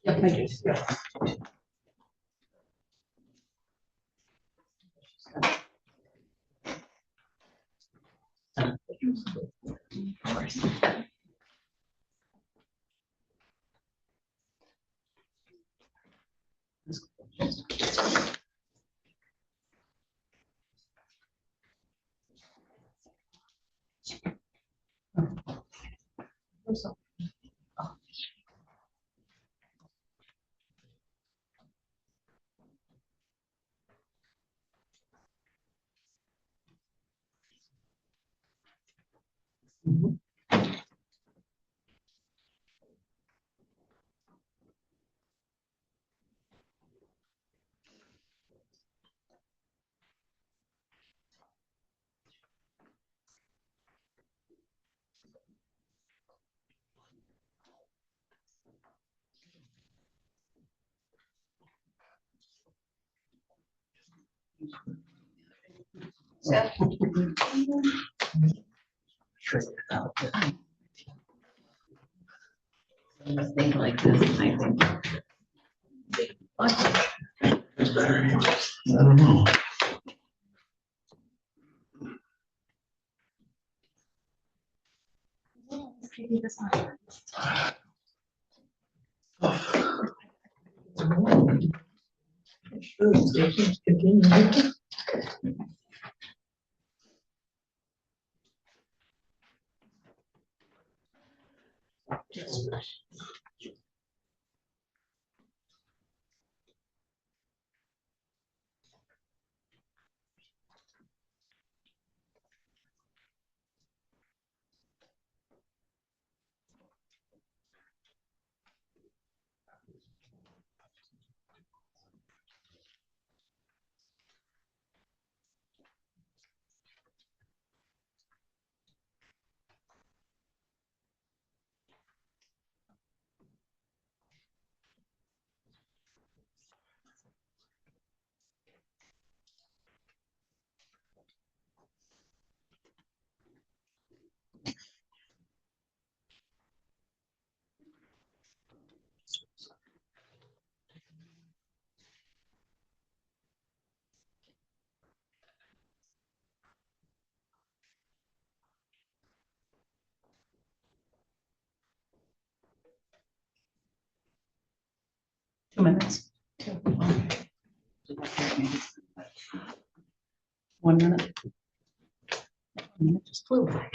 Yep, I do. Yeah. Thing like this, I think. It's better. I don't know. Two minutes. 1 minute. 1 minute just flew by.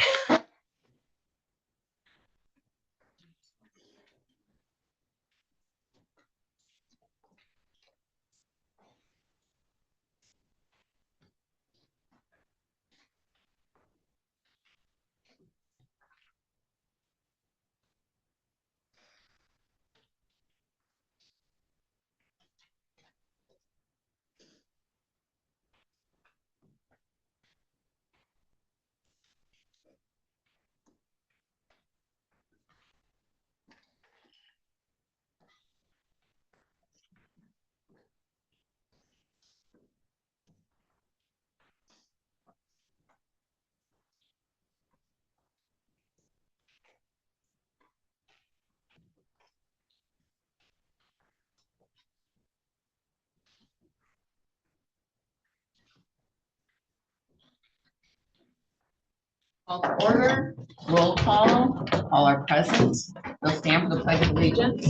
Call to order, roll call, all are present. They'll stand for the pledge of allegiance.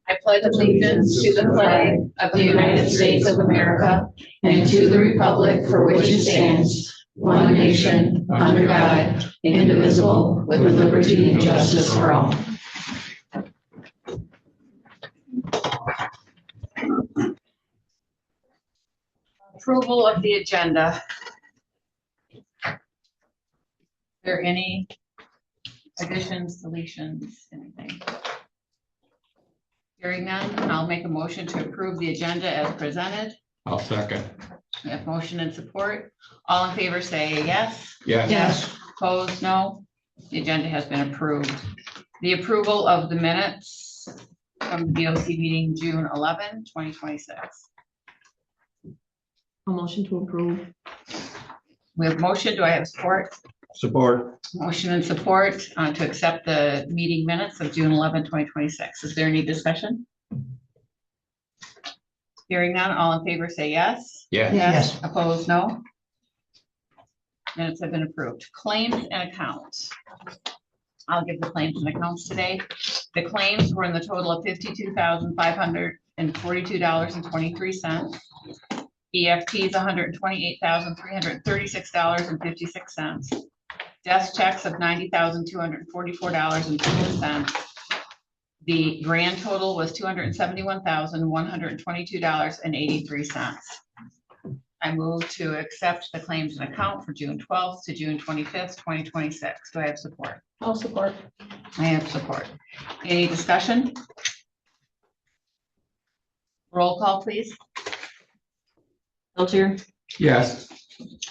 I pledge allegiance to the flag of the United States of America and to the republic for which it stands, one nation, under God, indivisible, with liberty and justice for all. Approval of the agenda. Are there any additions, deletions, anything? Hearing none, I'll make a motion to approve the agenda as presented. I'll second. We have motion and support. All in favor say yes. Yes. Yes. Opposed, no. The agenda has been approved. The approval of the minutes from the BOC meeting June 11, 2026. A motion to approve. We have motion. Do I have support? Support. Motion and support to accept the meeting minutes of June 11, 2026. Is there any discussion? Hearing none, all in favor say yes. Yeah. Yes. Opposed, no. Minutes have been approved. Claims and accounts. I'll give the claims and accounts today. The claims were in the total of $52,542.23. EFTs $128,336.56. Desk checks of $90,244.02. The grand total was $271,122.83. I move to accept the claims and account for June 12th to June 25th, 2026. Do I have support? I'll support. I have support. Any discussion? Roll call, please. Filter, Yes.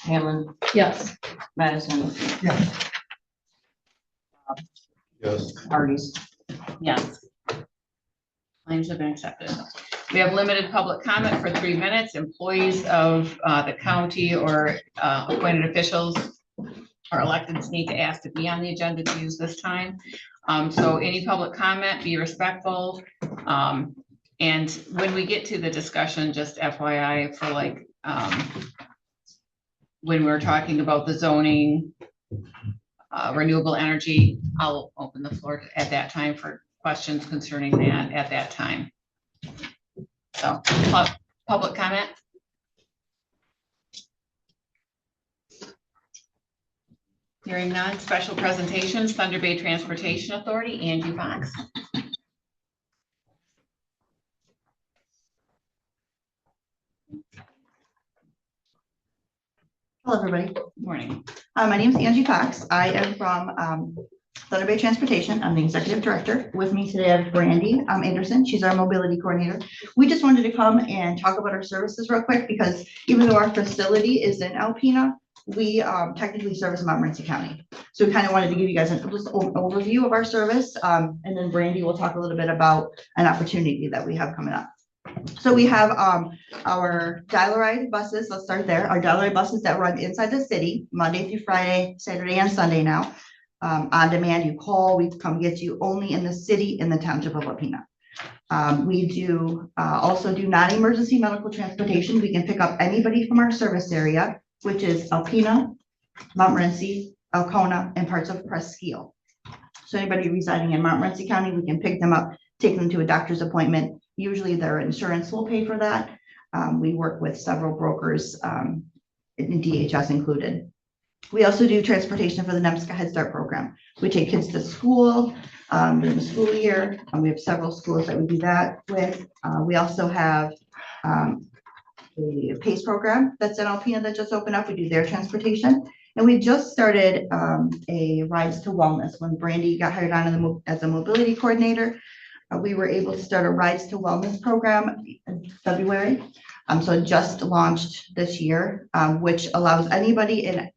Hammond, Yes. Madison, Yes. Yes. Hardee's. Yes. Claims have been accepted. We have limited public comment for 3 minutes. Employees of the county or appointed officials or electeds need to ask to be on the agenda to use this time. So any public comment, be respectful. And when we get to the discussion, just FYI for like, when we're talking about the zoning, renewable energy, I'll open the floor at that time for questions concerning that at that time. So public comment. Hearing none. Special presentations, Thunder Bay Transportation Authority, Angie Fox. Hello, everybody. Morning. My name is Angie Fox. I am from Thunder Bay Transportation. I'm the executive director. With me today, I have Brandy Anderson. She's our mobility coordinator. We just wanted to come and talk about our services real quick because even though our facility is in Alpena, we technically service Montmorency County. So we kind of wanted to give you guys just an overview of our service. And then Brandy will talk a little bit about an opportunity that we have coming up. So we have our dial-a-ride buses. Let's start there. Our dial-a-ride buses that run inside the city, Monday through Friday, Saturday and Sunday now. On demand, you call, we come get you only in the city in the township of Alpena. We do also do non-emergency medical transportation. We can pick up anybody from our service area, which is Alpena, Montmorency, Alcona, and parts of Presqu'île. So anybody residing in Montmorency County, we can pick them up, take them to a doctor's appointment. Usually their insurance will pay for that. We work with several brokers, in DHS included. We also do transportation for the NEMSCA Head Start program. We take kids to school during the school year. We have several schools that we do that with. We also have a PACE program that's in Alpena that just opened up. We do their transportation. And we just started a Rides to Wellness. When Brandy got hired on as a mobility coordinator, we were able to start a Rides to Wellness program in February. So it just launched this year, which allows anybody in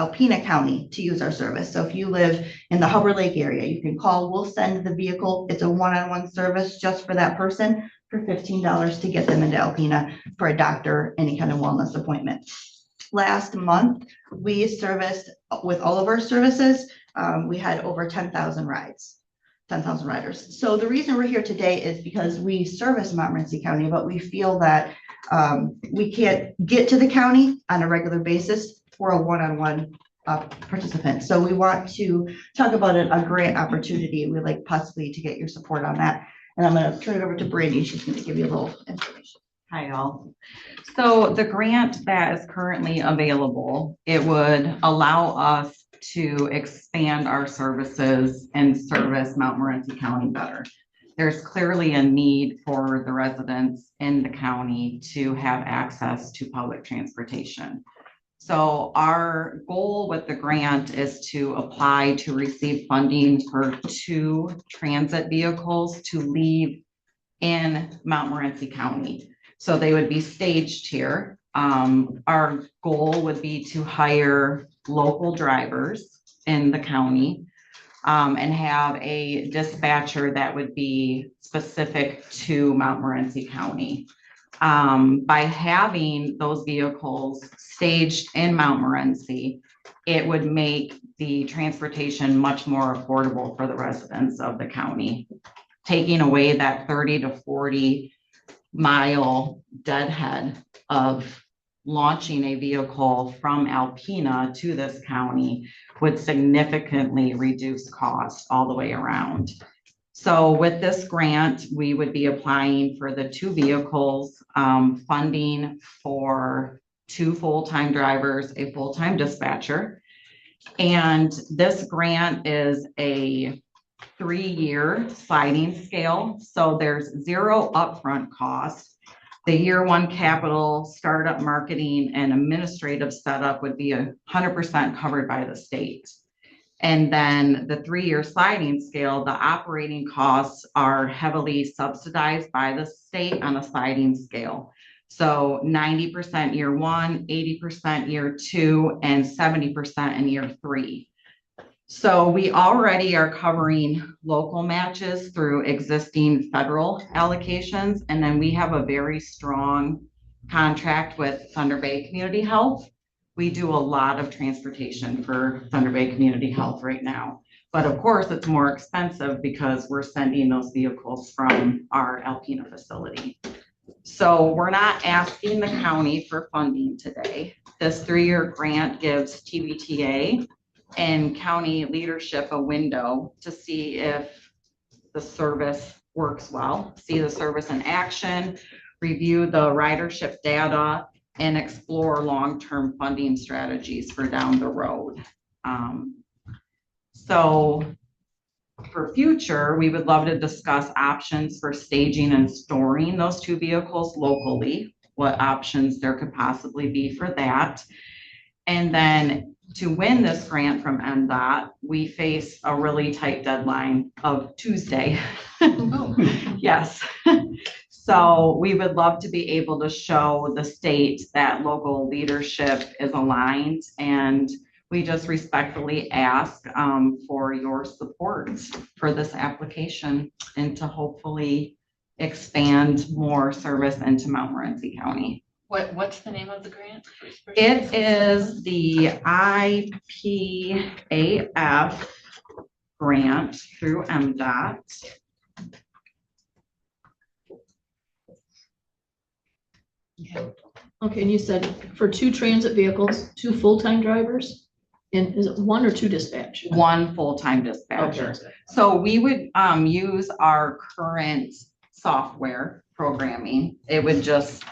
Alpena County to use our service. So if you live in the Hubbard Lake area, you can call, we'll send the vehicle. It's a one-on-one service just for that person for $15 to get them into Alpena for a doctor, any kind of wellness appointment. Last month, we serviced with all of our services. We had over 10,000 rides. 10,000 riders. So the reason we're here today is because we service Montmorency County, but we feel that we can't get to the county on a regular basis for a one-on-one participant. So we want to talk about a grant opportunity. We'd like possibly to get your support on that. And I'm going to turn it over to Brandy. She's going to give you a little information. Hi, all. So the grant that is currently available, it would allow us to expand our services and service Montmorency County better. There's clearly a need for the residents in the county to have access to public transportation. So our goal with the grant is to apply to receive funding for 2 transit vehicles to leave in Montmorency County. So they would be staged here. Our goal would be to hire local drivers in the county and have a dispatcher that would be specific to Montmorency County. By having those vehicles staged in Montmorency, it would make the transportation much more affordable for the residents of the county, taking away that 30 to 40-mile deadhead of launching a vehicle from Alpena to this county would significantly reduce costs all the way around. So with this grant, we would be applying for the 2 vehicles, funding for 2 full-time drivers, a full-time dispatcher. And this grant is a 3-year sliding scale. So there's 0 upfront cost. The year 1 capital, startup, marketing, and administrative setup would be 100% covered by the state. And then the 3-year sliding scale, the operating costs are heavily subsidized by the state on a sliding scale. So 90% year 1, 80% year 2, and 70% in year 3. So we already are covering local matches through existing federal allocations. And then we have a very strong contract with Thunder Bay Community Health. We do a lot of transportation for Thunder Bay Community Health right now. But of course, it's more expensive because we're sending those vehicles from our Alpena facility. So we're not asking the county for funding today. This 3-year grant gives TBTA and county leadership a window to see if the service works well, see the service in action, review the ridership data, and explore long-term funding strategies for down the road. So for future, we would love to discuss options for staging and storing those 2 vehicles locally, what options there could possibly be for that. And then to win this grant from MDOT, we face a really tight deadline of Tuesday. Oh. Yes. So we would love to be able to show the state that local leadership is aligned, and we just respectfully ask for your support for this application and to hopefully expand more service into Montmorency County. What's the name of the grant? It is the IPAF grant through MDOT. Okay, and you said for 2 transit vehicles, 2 full-time drivers? And is it 1 or 2 dispatch? 1 full-time dispatcher. So we would use our current software programming. It would just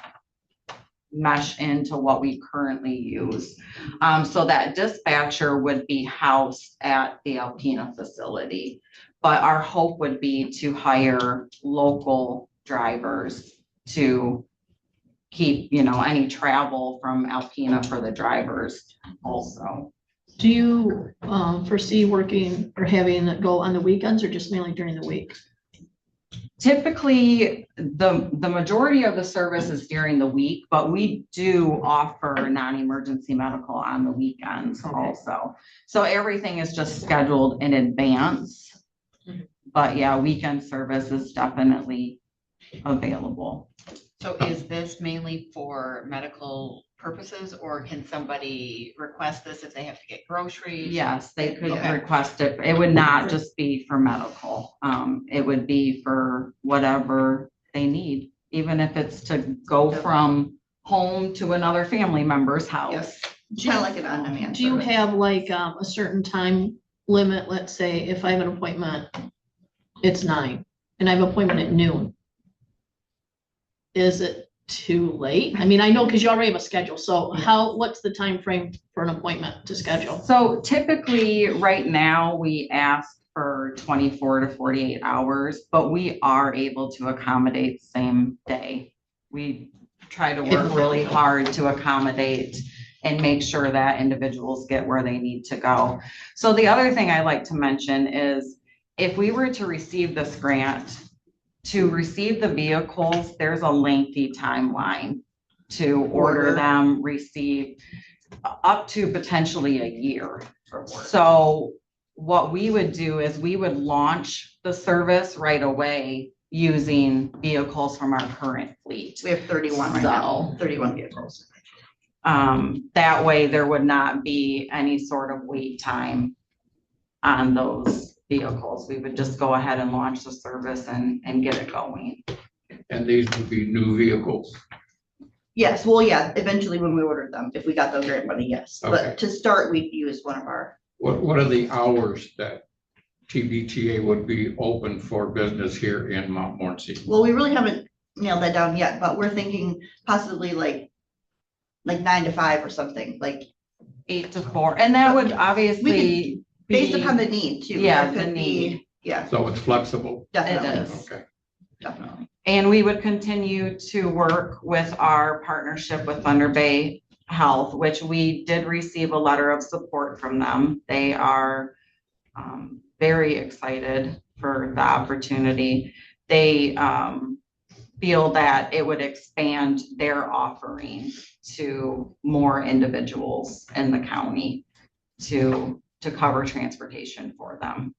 mesh into what we currently use. So that dispatcher would be housed at the Alpena facility. But our hope would be to hire local drivers to keep, any travel from Alpena for the drivers also. Do you foresee working or having it go on the weekends or just mainly during the week? Typically, the majority of the service is during the week, but we do offer non-emergency medical on the weekends also. So everything is just scheduled in advance. But yeah, weekend service is definitely available. So is this mainly for medical purposes, or can somebody request this if they have to get groceries? Yes, they could Okay. request it. It would not just be for medical. It would be for whatever they need, even if it's to go from home to another family member's house. Kind of like an on-demand. Do you service. have like a certain time limit? Let's say if I have an appointment, it's 9 and I have an appointment at noon. Is it too late? I mean, I know because you already have a schedule. So what's the time frame for an appointment to schedule? So typically, right now, we ask for 24 to 48 hours, but we are able to accommodate same day. We try to work really hard to accommodate and make sure that individuals get where they need to go. So the other thing I like to mention is if we were to receive this grant, to receive the vehicles, there's a lengthy timeline to order them, receive up to potentially a year. So what we would do is we would launch the service right away using vehicles from our current fleet. We have 31 right now, So- 31 vehicles. That way there would not be any sort of wait time on those vehicles. We would just go ahead and launch the service and get it going. And these would be new vehicles. Yes, well, yeah, eventually when we ordered them, if we got the grant money, yes. Okay. But to start, we'd use one of our, What are the hours that TBTA would be open for business here in Montmorency? well, we really haven't nailed that down yet, but we're thinking possibly like 9 to 5 or something, like 8 to 4, and that would obviously based be- upon the need too. Yeah, There the could be- need. Yeah, So it's flexible. definitely, is. Okay. definitely. And we would continue to work with our partnership with Thunder Bay Health, which we did receive a letter of support from them. They are very excited for the opportunity. They feel that it would expand their offering to more individuals in the county to cover transportation for them.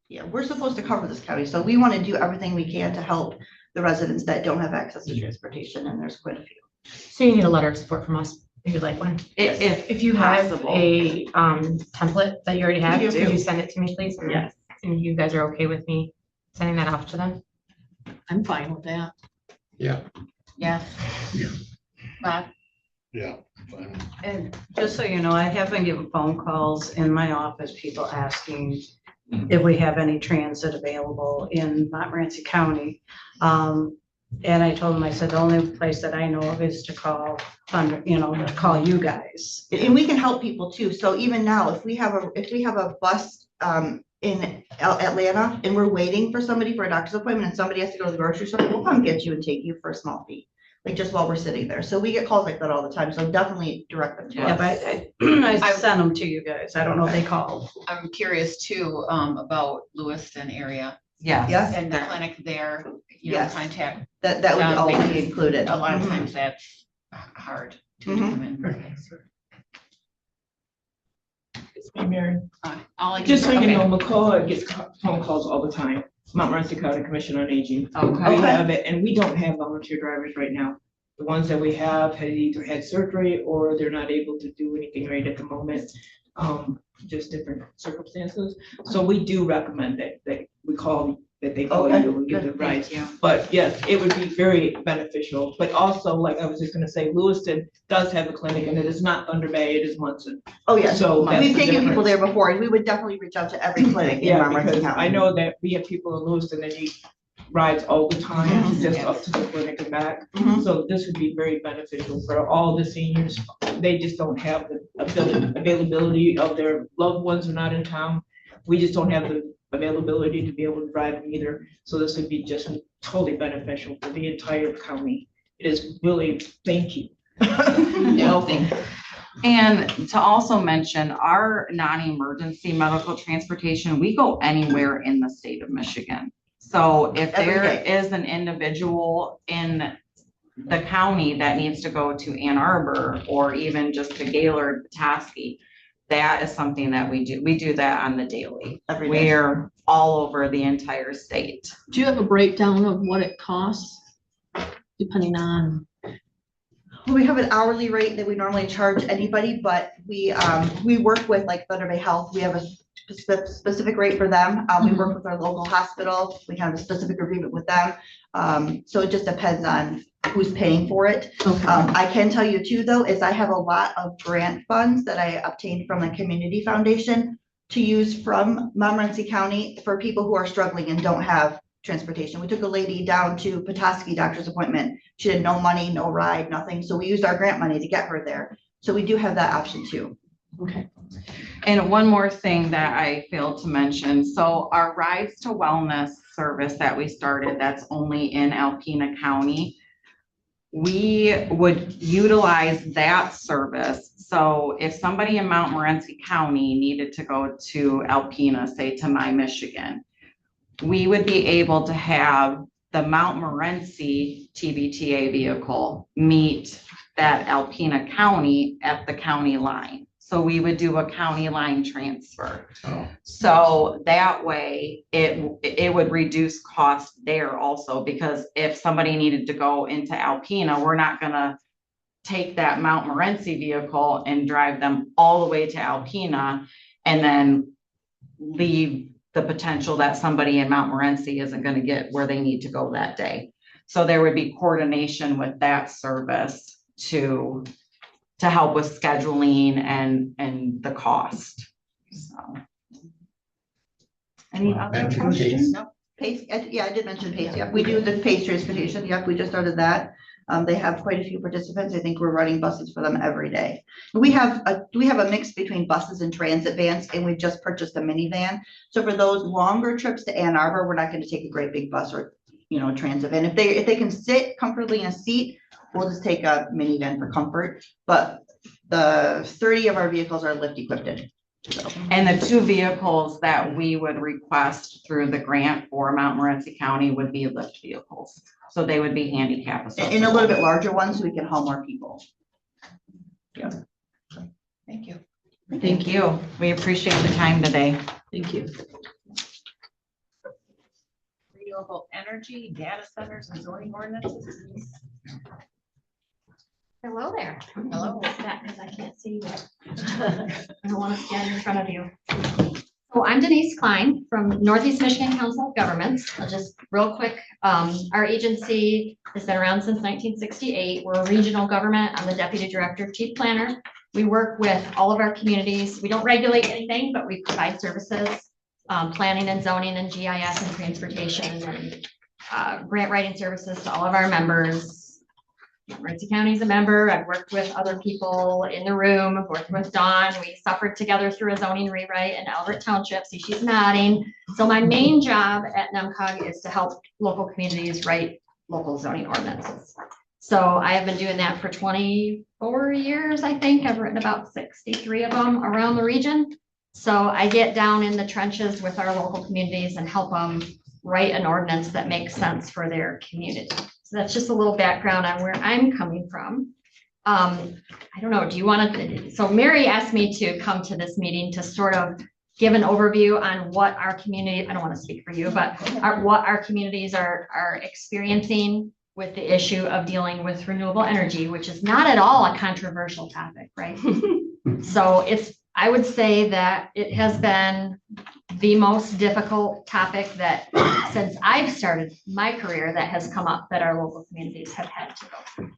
Yeah, we're supposed to cover this county, so we want to do everything we can to help the residents that don't have access to transportation, and there's quite a few. So you need a letter of support from us, if you'd like one. If you have possible. a template that you already have, We do. could you send it to me, please? Yes. And you guys are okay with me sending that off to them? I'm fine with that. Yeah. Yes. Yeah. Bob? Yeah. Fine. And just so you know, I have been getting phone calls in my office, people asking if we have any transit available in Montmorency County. And I told them, I said, the only place that I know of is to call Thunder, to call you guys. And we can help people too, so even now, if we have a bus in Atlanta and we're waiting for somebody for a doctor's appointment and somebody has to go to the grocery store, we'll come get you and take you for a small fee, like just while we're sitting there. So we get calls like that all the time, so definitely direct them to Yeah, us. but I sent them to you guys. I don't know if they called. I'm curious too, about Lewiston area Yes. Yeah, and the clinic there, Yes. contact. that would Yeah, all because be included. A lot of Mhm. times that's hard to Mhm. come in. Hey, Mary. All I can- Just so you okay. know, McCall gets phone calls all the time, Montmorency County Commission on Aging. Okay. We have it, and we don't have volunteer drivers right now. The ones that we have had either had surgery or they're not able to do anything right at the moment. Just different circumstances. So we do recommend that we call, that they call Okay, you and give good, them rides. you. But yes, it would be very beneficial. But also, like I was just gonna say, Lewiston does have a clinic and it is not Thunder Bay, it is Munson. Oh, yeah, So that's we've the taken people difference. there before, and we would definitely reach out to every clinic in Yeah, Montmorency because County. I know that we have people in Lewiston that need rides all the time, Mhm. just up to the clinic and back. Mhm. So this would be very beneficial for all the seniors. They just don't have the availability of their loved ones are not in town. We just don't have the availability to be able to drive them either. So this would be just totally beneficial for the entire county. It is really, thank you. Yeah, thank you. And to also mention, our non-emergency medical transportation, we go anywhere in the state of Michigan. So if Every there day. is an individual in the county that needs to go to Ann Arbor or even just to Gaylord, Petoskey, that is something that we do. We do that on the daily. Every day. We're all over the entire state. Do you have a breakdown of what it costs? Depending on, We have an hourly rate that we normally charge anybody, but we work with like Thunder Bay Health. We have a specific rate for them. We work with our local hospital. We have a specific agreement with them. So it just depends on who's paying for it. okay, I can tell you too, though, is I have a lot of grant funds that I obtained from the community foundation to use from Montmorency County for people who are struggling and don't have transportation. We took a lady down to Petoskey doctor's appointment. She had no money, no ride, nothing. So we used our grant money to get her there. So we do have that option too. okay. And one more thing that I failed to mention, so our Rides to Wellness service that we started, that's only in Alpena County. We would utilize that service. So if somebody in Montmorency County needed to go to Alpena, say to My Michigan, we would be able to have the Montmorency TBTA vehicle meet that Alpena County at the county line. So we would do a county line transfer. Oh. So that way it would reduce costs there also, because if somebody needed to go into Alpena, we're not gonna take that Montmorency vehicle and drive them all the way to Alpena and then leave the potential that somebody in Montmorency isn't gonna get where they need to go that day. So there would be coordination with that service to help with scheduling and the cost. So. Any other Thank you. questions? No. Pace, yeah, I did mention Pace, yeah, we do the Pace transportation, yep, we just started that. They have quite a few participants, I think we're running buses for them every day. We have a mix between buses and transit vans, and we just purchased a minivan. So for those longer trips to Ann Arbor, we're not gonna take a great big bus or, a transit van. If they can sit comfortably in a seat, we'll just take a minivan for comfort, but the 30 of our vehicles are lift equipped. So. And the 2 vehicles that we would request through the grant for Montmorency County would be lift vehicles. So they would be handicap accessible. And a little bit larger ones so we can haul more people. Thank you. Thank you. We appreciate the time today. Thank you. Renewable energy, data centers and zoning ordinances. Hello there. Hello. Because I can't see you. I don't want to stand in front of you. So I'm Denise Klein from Northeast Michigan Council of Governments. Just real quick, our agency has been around since 1968. We're a regional government. I'm the Deputy Director, Chief Planner. We work with all of our communities. We don't regulate anything, but we provide services, planning and zoning and GIS and transportation and grant writing services to all of our members. Montmorency County is a member. I've worked with other people in the room. I've worked with Dawn. We suffered together through a zoning rewrite in Albert Township. See, she's nodding. So my main job at NEMCOG is to help local communities write local zoning ordinances. So I have been doing that for 24 years, I think. I've written about 63 of them around the region. So I get down in the trenches with our local communities and help them write an ordinance that makes sense for their community. So that's just a little background on where I'm coming from. I don't know, do you want to, so Mary asked me to come to this meeting to sort of give an overview on what our community, I don't want to speak for you, but what our communities are experiencing with the issue of dealing with renewable energy, which is not at all a controversial topic, right? So I would say that it has been the most difficult topic that since I've started my career that has come up that our local communities have had to go through.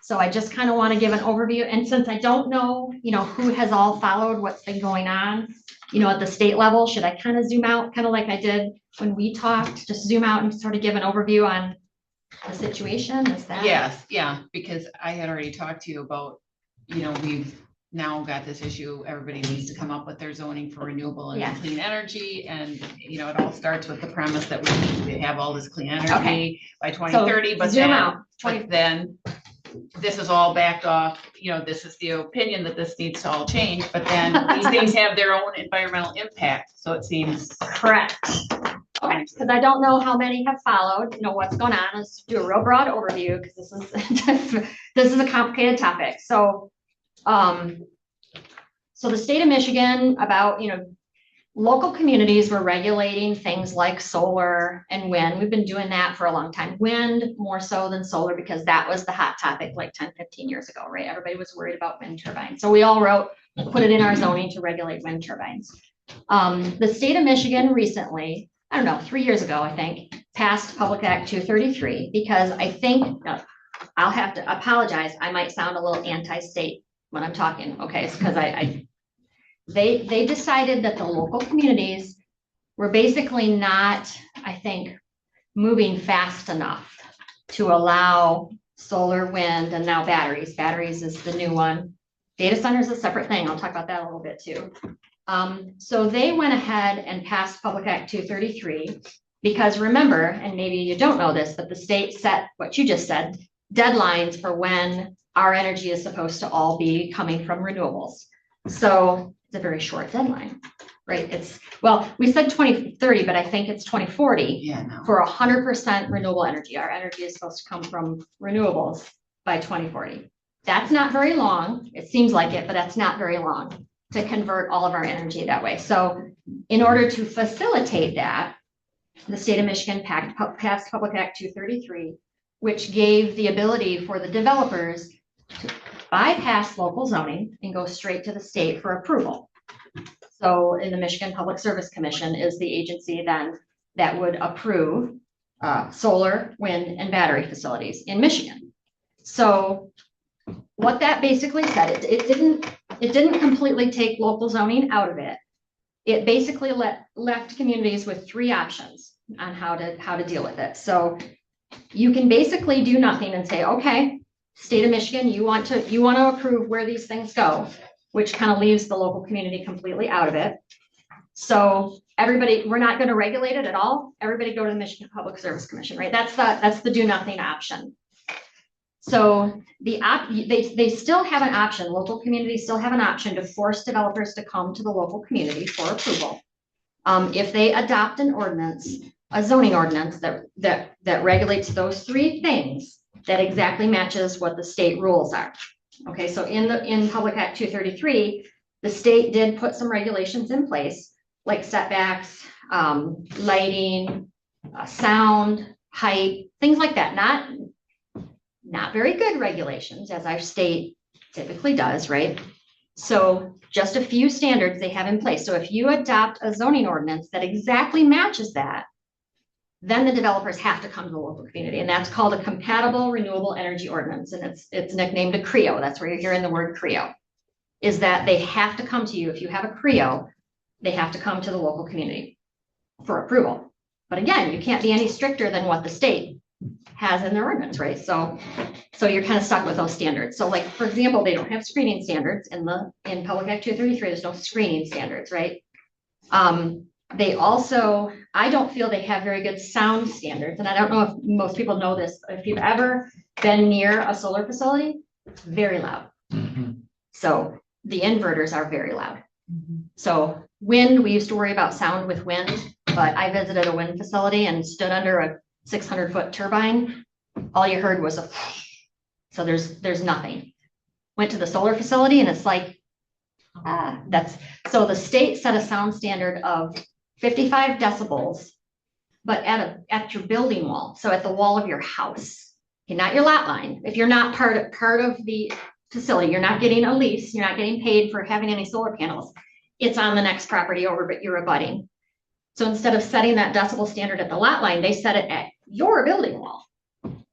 So I just kind of want to give an overview. And since I don't know, who has all followed what's been going on, at the state level, should I kind of zoom out, kind of like I did when we talked, just zoom out and sort of give an overview on the situation? Is that? Yes, yeah, because I had already talked to you about, we've now got this issue, everybody needs to come up with their zoning for renewable and clean energy. And, it all starts with the premise that we need to have all this clean energy by 2030, but then this is all backed off, this is the opinion that this needs to all change, but then these things have their own environmental impact. So it seems correct. Okay, because I don't know how many have followed, what's going on. Let's do a real broad overview because this is a complicated topic. So the state of Michigan about, local communities were regulating things like solar and wind. We've been doing that for a long time. Wind more so than solar because that was the hot topic like 10, 15 years ago, right? Everybody was worried about wind turbines. So we all put it in our zoning to regulate wind turbines. The state of Michigan recently, I don't know, 3 years ago, I think, passed Public Act 233 because I think, I'll have to apologize. I might sound a little anti-state when I'm talking, okay? It's because they decided that the local communities were basically not, I think, moving fast enough to allow solar, wind, and now batteries. Batteries is the new one. Data center is a separate thing. I'll talk about that a little bit too. So they went ahead and passed Public Act 233 because remember, and maybe you don't know this, but the state set what you just said, deadlines for when our energy is supposed to all be coming from renewables. So it's a very short deadline, right? We said 2030, but I think it's 2040 for 100% renewable energy. Our energy is supposed to come from renewables by 2040. That's not very long. It seems like it, but that's not very long to convert all of our energy that way. So in order to facilitate that, the state of Michigan passed Public Act 233, which gave the ability for the developers to bypass local zoning and go straight to the state for approval. So in the Michigan Public Service Commission is the agency then that would approve solar, wind, and battery facilities in Michigan. So what that basically said, it didn't completely take local zoning out of it. It basically left communities with three options on how to deal with it. So you can basically do nothing and say, okay, state of Michigan, you want to approve where these things go, which kind of leaves the local community completely out of it. So everybody, we're not going to regulate it at all. Everybody go to the Michigan Public Service Commission, right? That's the do nothing option. So they still have an option. Local communities still have an option to force developers to come to the local community for approval. If they adopt an ordinance, a zoning ordinance that regulates those three things that exactly matches what the state rules are. Okay, so in Public Act 233, the state did put some regulations in place, like setbacks, lighting, sound, height, things like that. Not very good regulations, as our state typically does, right? So just a few standards they have in place. So if you adopt a zoning ordinance that exactly matches that, then the developers have to come to the local community, and that's called a compatible renewable energy ordinance, and it's nicknamed a CREO. That's where you're hearing the word CREO, is that they have to come to you. If you have a CREO, they have to come to the local community for approval. But again, you can't be any stricter than what the state has in their ordinance, right? So you're kind of stuck with those standards. So like, for example, they don't have screening standards in Public Act 233, there's no screening standards, right? They also, I don't feel they have very good sound standards. And I don't know if most people know this, but if you've ever been near a solar facility, it's very loud. So the inverters are very loud. So wind, we used to worry about sound with wind, but I visited a wind facility and stood under a 600-foot turbine. All you heard was a, so there's nothing. Went to the solar facility and it's like, so the state set a sound standard of 55 decibels, but at your building wall. So at the wall of your house, okay, not your lot line. If you're not part of the facility, you're not getting a lease, you're not getting paid for having any solar panels. It's on the next property over, but you're abutting. So instead of setting that decibel standard at the lot line, they set it at your building wall.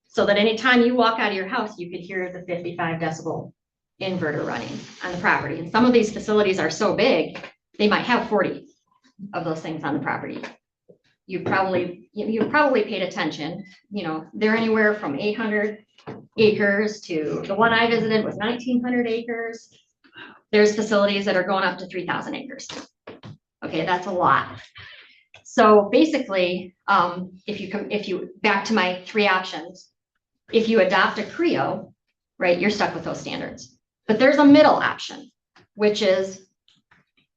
So that anytime you walk out of your house, you could hear the 55 decibel inverter running on the property. And some of these facilities are so big, they might have 40 of those things on the property. You probably paid attention. You know, they're anywhere from 800 acres to the one I visited was 1,900 acres. There's facilities that are going up to 3,000 acres. Okay, that's a lot. So basically, if you back to my three options, if you adopt a CREO, right, you're stuck with those standards. But there's a middle option, which is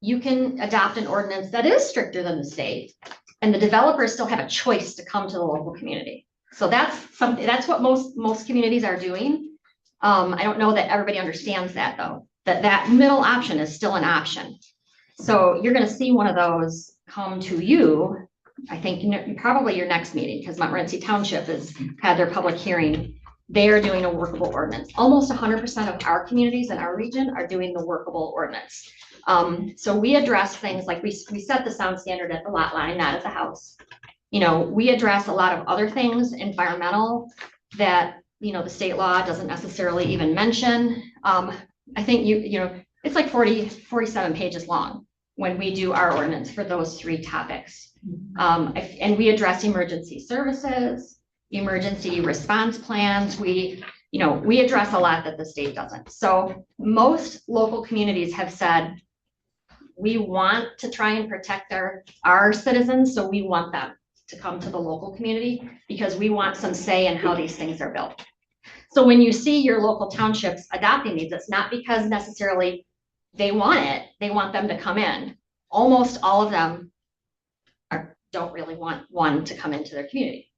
you can adopt an ordinance that is stricter than the state, and the developers still have a choice to come to the local community. So that's what most communities are doing. I don't know that everybody understands that though, that middle option is still an option. So you're going to see one of those come to you, I think probably your next meeting, because Montmorency Township has had their public hearing. They are doing a workable ordinance. Almost 100% of our communities in our region are doing the workable ordinance. So we address things like we set the sound standard at the lot line, not at the house. You know, we address a lot of other things, environmental, that, you know, the state law doesn't necessarily even mention. I think you know, it's like 47 pages long when we do our ordinance for those three topics. And we address emergency services, emergency response plans. We address a lot that the state doesn't. So most local communities have said, we want to try and protect our citizens. So we want them to come to the local community because we want some say in how these things are built. So when you see your local townships adopting these, it's not because necessarily they want it, they want them to come in. Almost all of them don't really want one to come into their community,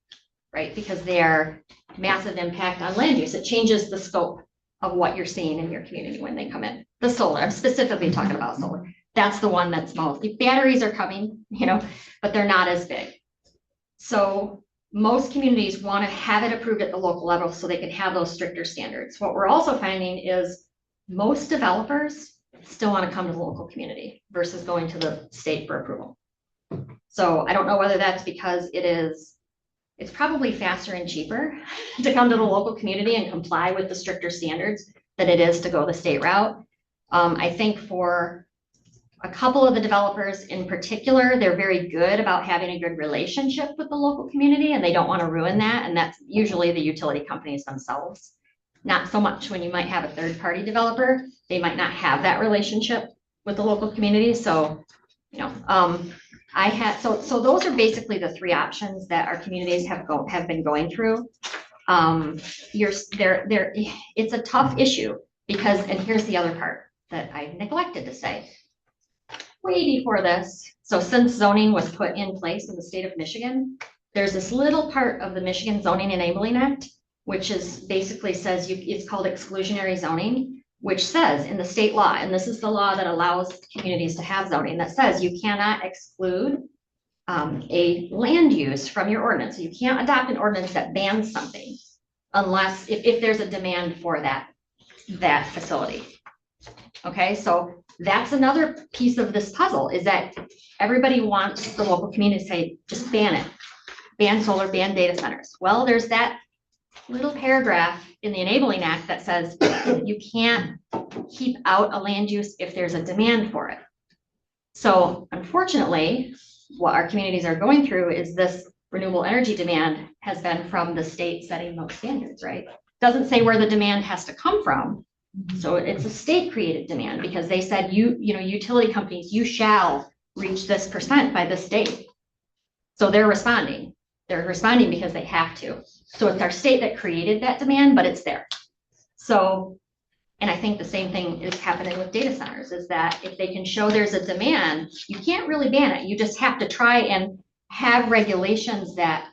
right? Because they are massive impact on land use. It changes the scope of what you're seeing in your community when they come in. The solar, I'm specifically talking about solar. That's the one that's most, the batteries are coming, but they're not as big. So most communities want to have it approved at the local level so they can have those stricter standards. What we're also finding is most developers still want to come to the local community versus going to the state for approval. So I don't know whether that's because it's probably faster and cheaper to come to the local community and comply with the stricter standards than it is to go the state route. I think for a couple of the developers in particular, they're very good about having a good relationship with the local community and they don't want to ruin that. And that's usually the utility companies themselves. Not so much when you might have a third-party developer, they might not have that relationship with the local community. So, so those are basically the three options that our communities have been going through. It's a tough issue because, and here's the other part that I neglected to say. Way before this, so since zoning was put in place in the state of Michigan, there's this little part of the Michigan Zoning Enabling Act, which is basically says it's called exclusionary zoning, which says in the state law, and this is the law that allows communities to have zoning, that says you cannot exclude a land use from your ordinance. So you can't adopt an ordinance that bans something unless if there's a demand for that facility. Okay, so that's another piece of this puzzle is that everybody wants the local community to say, just ban it, ban solar, ban data centers. Well, there's that little paragraph in the Enabling Act that says you can't keep out a land use if there's a demand for it. So unfortunately, what our communities are going through is this renewable energy demand has been from the state setting those standards, right? Doesn't say where the demand has to come from. So it's a state created demand because they said, utility companies, you shall reach this % by this date. So they're responding. They're responding because they have to. So it's our state that created that demand, but it's there. So, and I think the same thing is happening with data centers is that if they can show there's a demand, you can't really ban it. You just have to try and have regulations that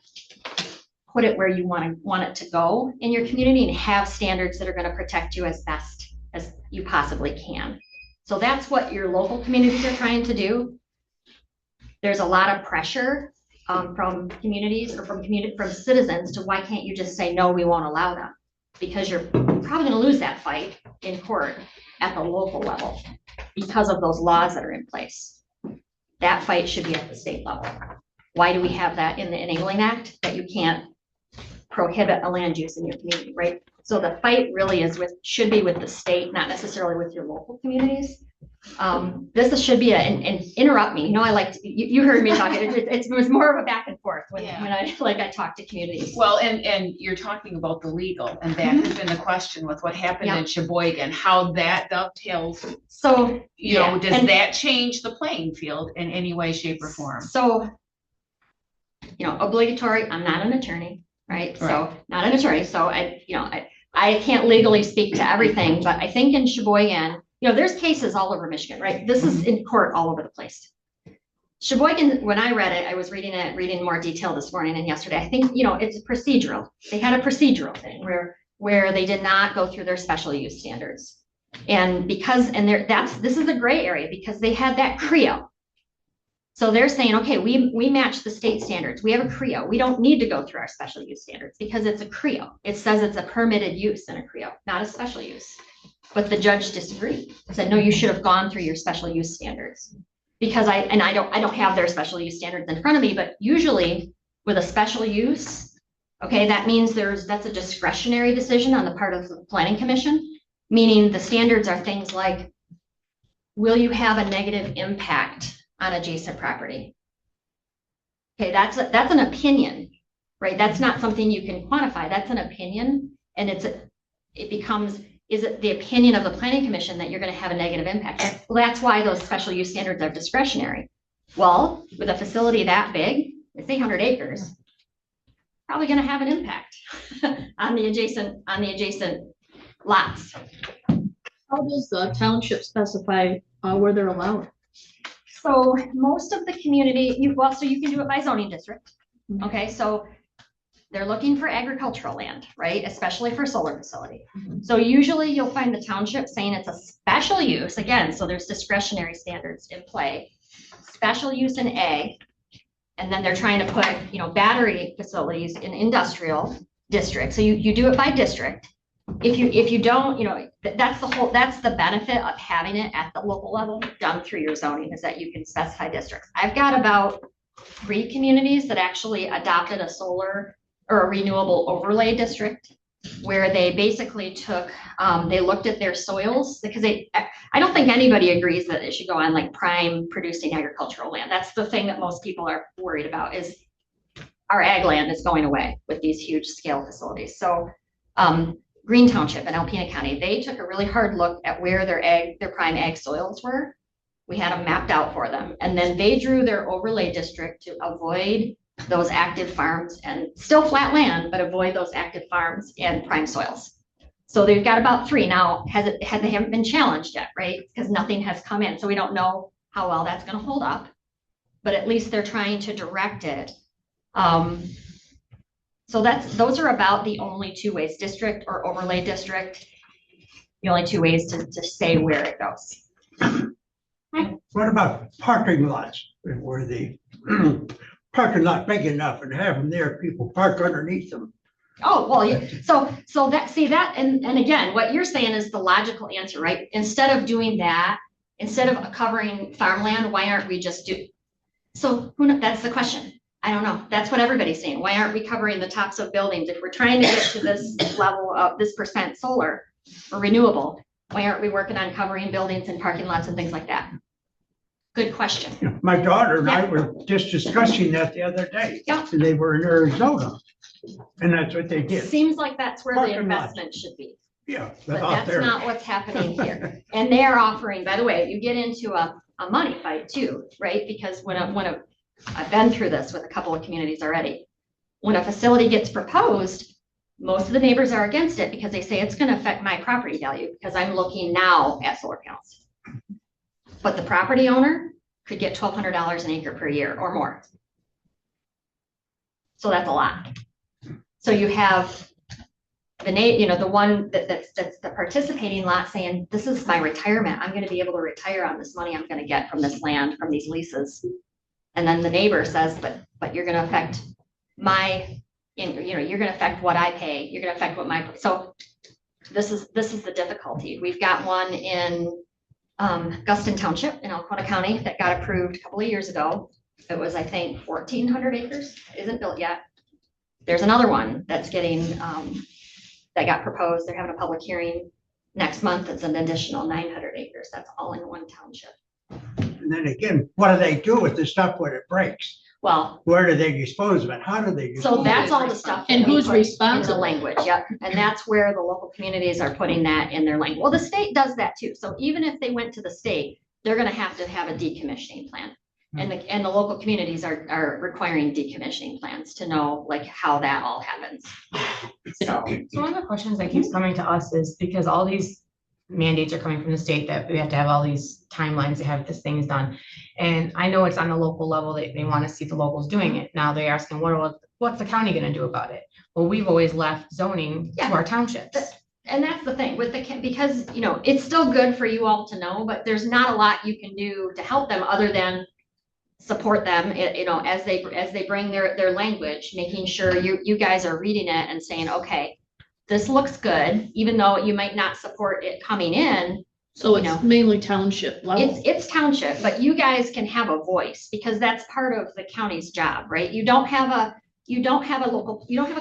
put it where you want it to go in your community and have standards that are going to protect you as best as you possibly can. So that's what your local communities are trying to do. There's a lot of pressure from communities or from citizens to why can't you just say, no, we won't allow them? Because you're probably going to lose that fight in court at the local level because of those laws that are in place. That fight should be at the state level. Why do we have that in the Enabling Act that you can't prohibit a land use in your community, right? So the fight really should be with the state, not necessarily with your local communities. This should be and interrupt me. You heard me talking. It was more of a back and forth when I talk to communities. Well, and you're talking about the legal, and that has been the question with what happened in Sheboygan, how that dovetails. So does that change the playing field in any way, shape, or form? So, obligatory. I'm not an attorney, right? So not an attorney. So I can't legally speak to everything, but I think in Sheboygan, there's cases all over Michigan, right? This is in court all over the place. Sheboygan, when I read it, I was reading more detail this morning and yesterday. I think, it's procedural. They had a procedural thing where they did not go through their special use standards. And this is a gray area because they had that CREO. So they're saying, okay, we match the state standards. We have a CREO. We don't need to go through our special use standards because it's a CREO. It says it's a permitted use in a CREO, not a special use. But the judge disagreed. Said, no, you should have gone through your special use standards. Because I don't have their special use standards in front of me, but usually with a special use, okay, that means that's a discretionary decision on the part of the Planning Commission, meaning the standards are things like, will you have a negative impact on adjacent property? Okay, that's an opinion, right? That's not something you can quantify. That's an opinion, and is it the opinion of the Planning Commission that you're going to have a negative impact? Well, that's why those special use standards are discretionary. Well, with a facility that big, it's 800 acres, probably going to have an impact on the adjacent lots. How does the township specify where they're allowed? So most of the community, so you can do it by zoning district. Okay, so they're looking for agricultural land, right? Especially for solar facility. So usually you'll find the township saying it's a special use, again, so there's discretionary standards in play. Special use in ag, and then they're trying to put, battery facilities in industrial district. So you do it by district. If you don't, that's the benefit of having it at the local level done through your zoning, is that you can specify districts. I've got about 3 communities that actually adopted a solar or a renewable overlay district, where they basically took, they looked at their soils, because I don't think anybody agrees that it should go on like prime producing agricultural land. That's the thing that most people are worried about, is our ag land is going away with these huge scale facilities. So Green Township in Alpena County, they took a really hard look at where their prime ag soils were. We had them mapped out for them. And then they drew their overlay district to avoid those active farms, and still flat land, but avoid those active farms and prime soils. So they've got about 3 now. They haven't been challenged yet, right? Because nothing has come in. So we don't know how well that's going to hold up, but at least they're trying to direct it. So those are about the only 2 ways, district or overlay district, the only 2 ways to say where it goes. What about parking lots? Were the parking lot big enough and have them there, people park underneath them? Oh, well, yeah. So that, and again, what you're saying is the logical answer, right? Instead of doing that, instead of covering farmland, why aren't we just so that's the question. I don't know. That's what everybody's saying. Why aren't we covering the tops of buildings? If we're trying to get to this level of this % solar or renewable, why aren't we working on covering buildings and parking lots and things like that? Good question. My daughter and I were just discussing that the other day. Yeah. They were in Arizona, and that's what they did. Seems like that's where Parking the lot. investment should be. Yeah. But out that's there. not what's happening here. And they're offering, by the way, you get into a money fight too, right? Because I've been through this with a couple of communities already. When a facility gets proposed, most of the neighbors are against it because they say it's going to affect my property value because I'm looking now at solar panels. But the property owner could get $1,200 an acre per year or more. So that's a lot. So you have the one that's the participating lot saying, this is my retirement. I'm going to be able to retire on this money I'm going to get from this land, from these leases. And then the neighbor says, but you're going to affect you're going to affect what I pay. You're going to affect what so this is the difficulty. We've got one in Guston Township in Alcona County that got approved a couple of years ago. It was, I think, 1,400 acres, isn't built yet. There's another one that's getting, that got proposed. They're having a public hearing next month. It's an additional 900 acres. That's all in one township. And then again, what do they do with the stuff when it breaks? Well, Where do they dispose of it? How do they dispose so that's all the stuff. And that we who's put in responsible? the language, yep. And that's where the local communities are putting that in their language. Well, the state does that too. So even if they went to the state, they're going to have a decommissioning plan. And the local communities are requiring decommissioning plans to know like how that all happens. So one of the questions that keeps coming to us is because all these mandates are coming from the state that we have to have all these timelines to have these things done. And I know it's on the local level that they want to see the locals doing it. Now they're asking, what's the county going to do about it? Well, we've always left zoning to our townships. And that's the thing with because it's still good for you all to know, but there's not a lot you can do to help them other than support them, as they bring their language, making sure you guys are reading it and saying, okay, this looks good, even though you might not support it coming in. So it's mainly township level. It's township, but you guys can have a voice because that's part of the county's job, right? You don't have a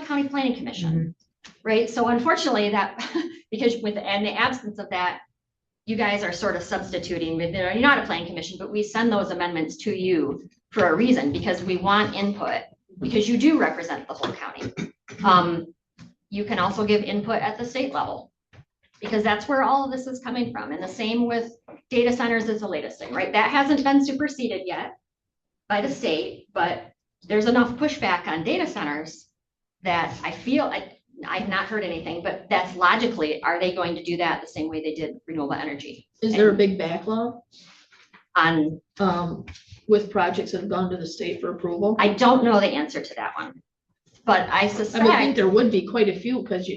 county planning commission, right? So unfortunately because in the absence of that, you guys are sort of substituting with, you're not a planning commission, but we send those amendments to you for a reason, because we want input, because you do represent the whole county. You can also give input at the state level, because that's where all of this is coming from. And the same with data centers is the latest thing, right? That hasn't been superseded yet by the state, but there's enough pushback on data centers that I feel I've not heard anything, but that's logically, are they going to do that the same way they did renewable energy? Is there a big backlog On, with projects that have gone to the state for approval? I don't know the answer to that one. but I I would think suspect there would be quite a few, because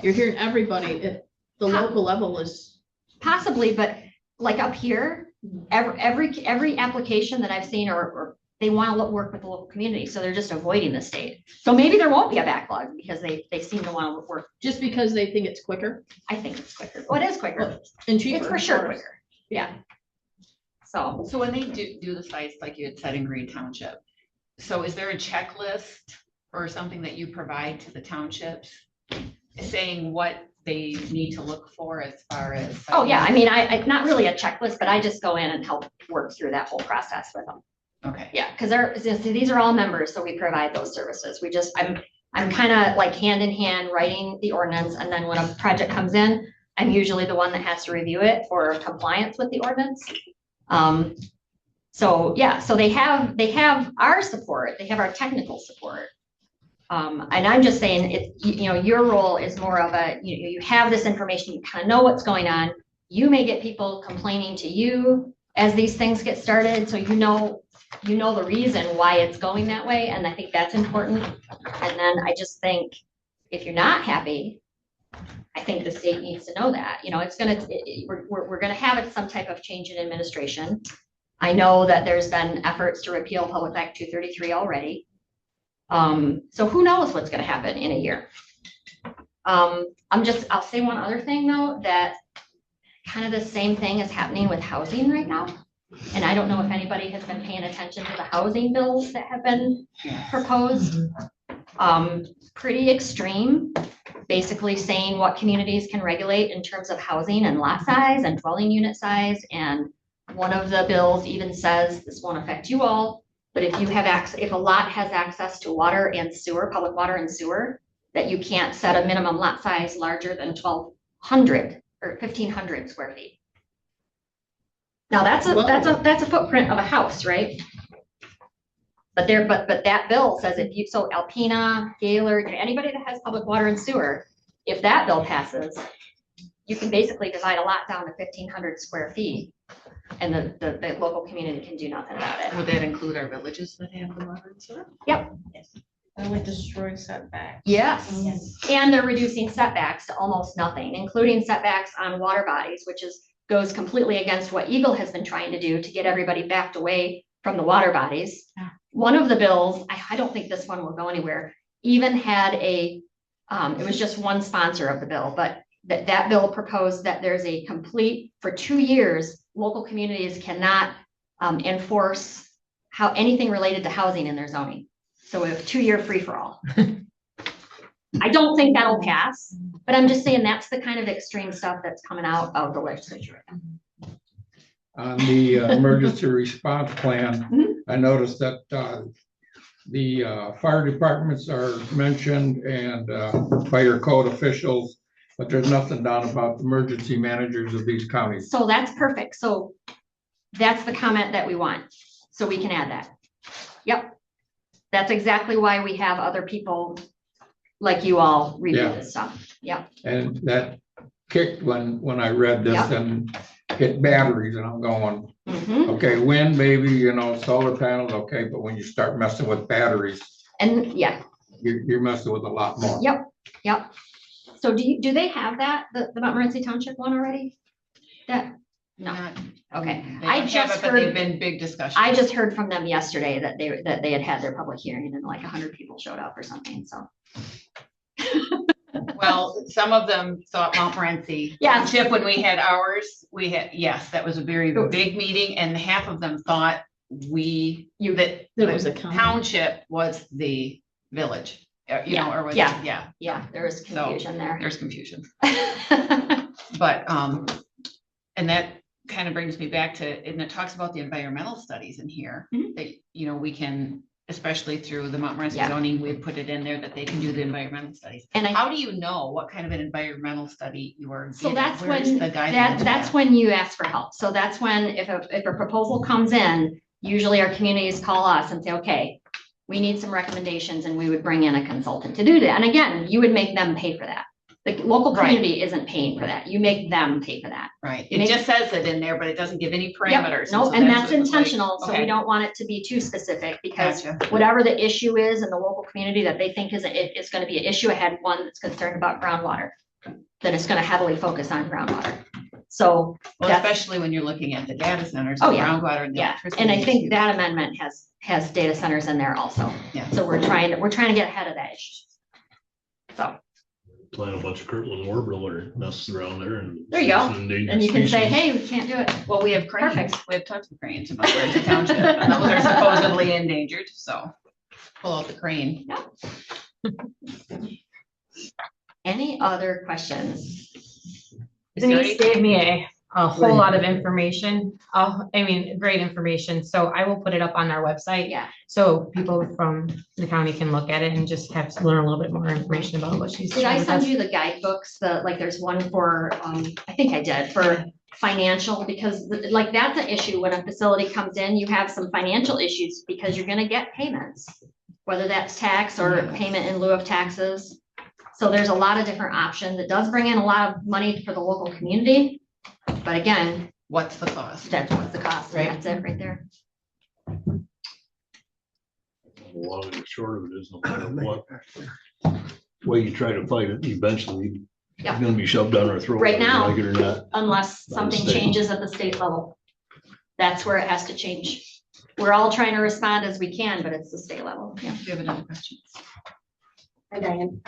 you're hearing everybody at the local level is, possibly, but like up here, every application that I've seen or they want to work with the local community, so they're just avoiding the state. So maybe there won't be a backlog because they seem to want to work. just because they think it's quicker I think it's quicker. Well, it is quicker. and cheaper. It's for sure quicker. Yeah. So, So when they do the sites, like you had said in Green Township, so is there a checklist or something that you provide to the townships saying what they need to look for as far as? oh yeah, I mean, I not really a checklist, but I just go in and help work through that whole process with them. Okay. Yeah, because these are all members, so we provide those services. I'm kind of like hand in hand writing the ordinance, and then when a project comes in, I'm usually the one that has to review it for compliance with the ordinance. So yeah, so they have our support, they have our technical support. And I'm just saying your role is more of you have this information, you kind of know what's going on. You may get people complaining to you as these things get started, so you know the reason why it's going that way, and I think that's important. And then I just think if you're not happy, I think the state needs to know that, we're gonna have some type of change in administration. I know that there's been efforts to repeal Public Act 233 already. So who knows what's gonna happen in a year. I'll say one other thing though, that kind of the same thing is happening with housing right now. And I don't know if anybody has been paying attention to the housing bills that have been proposed. Pretty extreme, basically saying what communities can regulate in terms of housing and lot size and dwelling unit size. And one of the bills even says, this won't affect you all, but if a lot has access to water and sewer, public water and sewer, that you can't set a minimum lot size larger than 1,200 or 1,500 square feet. Now that's a footprint of a house, right? But that bill says so Alpena, Gaylord, anybody that has public water and sewer, if that bill passes, you can basically divide a lot down to 1,500 square feet. And the local community can do nothing about it. Would that include our villages that have the water and sewer? Yep. That would destroy setbacks. Yes. And they're reducing setbacks to almost nothing, including setbacks on water bodies, which goes completely against what Eagle has been trying to do to get everybody backed away from the water bodies. Yeah. One of the bills, I don't think this one will go anywhere, even had it was just one sponsor of the bill, but that bill proposed that there's a complete, for 2 years, local communities cannot enforce anything related to housing in their zoning. So we have 2-year free for all. I don't think that'll pass, but I'm just saying that's the kind of extreme stuff that's coming out of the legislature. On the emergency response plan, I noticed that the fire departments are mentioned and fire code officials, but there's nothing down about emergency managers of these counties. So that's perfect. So that's the comment that we want. So we can add that. Yep. That's exactly why we have other people like you all review this stuff. Yep. And that kicked when I read this Yep. and hit batteries, and I'm going, Mhm. okay, wind, maybe, solar panels, okay, but when you start messing with batteries, And yeah, you're messing with a lot more. yep. So do they have that, the Montmorency Township one already? No, okay. They I don't just have it, but they've heard, been big discussions. I just heard from them yesterday that they had their public hearing and like 100 people showed up or something, so. Well, some of them thought Montmorency. Yeah. Chip, when we had ours, yes, that was a very big meeting, and half of them thought that There was a township was the village, or was, Yeah, there was confusion there. there's confusion. But, and that kind of brings me back to, and it talks about the environmental studies in here, that, we can, especially through the Montmorency Yeah. zoning, we put it in there that they can do the environmental studies. And How do you know what kind of an environmental study you are So getting? that's Where's when, the guidelines? that's when you ask for help. So that's when, if a proposal comes in, usually our communities call us and say, okay, we need some recommendations, and we would bring in a consultant to do that. And again, you would make them pay for that. The local Right. community isn't paying for that. You make them pay for that. Right, it just says it in there, but it doesn't give any Yep. parameters. No, so and that's what it was like. intentional, so we Okay. don't want it to be too specific, because Gotcha. whatever the issue is in the local community that they think is gonna be an issue. I had one that's concerned about groundwater, then it's gonna heavily focus on groundwater. So, Well, that's- especially when you're looking at the data centers, Oh, the yeah. groundwater and the yeah, electricity. and I think issues. that amendment has data centers in there also. Yeah. So we're trying to get ahead of that issue. So, Plant a bunch of Kirtland warbler and mess around there and. There you go. it's an endangered and you can say, species. hey, we can't do it. Well, we have cranes, Perfect. we have tons of cranes in Montmorency Township, and those are supposedly endangered, so pull out the crane. Any other questions? Denise gave me a whole lot of information. Great information. So I will put it up on our website. Yeah. So people from the county can look at it and just have to learn a little bit more information about what she's. Did I sharing with send us. you the guidebooks, there's one for, I think I did, for financial, because like that's an issue when a facility comes in, you have some financial issues because you're gonna get payments, whether that's tax or payment in lieu of taxes. So there's a lot of different options. It does bring in a lot of money for the local community. But again, What's the cost? that's what's the cost, and Right. that's it right there. The long and the short of it is, no matter what way you try to fight it, eventually it's Yeah. gonna be shoved down our throat. Right whether we now. Like it or not. Unless By the something state. changes at the state level. That's where it has to change. We're all trying to respond as we can, but it's the state level. Yeah. Do you have another question? Hi, Diane.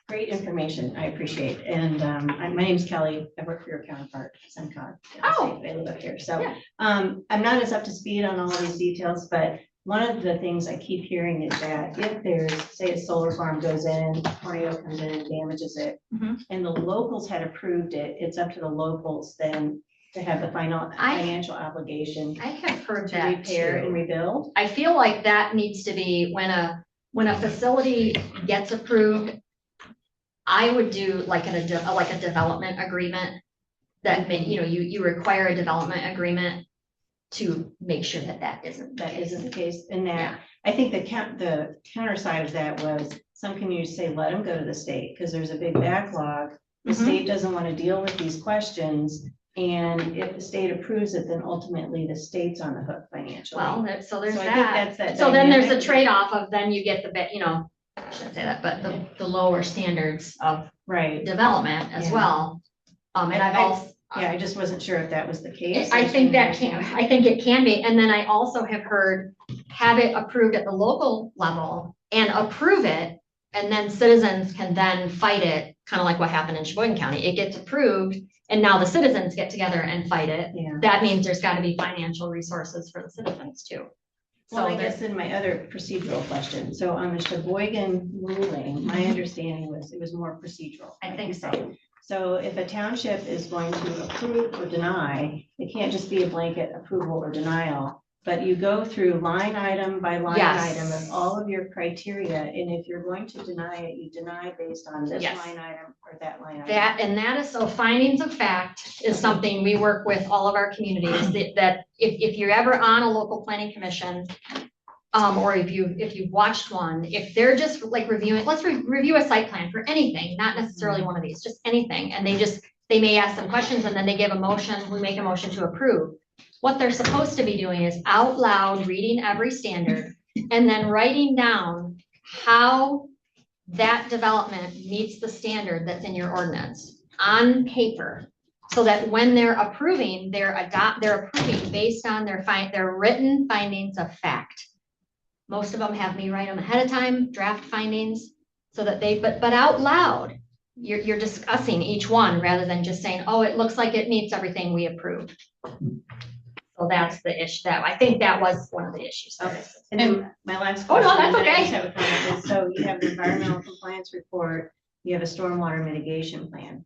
Great information. I appreciate. And my name's Kelly. I work for your counterpart, SEMCOG. Oh. I live up here. So Yeah. I'm not as up to speed on all of these details, but one of the things I keep hearing is that if there's, say, a solar farm goes in, tornado comes in and damages it, Mhm. and the locals had approved it, it's up to the locals then to have the financial obligation I have heard to that repair and too. rebuild. I feel like that needs to be when a facility gets approved. I would do like a development agreement that, you require a development agreement to make sure that isn't. That isn't the case in Yeah. that. I think the counter side of that was some communities say, let them go to the state because there's a big backlog. The Mhm. state doesn't want to deal with these questions. And if the state approves it, then ultimately the state's on the hook financially. Well, so there's So I think that. that's that So then there's a dynamic. trade-off of then you get I shouldn't say that, but the lower standards of Right. development as Yeah. well. And I've I- also. Yeah, I just wasn't sure if that was the case. I think I think it can be. And then I also have heard, have it approved at the local level and approve it. And then citizens can then fight it, kind of like what happened in Sheboygan County. It gets approved and now the citizens get together and fight it. Yeah. That means there's got to be financial resources for the citizens too. Well, I So guess in my other procedural question, so on the Sheboygan ruling, my understanding was it was more procedural. I like think you so. say. So if a township is going to approve or deny, it can't just be a blanket approval or denial. But you go through line item by line Yes. item of all of your criteria, and if you're going to deny it, you deny based on this Yes. line item or that line item. that is, so findings of fact is something we work with all of our communities, that if you're ever on a local planning commission, or if you've watched one, if they're just like reviewing, let's review a site plan for anything, not necessarily one of these, just anything, and they may ask some questions and then they give a motion, we make a motion to approve. What they're supposed to be doing is out loud reading every standard and then writing down how that development meets the standard that's in your ordinance on paper. So that when they're approving, they're approving based on their written findings of fact. Most of them have me write them ahead of time, draft findings, so that but out loud, you're discussing each one rather than just saying, oh, it looks like it meets everything we approved. So that's the issue. I think that was one of the issues. Okay, and then my last Oh, no, question. that's and I okay. just have a comment, is, so you have the environmental compliance report, you have a stormwater mitigation plan.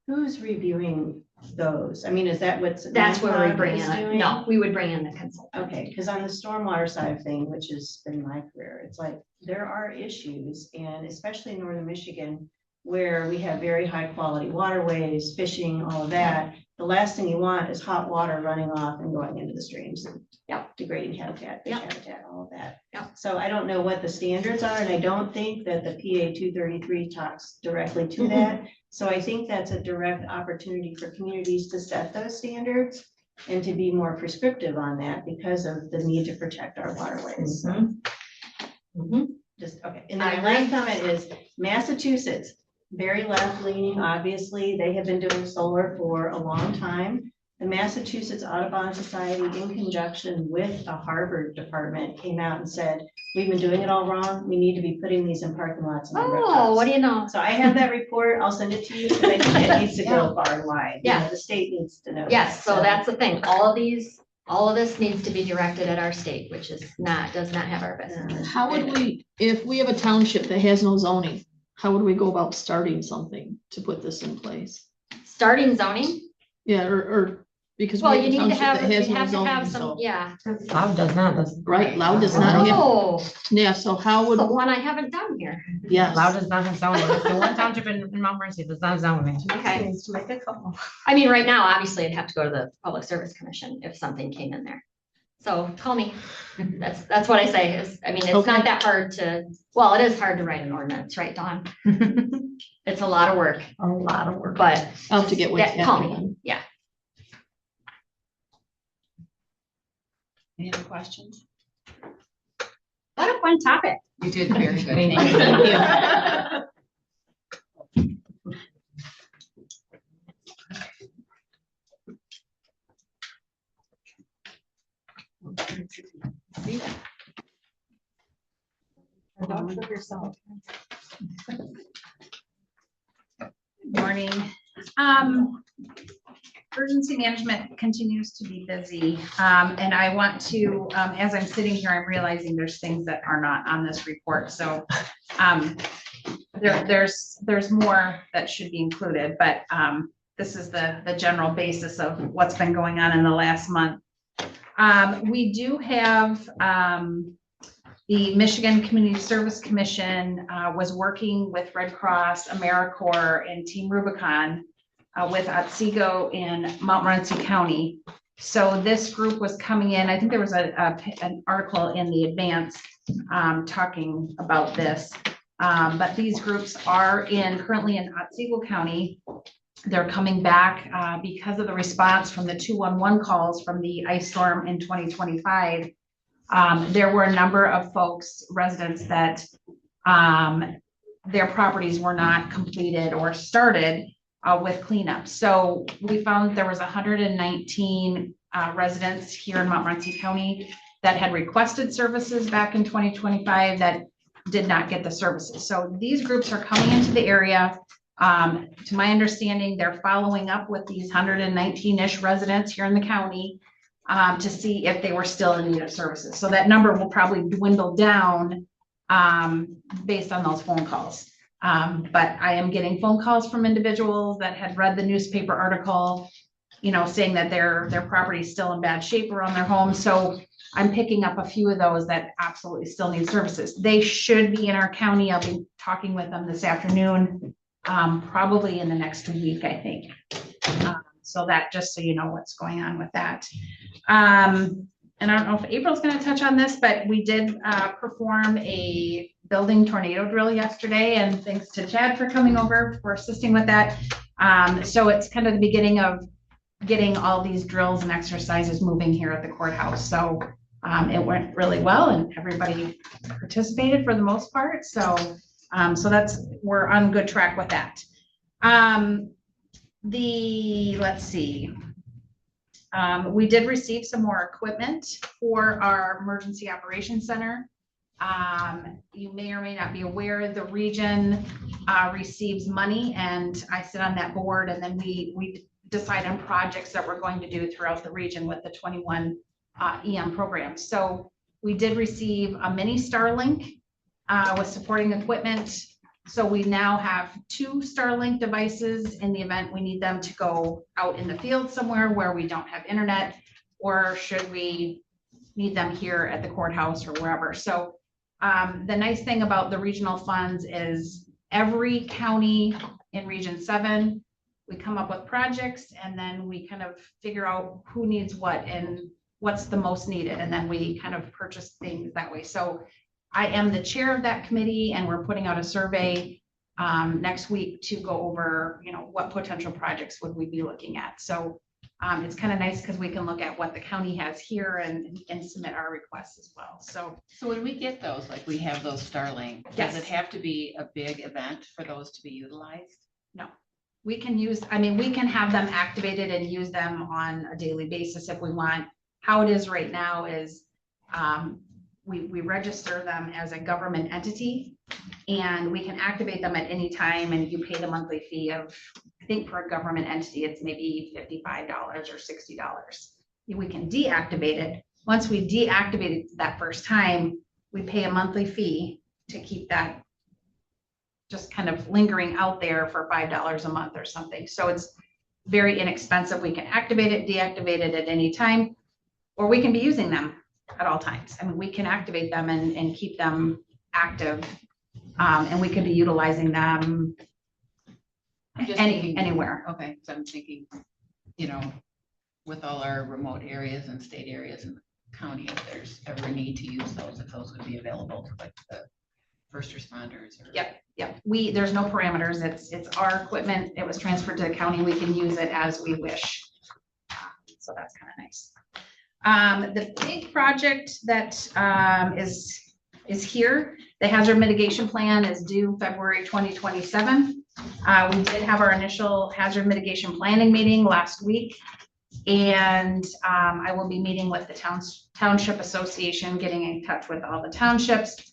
Who's reviewing those? I mean, is that what's? That's where we NICOG bring is in, doing? no, we would bring in the consultant. Okay, because on the stormwater side of thing, which has been my career, it's like, there are issues, and especially in northern Michigan, where we have very high quality waterways, fishing, all of that. The last thing you want is hot water running off and going into the streams and degrading habitat, fish habitat, all of that. So I don't know what the standards are, and I don't think that the PA 233 talks directly to that. So I think that's a direct opportunity for communities to set those standards and to be more prescriptive on that because of the need to protect our waterways. So just, okay. And then my last comment is Massachusetts, very left leaning, obviously. They have been doing solar for a long time. The Massachusetts Audubon Society, in conjunction with the Harvard department, came out and said, we've been doing it all wrong. We need to be putting these in parking lots. And on Oh, rooftops." what do you know? So I have that report. I'll send it to you because I think it needs to go far and wide. You know, the state needs to know. Yes, that. so that's the thing. All of this needs to be directed at our state, which is does not have our best interest. How would we, if we have a township that has no zoning, how would we go about starting something to put this in place? Starting zoning? Yeah, or because. Well, we you need to township have, that has you no have to have zoning, some, so- yeah. Loud does not, does. Right, Loud does not have, Oh, yeah, so how would, the one I haven't done here. yes. Loud does not have zoning. That's the one township in Montmorency that's not zoning. Okay. Needs to make a call. I mean, right now, obviously, it'd have to go to the Public Service Commission if something came in there. So call me. That's what I say is, I mean, it's Okay. not that hard to, well, it is hard to write an ordinance, right, Dawn? It's a lot of work, A lot of work. but I'll have to get with yeah, call Kathy. me. Yeah. Any other questions? What a fun topic. You did very good. Thank you. Thank you. Morning. Emergency management continues to be busy. And I want to, as I'm sitting here, I'm realizing there's things that are not on this report. So there's more that should be included, but this is the general basis of what's been going on in the last month. We do have the Michigan Community Service Commission was working with Red Cross, AmeriCorps, and Team Rubicon with Otsego in Montmorency County. So this group was coming in. I think there was an article in the Advance talking about this. But these groups are currently in Otsego County. They're coming back because of the response from the 211 calls from the ice storm in 2025. There were a number of folks, residents, that their properties were not completed or started with cleanup. So we found there was 119 residents here in Montmorency County that had requested services back in 2025 that did not get the services. So these groups are coming into the area. To my understanding, they're following up with these 119-ish residents here in the county to see if they were still in need of services. So that number will probably dwindle down based on those phone calls. But I am getting phone calls from individuals that had read the newspaper article, saying that their property is still in bad shape around their home. So I'm picking up a few of those that absolutely still need services. They should be in our county. I'll be talking with them this afternoon, probably in the next week, I think. So that, just so you know what's going on with that. And I don't know if April's going to touch on this, but we did perform a building tornado drill yesterday, and thanks to Chad for coming over for assisting with that. So it's kind of the beginning of getting all these drills and exercises moving here at the courthouse. So it went really well, and everybody participated for the most part. So we're on good track with that. Let's see. We did receive some more equipment for our emergency operations center. You may or may not be aware, the region receives money, and I sit on that board, and then we decide on projects that we're going to do throughout the region with the 21 EM programs. So we did receive a mini Starlink with supporting equipment. So we now have 2 Starlink devices in the event we need them to go out in the field somewhere where we don't have internet, or should we need them here at the courthouse or wherever. So the nice thing about the regional funds is every county in Region 7, we come up with projects and then we kind of figure out who needs what and what's the most needed. And then we kind of purchase things that way. So I am the chair of that committee and we're putting out a survey next week to go over, what potential projects would we be looking at. So it's kind of nice because we can look at what the county has here and submit our requests as well. So when we get those, like we have those Starlink, Yes. does it have to be a big event for those to be utilized? no, we can we can have them activated and use them on a daily basis if we want. How it is right now is we register them as a government entity and we can activate them at any time and you pay the monthly fee of, I think for a government entity, it's maybe $55 or $60. We can deactivate it. Once we deactivate it that first time, we pay a monthly fee to keep that just kind of lingering out there for $5 a month or something. So it's very inexpensive. We can activate it, deactivate it at any time, or we can be using them at all times. I mean, we can activate them and keep them active. And we could be utilizing them anywhere. Okay, so I'm thinking, with all our remote areas and state areas in the county, if there's ever a need to use those, if those would be available to like the first responders. Yep. There's no parameters. It's our equipment. It was transferred to the county. We can use it as we wish. So that's kind of nice. The big project that is here, the hazard mitigation plan is due February 2027. We did have our initial hazard mitigation planning meeting last week. And I will be meeting with the Township Association, getting in touch with all the townships.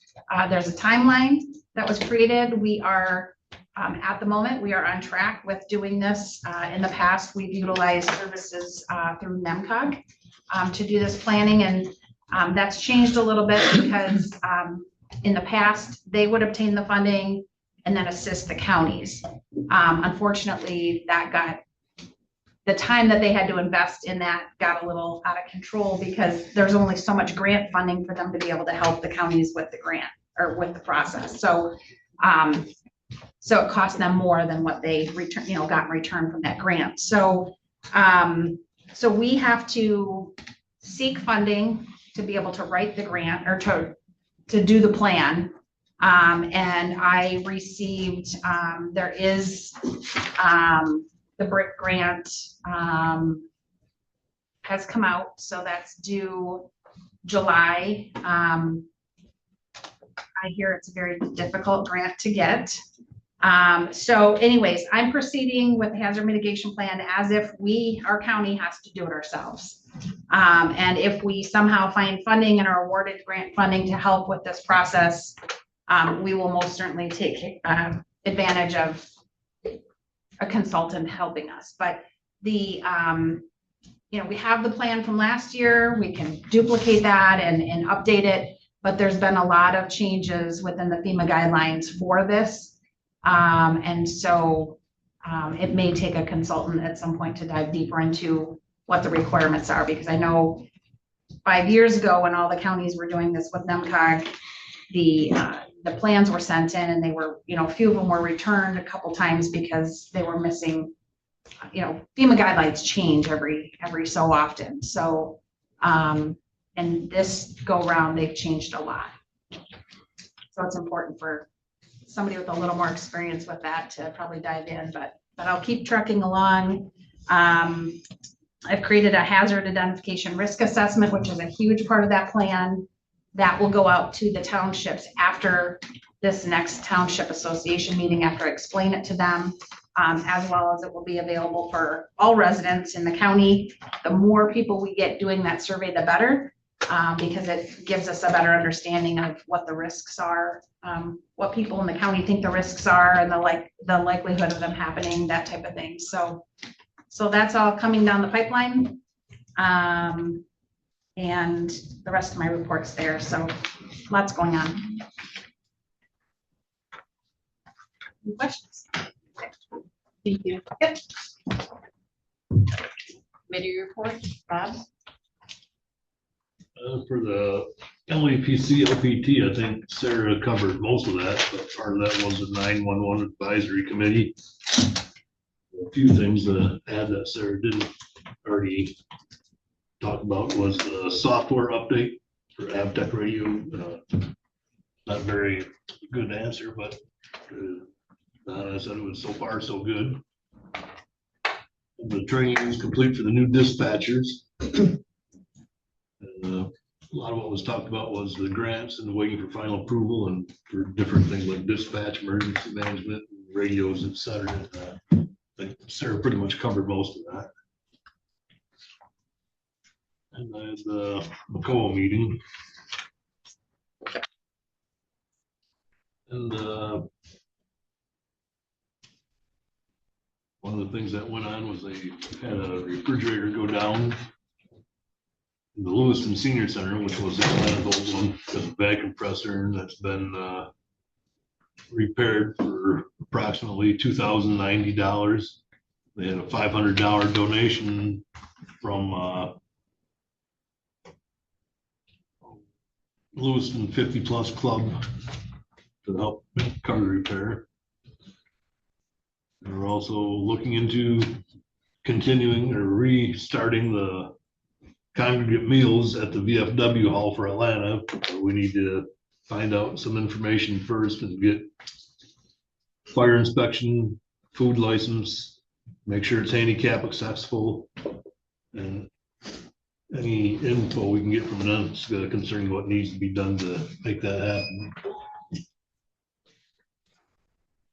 There's a timeline that was created. We are, at the moment, we are on track with doing this. In the past, we've utilized services through NEMCOG to do this planning. And that's changed a little bit because in the past, they would obtain the funding and then assist the counties. Unfortunately, the time that they had to invest in that got a little out of control because there's only so much grant funding for them to be able to help the counties with the grant or with the process. So it cost them more than what they got in return from that grant. So we have to seek funding to be able to write the grant or to do the plan. And I received, there is the BRIC grant has come out, so that's due July. I hear it's a very difficult grant to get. So anyways, I'm proceeding with the hazard mitigation plan as if our county has to do it ourselves. And if we somehow find funding and are awarded grant funding to help with this process, we will most certainly take advantage of a consultant helping us. But we have the plan from last year. We can duplicate that and update it, but there's been a lot of changes within the FEMA guidelines for this. And so it may take a consultant at some point to dive deeper into what the requirements are, because I know 5 years ago when all the counties were doing this with NEMCOG, the plans were sent in and they were, a few of them were returned a couple times because they were missing, FEMA guidelines change every so often. So, and this go round, they've changed a lot. So it's important for somebody with a little more experience with that to probably dive in, but I'll keep trucking along. I've created a hazard identification risk assessment, which is a huge part of that plan. That will go out to the townships after this next township association meeting, after I explain it to them, as well as it will be available for all residents in the county. The more people we get doing that survey, the better, because it gives us a better understanding of what the risks are, what people in the county think the risks are, and the likelihood of them happening, that type of thing. So that's all coming down the pipeline. And the rest of my report's there, so lots going on. Any questions? Thank you. Yep. Committee report, Bob? For the LEPC, LPT, I think Sarah covered most of that, but part of that was the 911 advisory committee. A few things to add that Sarah didn't already talk about was the software update for Avtech radio. Not very good answer, but I said it was so far so good. The training is complete for the new dispatchers. A lot of what was talked about was the grants and waiting for final approval and for different things like dispatch, emergency management, radios, et cetera. I think Sarah pretty much covered most of that. And then the McCoa meeting. And one of the things that went on was they had a refrigerator go down in the Lewiston Senior Center, which was the old one, with a vacuum compressor that's been repaired for approximately $2,090. They had a $500 donation from Lewiston 50 Plus Club to help cover the repair. And we're also looking into continuing or restarting the congregate meals at the VFW hall for Atlanta. We need to find out some information first and get fire inspection, food license, make sure it's handicap accessible, and any info we can get from them concerning what needs to be done to make that happen.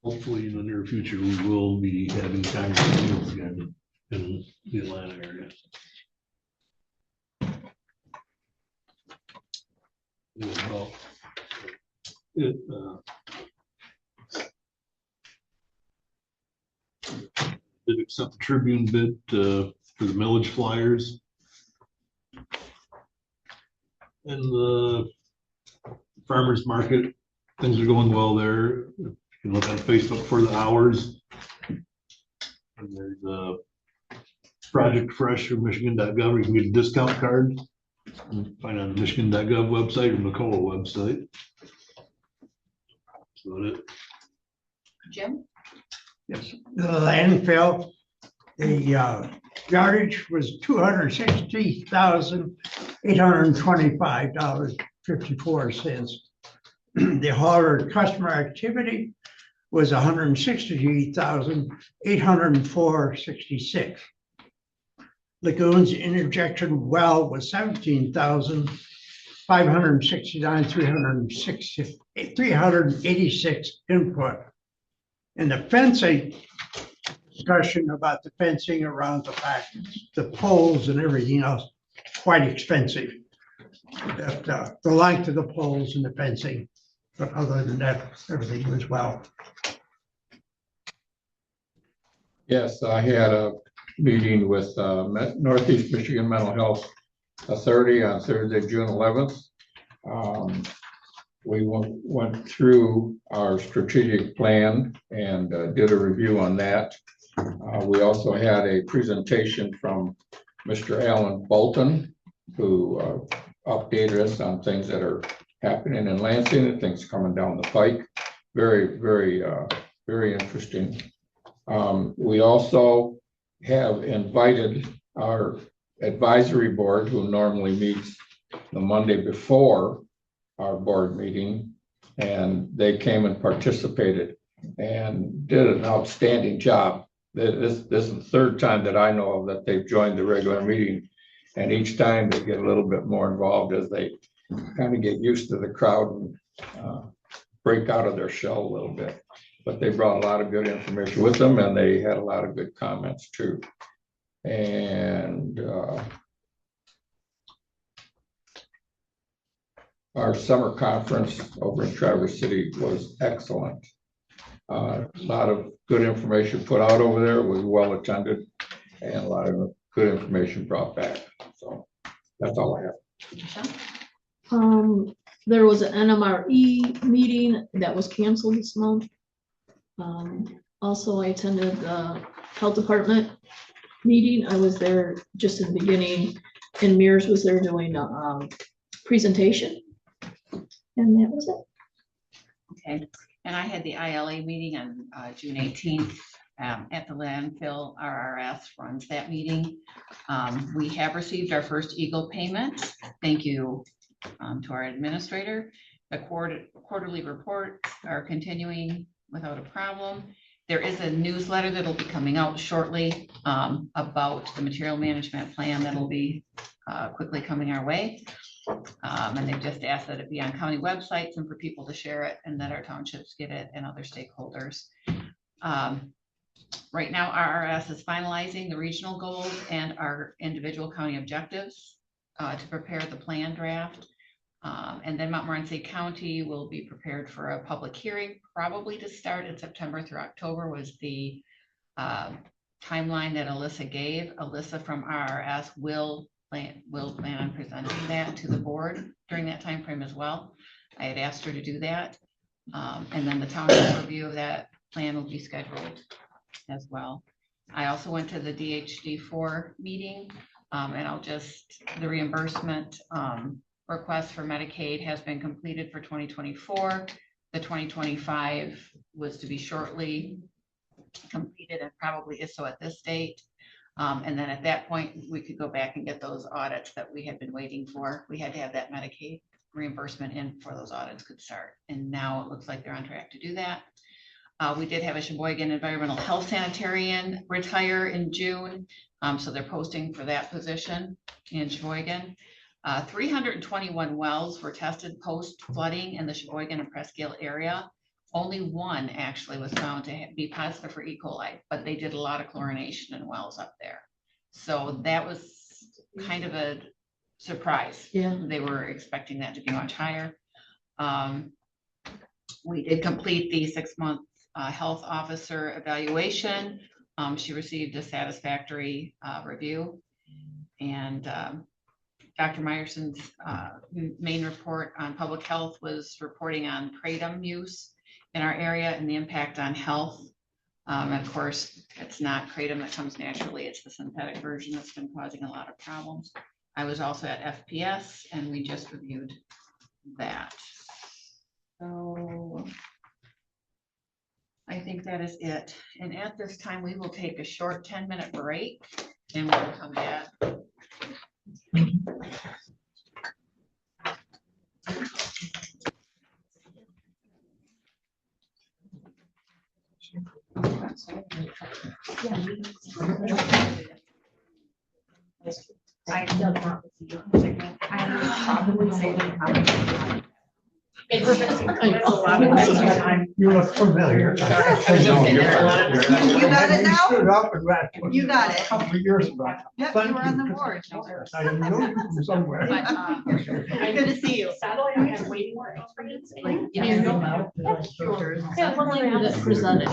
Hopefully in the near future, we will be having congregate meals again in the Atlanta area. About it, did accept the Tribune bid for the millage flyers. And the farmers market, things are going well there. You can look on Facebook for the hours. And there's Project Fresh from Michigan.gov. You can get a discount card. Find it on the Michigan.gov website or McCoa website. That's about it. Jim? Yes, the landfill, the yardage was $260,825.54. The hauler customer activity was $168,804.66. Lagoons interjection well was 17,569,386 input. And the fencing discussion about the fencing around the back, the poles and everything else, quite expensive. The length of the poles and the fencing, but other than that, everything was well. Yes, I had a meeting with Northeast Michigan Mental Health Authority on Thursday, June 11th. We went through our strategic plan and did a review on that. We also had a presentation from Mr. Alan Bolton, who updated us on things that are happening in Lansing and things coming down the pike. Very, very, very interesting. We also have invited our advisory board, who normally meets the Monday before our board meeting, and they came and participated and did an outstanding job. This is the third time that I know of that they've joined the regular meeting, and each time they get a little bit more involved as they kind of get used to the crowd and break out of their shell a little bit. But they brought a lot of good information with them, and they had a lot of good comments too. And our summer conference over in Traverse City was excellent. A lot of good information put out over there. It was well attended, and a lot of good information brought back. So that's all I have. There was an NMRE meeting that was canceled this month. Also, I attended the health department meeting. I was there just in the beginning, and Mears was there doing a presentation. And that was it. Okay, and I had the ILA meeting on June 18th at the landfill. RRS runs that meeting. We have received our first Eagle payment. Thank you to our administrator. The quarterly reports are continuing without a problem. There is a newsletter that'll be coming out shortly about the material management plan that'll be quickly coming our way. And they've just asked that it be on county websites and for people to share it and that our townships get it and other stakeholders. Right now, RRS is finalizing the regional goals and our individual county objectives to prepare the plan draft. And then Montmorency County will be prepared for a public hearing, probably to start in September through October was the timeline that Alyssa gave. Alyssa from RRS will plan on presenting that to the board during that time frame as well. I had asked her to do that. And then the township review of that plan will be scheduled as well. I also went to the DHD4 meeting and the reimbursement request for Medicaid has been completed for 2024. The 2025 was to be shortly completed and probably is so at this date. And then at that point, we could go back and get those audits that we had been waiting for. We had to have that Medicaid reimbursement in before those audits could start. And now it looks like they're on track to do that. We did have a Sheboygan Environmental Health Sanitarian retire in June. So they're posting for that position in Sheboygan. 321 wells were tested post flooding in the Sheboygan and Presque area. Only one actually was found to be positive for E. coli, but they did a lot of chlorination in wells up there. So that was kind of a surprise. Yeah. They were expecting that to be much higher. We did complete the 6-month health officer evaluation. She received a satisfactory review. And Dr. Meyerson's main report on public health was reporting on kratom use in our area and the impact on health. Of course, it's not kratom that comes naturally, it's the synthetic version that's been causing a lot of problems. I was also at FPS and we just reviewed that. So I think that is it. And at this time, we will take a short 10-minute break and we'll come back. I probably say You look familiar. You got it now? Stood up and laughed. You got it. A couple of years ago. Yep, Thank you were on the you. board. I know you from somewhere. Good to see you. Yeah, one lady that presented.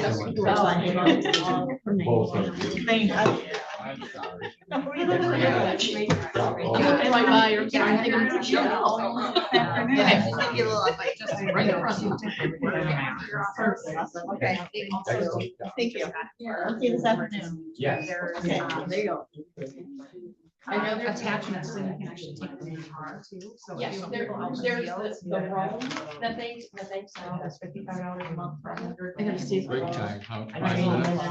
I might buy or something. Okay. Thank you. I'll see you this afternoon. Yes. Okay, there you go. I know there's attachments so you can actually take them in the car too. So Yes, there's the room that they sell, that's $55 a month for 100. I gotta see. Break time, huh? I got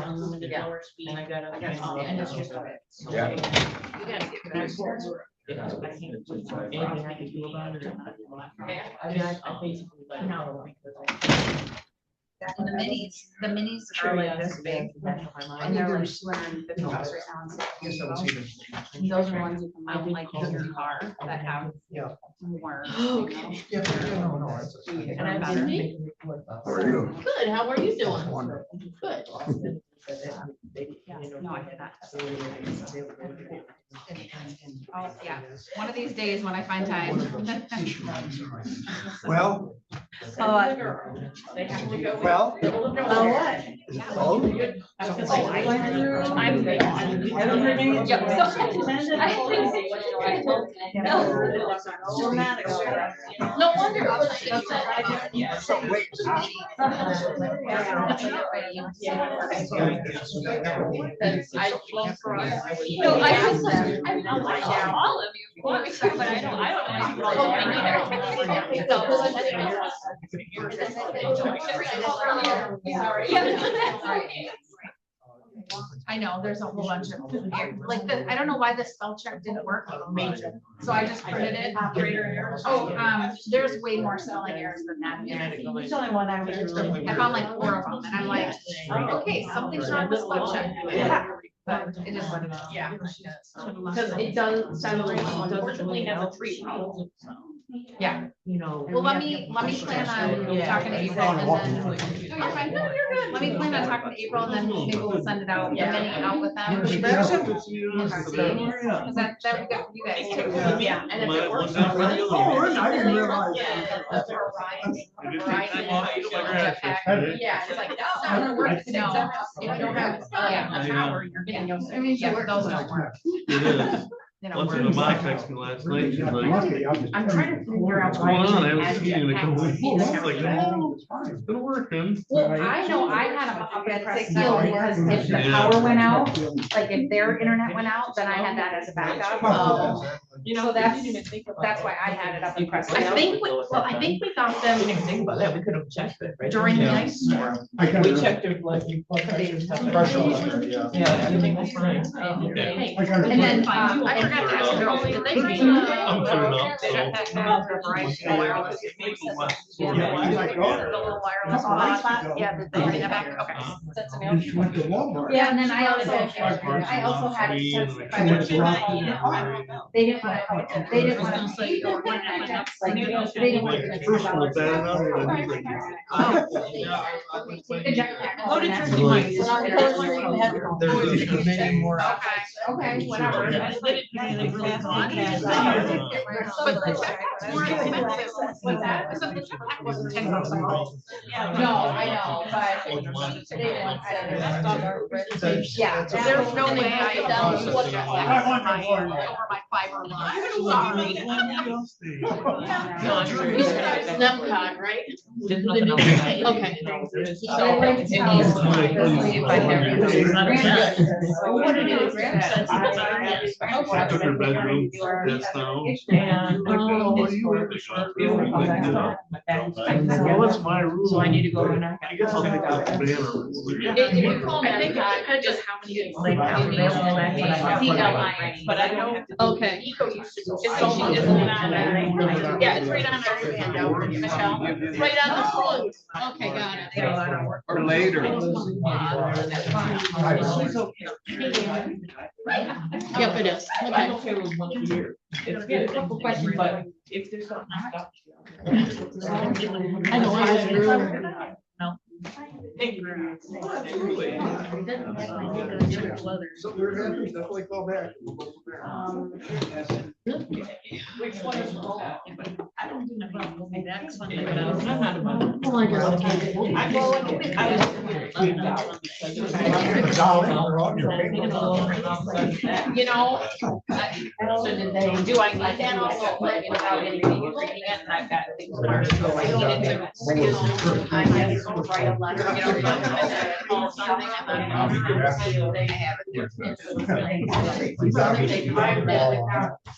unlimited hour speed. And I got and it's just. Yeah. You gotta get back. I can't do anything I can do about it or not. I mean, I basically let it know. And the minis are like this big. And they're like $250 right now. And those are ones you can mount like in your car that have more. Okay. And I'm better. How are you? Good, how are you doing? Wonderful. Good. No, I did not. Oh, yeah, one of these days when I find time. Well, Well, well, Oh, what? No wonder. I'm like, all of you, but I I know, there's a whole bunch of, like, I don't know why the spell check didn't work, so I just printed it, operator error. Oh, there's way more spelling errors than that. There's only one I was really. I found like 4 of them, and I'm like, okay, something's wrong with spell check. Yeah. But it is what it is. Yeah. Because it does sound like, unfortunately, has a 3 problem. Yeah. You know. Well, let me plan on talking to April and then. No, you're fine. No, you're good. Let me plan on talking to April and then maybe we'll send it out, the mini out with them. Cause that would go, you guys too. Yeah. And if it works. I didn't realize. Yeah, it's like, no, it's not gonna work. No, if you don't have a power, you're getting. I mean, yeah, those don't work. It is. Once in the mock texted me last night, she's like, I'm trying to figure out. what's going on? I haven't seen you in a couple weeks. I was like, no, it's been working. Well, I know I had them up at 6 because if the power went out, like if their internet went out, then I had that as a backup. So that's why I had it up in Preston. I think we got them. Didn't even think about that. We could have checked it, right? During the ice storm. We checked it like you. Yeah, everything was fine. And then, I forgot to ask girls, did they bring I'm cleared up, so. Yeah, did they bring that back? Okay. yeah, and then I also had it. They didn't want to, they didn't want to. First one was bad enough, but then he's like, There's many more. Okay, whatever. No, I know, but. Yeah. There's no way I don't look at over my fiber line. Sorry. Right? Okay. I took her bedroom, that's now. What do you have to shop? Well, what's my rule? So I need to go and I guess I'll take that banner. If you call me, I think it just how many. But I know. Okay. Yeah, it's right on our handout, Michelle. It's right on the front. Okay, got it. Or later. Yep, it is. I'm okay with one a year. It's good, a couple questions, but if there's something. I know, I was really. Thank you very much. So we're gonna definitely call back. Which one is wrong? I don't think about maybe that's something, but I'm not about. I'm You know, do I need that also? I've got things to I have to write a letter, you know, call something and then I have it there.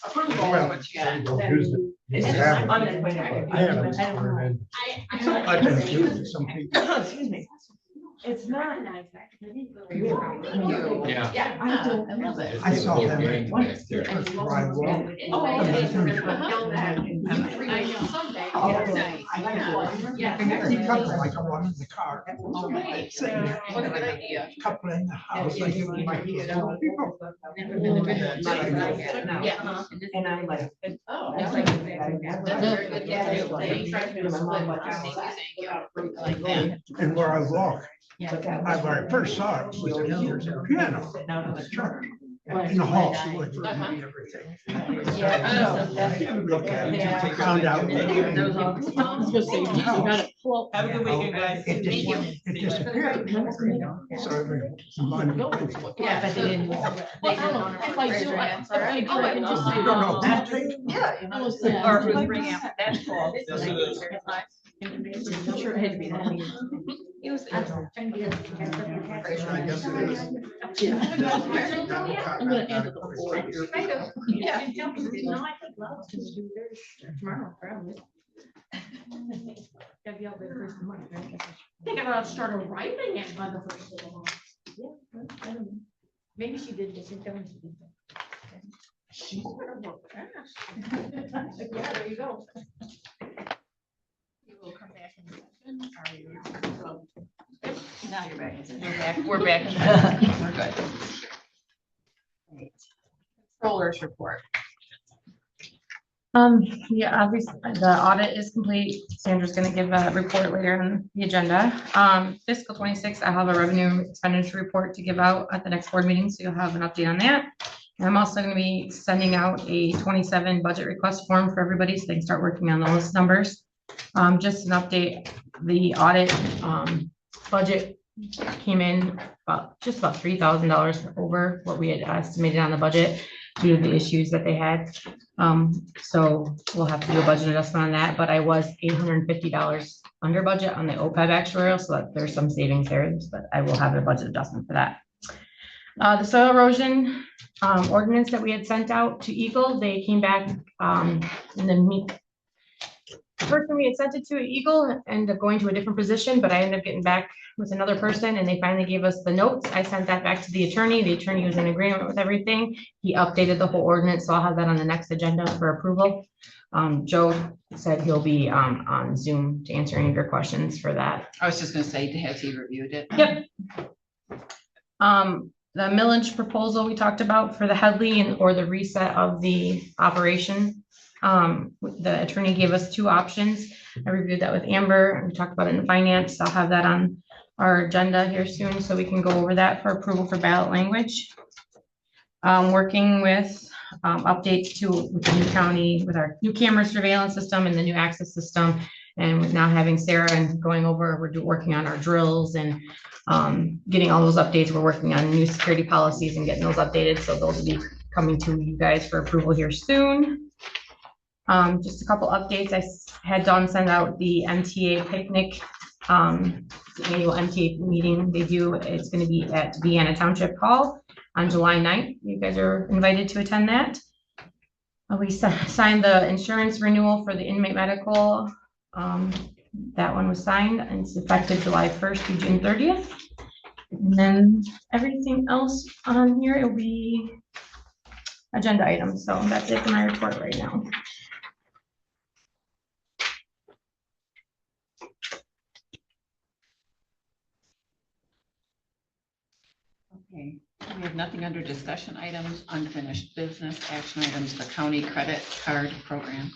Approval is what you got. I haven't. I've been shooting some people. Excuse me. It's not. Yeah. I love it. I saw them. Oh, okay. I know, someday. He comes like I want in the car. What a good idea. Couple in the house. I give them my kids. Yeah. And I'm like. Oh, that's like. That's very good. Yeah. They try to do a split, but I think you're saying, yeah, like that. And where I walk, I, when I first saw it, was a piano in the church. In the hall, she would read everything. Look at it, found out. Have a good weekend, guys. It disappeared. So Yeah, but they didn't. They didn't want to raise their hands. I don't know. Yeah. Or if it was bringing up that call. Sure, it had to be that. It was. I guess it is. I'm gonna add it to the board. Yeah. Tomorrow, probably. Gotta be out there first of the month, right? I think I'm gonna start arriving at by the first of the month. Yeah, I don't know. Maybe she did this in time. She's gonna work fast. Yeah, there you go. You will come back in a second. Are you? Now you're back. We're back. We're good. Right. Controllers report. Yeah, obviously, the audit is complete. Sandra's gonna give a report later on the agenda. Fiscal 26, I have a revenue expenditure report to give out at the next board meeting, so you'll have an update on that. And I'm also gonna be sending out a 27 budget request form for everybody, so they can start working on those numbers. Just an update, the audit, budget came in just about $3,000 over what we had estimated on the budget due to the issues that they had. So we'll have to do a budget adjustment on that, but I was $850 under budget on the OPEB actuarial, so that there's some savings there, but I will have a budget adjustment for that. The soil erosion ordinance that we had sent out to Eagle, they came back the person we had sent it to Eagle ended up going to a different position, but I ended up getting back with another person and they finally gave us the notes. I sent that back to the attorney. The attorney was in agreement with everything. He updated the whole ordinance, so I'll have that on the next agenda for approval. Joe said he'll be on Zoom to answer any of your questions for that. I was just gonna say, has he reviewed it? Yep. The millage proposal we talked about for the Headley or the reset of the operation. The attorney gave us two options. I reviewed that with Amber and we talked about it in finance. I'll have that on our agenda here soon so we can go over that for approval for ballot language. Working with updates with the new county, with our new camera surveillance system and the new access system. And with now having Sarah and going over, we're working on our drills and getting all those updates. We're working on new security policies and getting those updated. So those will be coming to you guys for approval here soon. Just a couple updates. I had Dawn send out the MTA picnic, the annual MTA meeting they do. It's going to be at Vienna Township Hall on July 9th. You guys are invited to attend that. We signed the insurance renewal for the inmate medical. That one was signed and it's effective July 1st to June 30th. And then everything else on here, it'll be agenda items. So that's it for my report right now. Okay, we have nothing under discussion items, unfinished business, action items, the county credit card program.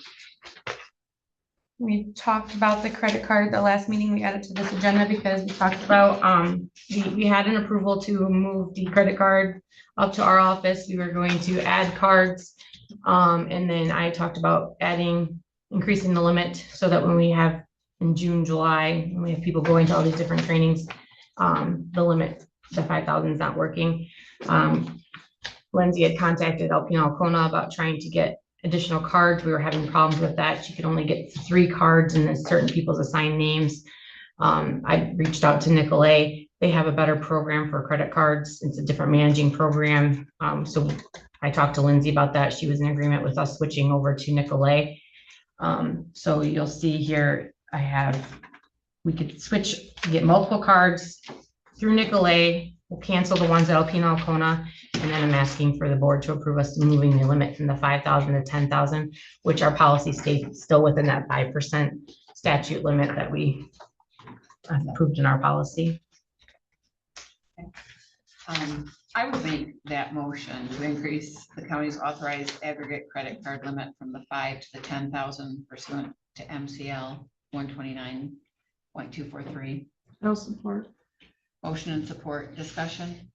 We talked about the credit card at the last meeting. We added to this agenda because we talked about, we had an approval to move the credit card up to our office. We were going to add cards. And then I talked about increasing the limit so that when we have in June, July, when we have people going to all these different trainings, the limit, the 5,000 is not working. Lindsay had contacted Alpena about trying to get additional cards. We were having problems with that. She could only get 3 cards and then certain people's assigned names. I reached out to Nicolay. They have a better program for credit cards. It's a different managing program. So I talked to Lindsay about that. She was in agreement with us switching over to Nicolay. So you'll see here, we could switch, get multiple cards through Nicolay. We'll cancel the ones at Alpena Alcona. And then I'm asking for the board to approve us moving the limit from the 5,000 to 10,000, which our policy states still within that 5% statute limit that we approved in our policy. I would make that motion to increase the county's authorized aggregate credit card limit from the 5 to the 10,000 pursuant to MCL 129.243. No support. Motion and support, discussion.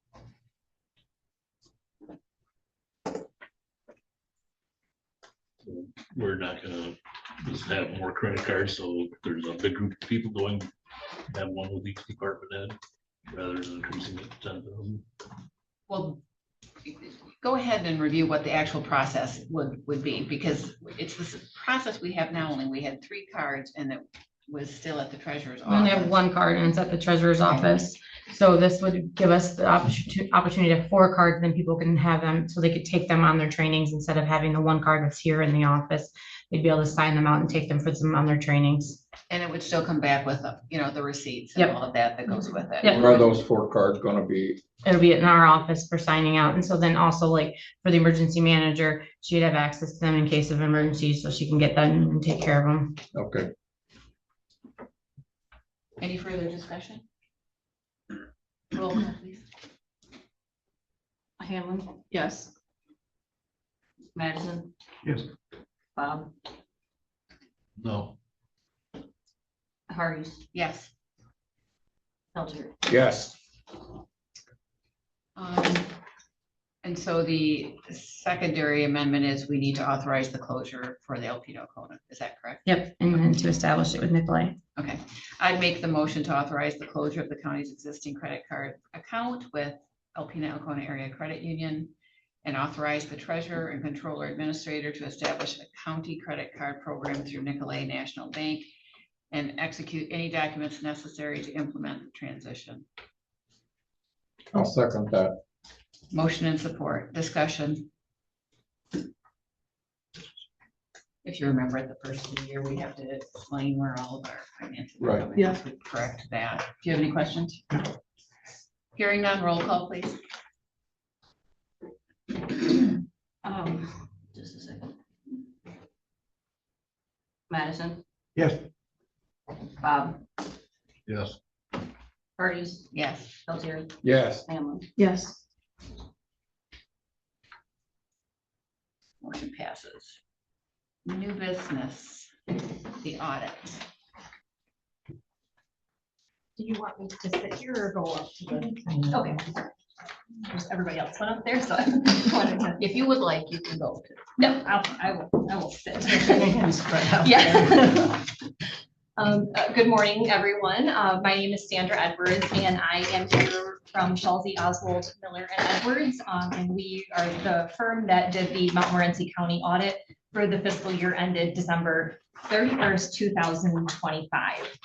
we're not gonna just have more credit cards, so there's a big group of people going, have one with each department head, rather than increasing it to 10,000. Well, go ahead and review what the actual process would be, because it's this process we have now, only we had 3 cards and it was still at the treasurer's We only have office. one card and it's at the treasurer's office. So this would give us the opportunity to have 4 cards, then people can have them, so they could take them on their trainings instead of having the one card that's here in the office. They'd be able to sign them out and take them for some on their trainings. And it would still come back with, the receipts and Yep. all of that goes with it. Yep. Where are those 4 cards gonna be? It'll be in our office for signing out. And so then also like for the emergency manager, she'd have access to them in case of emergencies, so she can get them and take care of them. Okay. Any further discussion? Roll call, please. Hanlon, yes. Madison? Yes. Bob? No, Hardee's? Yes. Pelter? Yes. And so the secondary amendment is we need to authorize the closure for the LP Alcona. Is that correct? Yep, and then to establish it with Nicolay. Okay. I'd make the motion to authorize the closure of the county's existing credit card account with Alpena Alcona Area Credit Union and authorize the treasurer and controller administrator to establish a county credit card program through Nicolay National Bank and execute any documents necessary to implement the transition. I'll second that. Motion and support. Discussion. If you remember at the first of the year, we have to explain where all of our finances are Right. coming. Yeah. We correct that. Do you have any questions? Hearing none, roll call, please. Just a second. Madison, Yes. Bob, yes, Hardee's, Yes. Peltier, Yes. Hamlin. Yes. Motion passes. New business, the audit. Do you want me to sit here or go up to the? Okay. There's everybody else went up there, so I wanted to. If you would like, you can go. No, I will sit. Spread out. Yeah. Good morning, everyone. My name is Sandra Edwards, and I am here from Shalsey, Oswald, Miller, and Edwards. And we are the firm that did the Montmorency County audit for the fiscal year ended December 31st, 2025.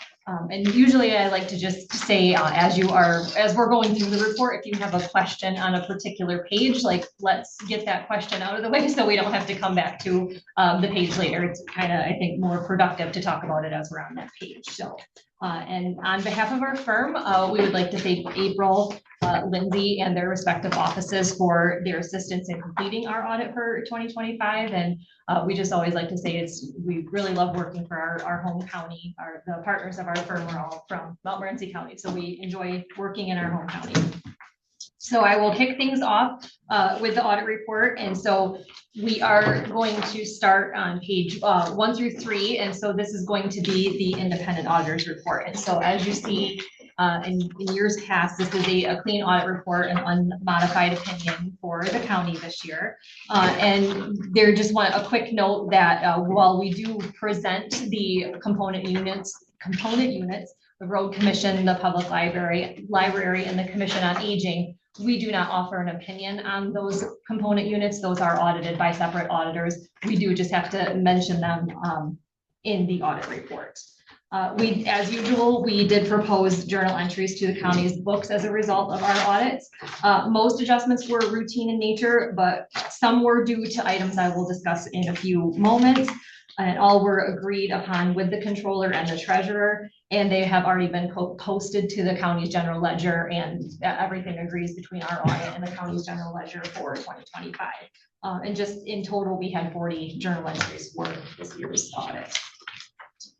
And usually I like to just say, as we're going through the report, if you have a question on a particular page, like let's get that question out of the way so we don't have to come back to the page later. It's kind of, I think, more productive to talk about it as we're on that page. So, and on behalf of our firm, we would like to thank April, Lindsay, and their respective offices for their assistance in completing our audit for 2025. And we just always like to say we really love working for our home county. The partners of our firm are all from Montmorency County, so we enjoy working in our home county. So I will kick things off with the audit report. And so we are going to start on page 1 through 3. And so this is going to be the independent auditor's report. And so as you see in years past, this is a clean audit report, an unmodified opinion for the county this year. And there just want a quick note that while we do present the component units, the road commission, the public library, and the commission on aging, we do not offer an opinion on those component units. Those are audited by separate auditors. We do just have to mention them in the audit report. As usual, we did propose journal entries to the county's books as a result of our audits. Most adjustments were routine in nature, but some were due to items I will discuss in a few moments. And all were agreed upon with the controller and the treasurer, and they have already been posted to the county's general ledger, and everything agrees between our audit and the county's general ledger for 2025. And just in total, we had 40 journal entries for this year's audit.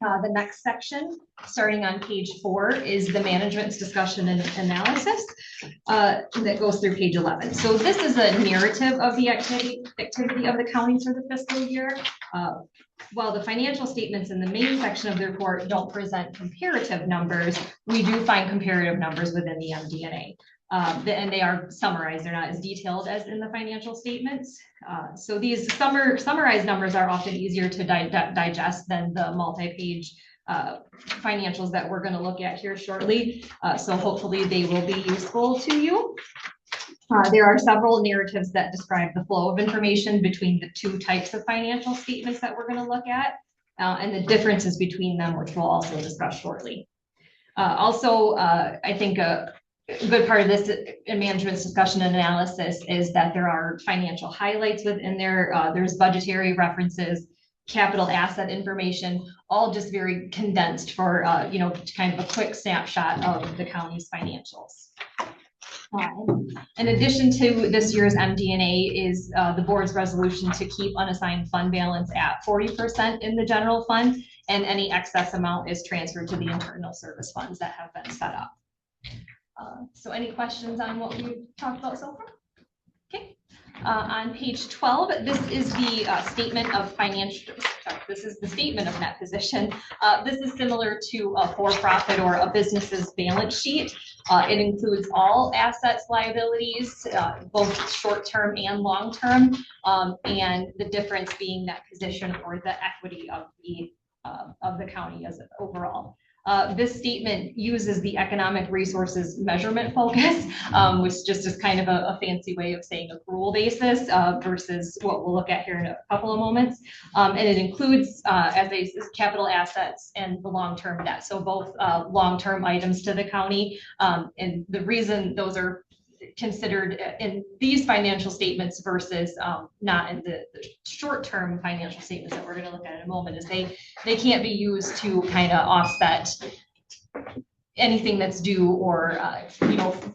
The next section, starting on page 4, is the management's discussion and analysis that goes through page 11. So this is a narrative of the activity of the county for the fiscal year. While the financial statements in the main section of the report don't present comparative numbers, we do find comparative numbers within the MD&A. And they are summarized. They're not as detailed as in the financial statements. So these summarized numbers are often easier to digest than the multi-page financials that we're going to look at here shortly. So hopefully they will be useful to you. There are several narratives that describe the flow of information between the two types of financial statements that we're going to look at, and the differences between them, which we'll also discuss shortly. I think a good part of this in management's discussion and analysis is that there are financial highlights within there. There's budgetary references, capital asset information, all just very condensed for, kind of a quick snapshot of the county's financials. In addition to this year's MD&A is the board's resolution to keep unassigned fund balance at 40% in the general fund, and any excess amount is transferred to the internal service funds that have been set up. So any questions on what we've talked about so far? Okay. On page 12, this is the statement of this is the statement of net position. This is similar to a for-profit or a business's balance sheet. It includes all assets, liabilities, both short-term and long-term, and the difference being that position or the equity of the county as overall. This statement uses the economic resources measurement focus, which just is kind of a fancy way of saying accrual basis versus what we'll look at here in a couple of moments. And it includes capital assets and the long-term debt. So both long-term items to the county. And the reason those are considered in these financial statements versus not in the short-term financial statements that we're going to look at in a moment is they can't be used to kind of offset anything that's due or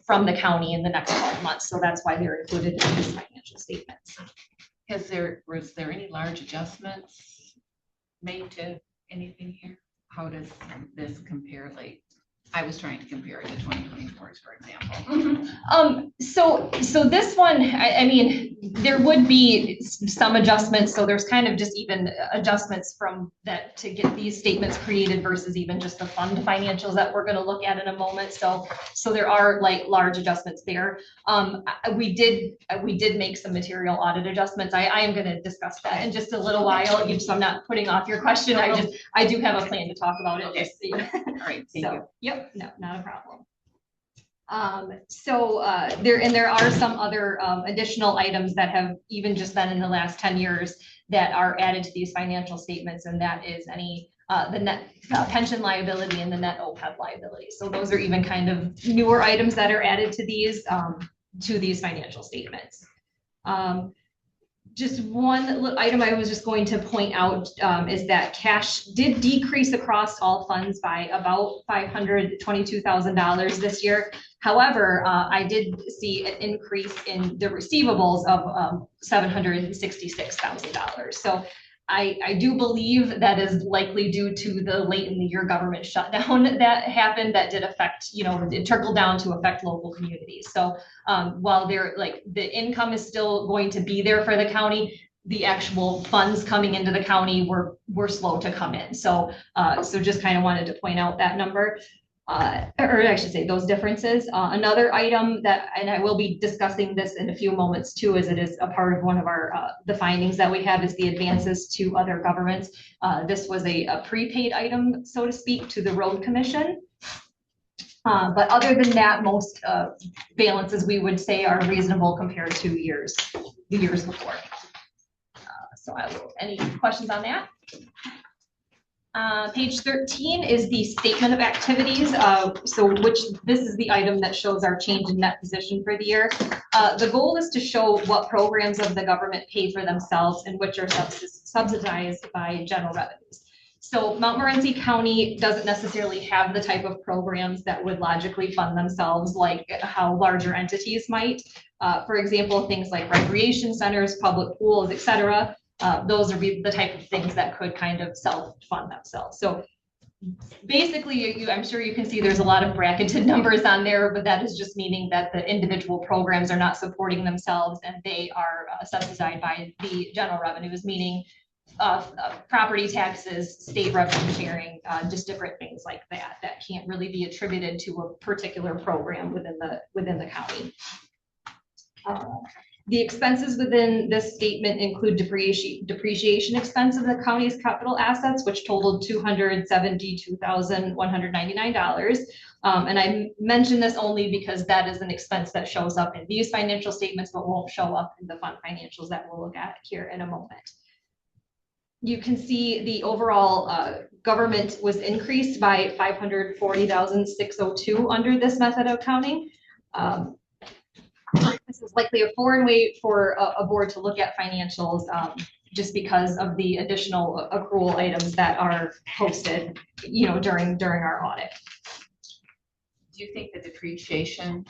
from the county in the next 12 months. So that's why they're included in these financial statements. Was there any large adjustments made to anything here? How does this compare? Like, I was trying to compare it to 2024s, for example. So this one, I mean, there would be some adjustments. So there's kind of just even adjustments from that to get these statements created versus even just the fund financials that we're going to look at in a moment. So there are like large adjustments there. We did make some material audit adjustments. I am going to discuss that in just a little while. So I'm not putting off your question. I do have a plan to talk about it. Okay. Just, you know. All right. Thank you. Yep. No, not a problem. There are some other additional items that have even just been in the last 10 years that are added to these financial statements, and that is the net pension liability and the net OPEB liability. So those are even kind of newer items that are added to these financial statements. Just one item I was just going to point out is that cash did decrease across all funds by about $522,000 this year. However, I did see an increase in the receivables of $766,000. So I do believe that is likely due to the late in the year government shutdown that happened that did affect, it trickled down to affect local communities. So while the income is still going to be there for the county, the actual funds coming into the county were slow to come in. So just kind of wanted to point out that number. Or I should say those differences. Another item and I will be discussing this in a few moments too, as it is a part of one of our the findings that we have is the advances to other governments. This was a prepaid item, so to speak, to the road commission. But other than that, most balances we would say are reasonable compared to the years before. Any questions on that? Page 13 is the statement of activities. This is the item that shows our change in net position for the year. The goal is to show what programs of the government pay for themselves and which are subsidized by general revenues. So Montmorency County doesn't necessarily have the type of programs that would logically fund themselves like how larger entities might. For example, things like recreation centers, public pools, etc. Those are the type of things that could kind of self-fund themselves. So basically, I'm sure you can see there's a lot of bracketed numbers on there, but that is just meaning that the individual programs are not supporting themselves and they are subsidized by the general revenues, meaning property taxes, state revenue sharing, just different things like that, that can't really be attributed to a particular program within the county. The expenses within this statement include depreciation expense of the county's capital assets, which totaled $272,199. And I mention this only because that is an expense that shows up in these financial statements, but won't show up in the fund financials that we'll look at here in a moment. You can see the overall government was increased by $540,602 under this method of accounting. This is likely a foreign way for a board to look at financials, just because of the additional accrual items that are posted, during our audit. Do you think the depreciation,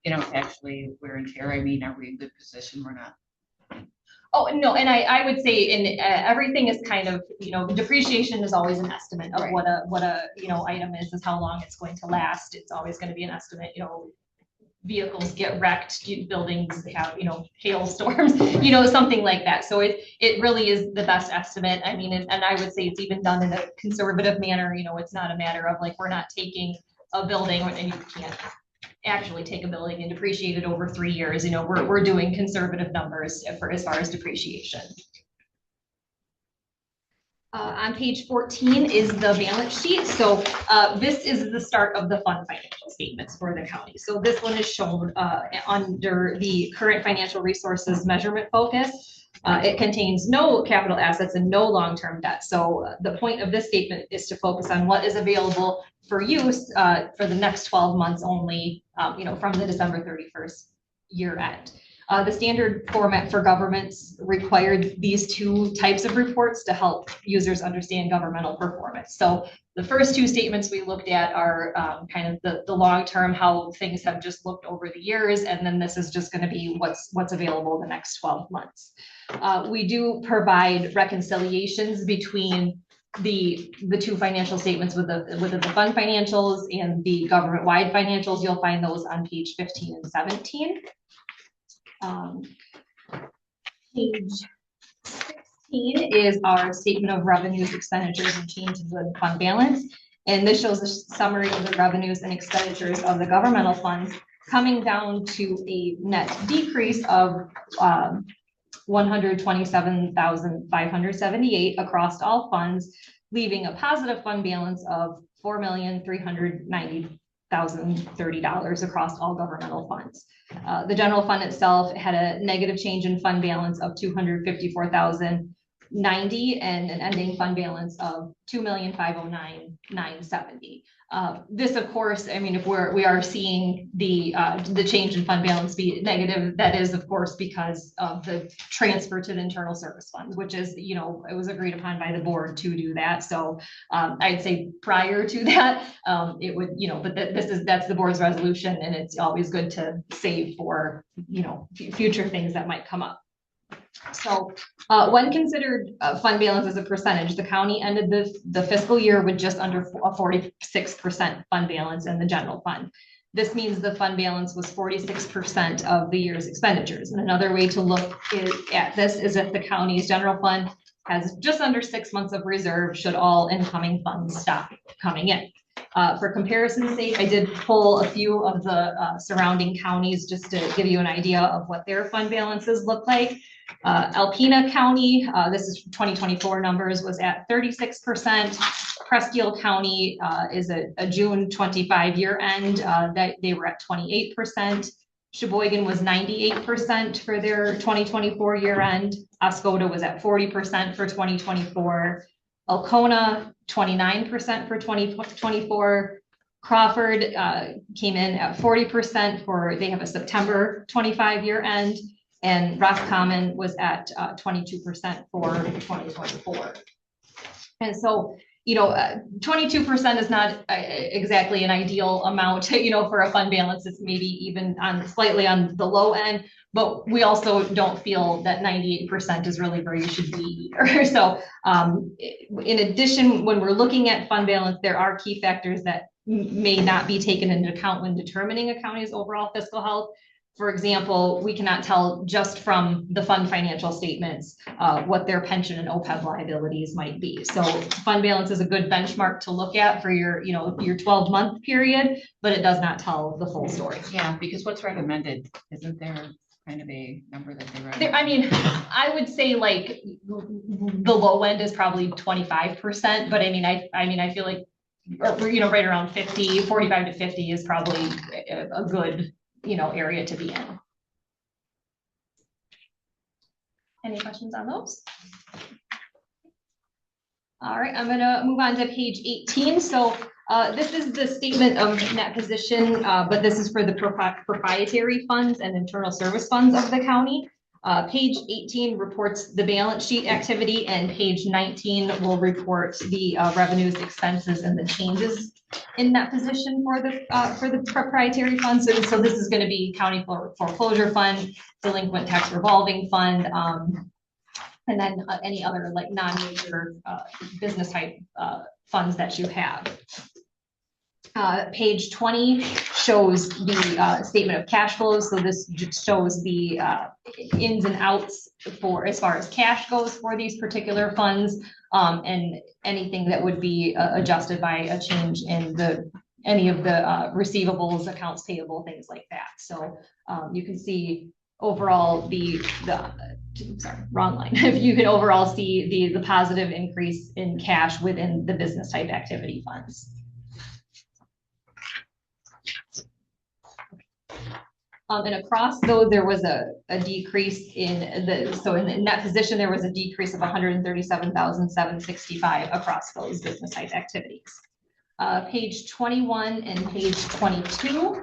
actually wear and tear? I mean, are we in good position? We're not. Oh, no, and I would say everything is kind of, depreciation is always an estimate of what a item is how long it's going to last. It's always going to be an estimate, vehicles get wrecked, buildings have, hailstorms, something like that. So it really is the best estimate. I mean, and I would say it's even done in a conservative manner. It's not a matter of like, we're not taking a building and you can't actually take a building and depreciate it over 3 years. We're doing conservative numbers for as far as depreciation. On page 14 is the balance sheet. So this is the start of the fund financial statements for the county. So this one is shown under the current financial resources measurement focus. It contains no capital assets and no long-term debt. So the point of this statement is to focus on what is available for use for the next 12 months only, from the December 31st year end. The standard format for governments required these two types of reports to help users understand governmental performance. So the first two statements we looked at are kind of the long-term, how things have just looked over the years. And then this is just going to be what's available the next 12 months. We do provide reconciliations between the two financial statements within the fund financials and the government-wide financials. You'll find those on page 15 and 17. Page 16 is our statement of revenues, expenditures, and changes in fund balance. And this shows a summary of the revenues and expenditures of the governmental funds, coming down to a net decrease of $127,578 across all funds, leaving a positive fund balance of $4,390,030 across all governmental funds. The general fund itself had a negative change in fund balance of $254,090 and an ending fund balance of $2,509,970. This, of course, I mean, if we are seeing the change in fund balance be negative, that is, of course, because of the transfer to the internal service fund, which is, it was agreed upon by the board to do that. So I'd say prior to that, it would, but that's the board's resolution, and it's always good to save for, future things that might come up. So when considered fund balance as a percentage, the county ended the fiscal year with just under a 46% fund balance in the general fund. This means the fund balance was 46% of the year's expenditures. And another way to look at this is if the county's general fund has just under 6 months of reserve should all incoming funds stop coming in. For comparison's sake, I did pull a few of the surrounding counties just to give you an idea of what their fund balances look like. Alpena County, this is 2024 numbers, was at 36%. Presque County is a June 25 year end, that they were at 28%. Sheboygan was 98% for their 2024 year end. Oscoda was at 40% for 2024. Alcona, 29% for 2024. Crawford came in at 40% they have a September 25 year end. And Roscommon was at 22% for 2024. And so, 22% is not exactly an ideal amount, for a fund balance. It's maybe even slightly on the low end, but we also don't feel that 98% is really where you should be either. So in addition, when we're looking at fund balance, there are key factors that may not be taken into account when determining a county's overall fiscal health. For example, we cannot tell just from the fund financial statements what their pension and OPEB liabilities might be. So fund balance is a good benchmark to look at for your, your 12-month period, but it does not tell the full story. Yeah, because what's recommended, isn't there kind of a number that they recommend? I mean, I would say like the low end is probably 25%, but I feel like, or, right around 50, 45 to 50 is probably a good, area to be in. Any questions on those? All right, I'm gonna move on to page 18. So this is the statement of net position, but this is for the proprietary funds and internal service funds of the county. Page 18 reports the balance sheet activity, and page 19 will report the revenues, expenses, and the changes in that position for the proprietary funds. So this is going to be county foreclosure fund, delinquent tax revolving fund, and then any other like non-major business type funds that you have. Page 20 shows the statement of cash flows. So this shows the ins and outs for as far as cash goes for these particular funds, and anything that would be adjusted by a change in any of the receivables, accounts payable, things like that. So you can see overall sorry, wrong line. You can overall see the positive increase in cash within the business type activity funds. And across those, there was a decrease in the net position, there was a decrease of 137,765 across those business type activities. Page 21 and page 22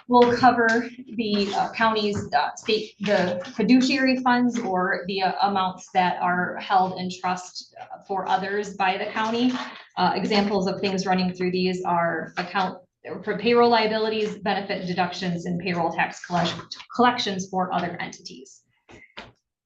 will cover the county's the fiduciary funds, or the amounts that are held in trust for others by the county. Examples of things running through these are account for payroll liabilities, benefit deductions, and payroll tax collections for other entities.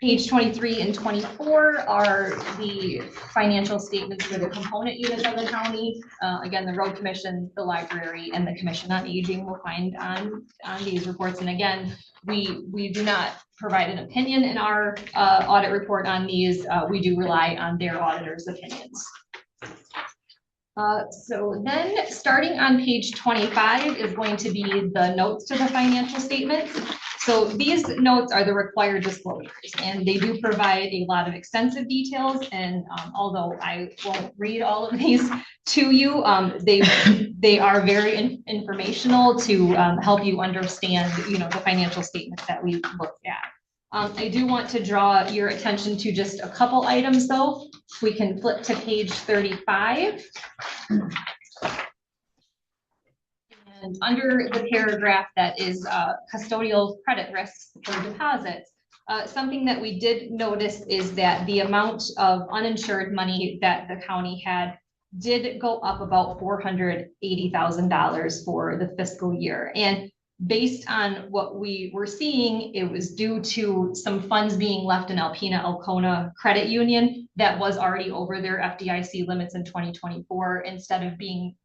Page 23 and 24 are the financial statements for the component units of the county. Again, the road commission, the library, and the commission on aging will find on these reports. And again, we do not provide an opinion in our audit report on these. We do rely on their auditors' opinions. So then starting on page 25 is going to be the notes to the financial statements. So these notes are the required disclosures, and they do provide a lot of extensive details. And although I won't read all of these to you, they are very informational to help you understand, the financial statements that we looked at. I do want to draw your attention to just a couple items though. We can flip to page 35. And under the paragraph that is custodial credit risks for deposits, something that we did notice is that the amount of uninsured money that the county had did go up about $480,000 for the fiscal year. And based on what we were seeing, it was due to some funds being left in Alpena Alcona Credit Union that was already over their FDIC limits in 2024, instead of being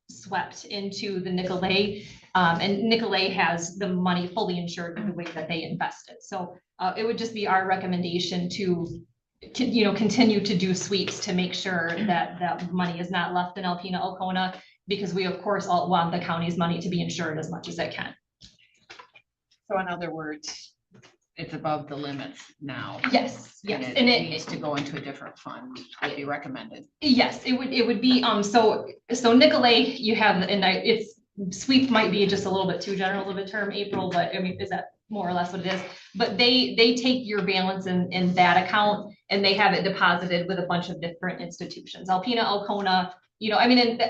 swept into the Nicolay. And Nicolay has the money fully insured in the way that they invested. So it would just be our recommendation to continue to do sweeps to make sure that that money is not left in Alpena Alcona, because we of course all want the county's money to be insured as much as it can. So in other words, it's above the limits now. Yes, yes. And it needs to go into a different fund, would be recommended. Yes, it would be, so Nicolay, you have, and it's sweep might be just a little bit too general of a term, April, but I mean, is that more or less what it is? But they take your balance in that account and they have it deposited with a bunch of different institutions. Alpena Alcona, and the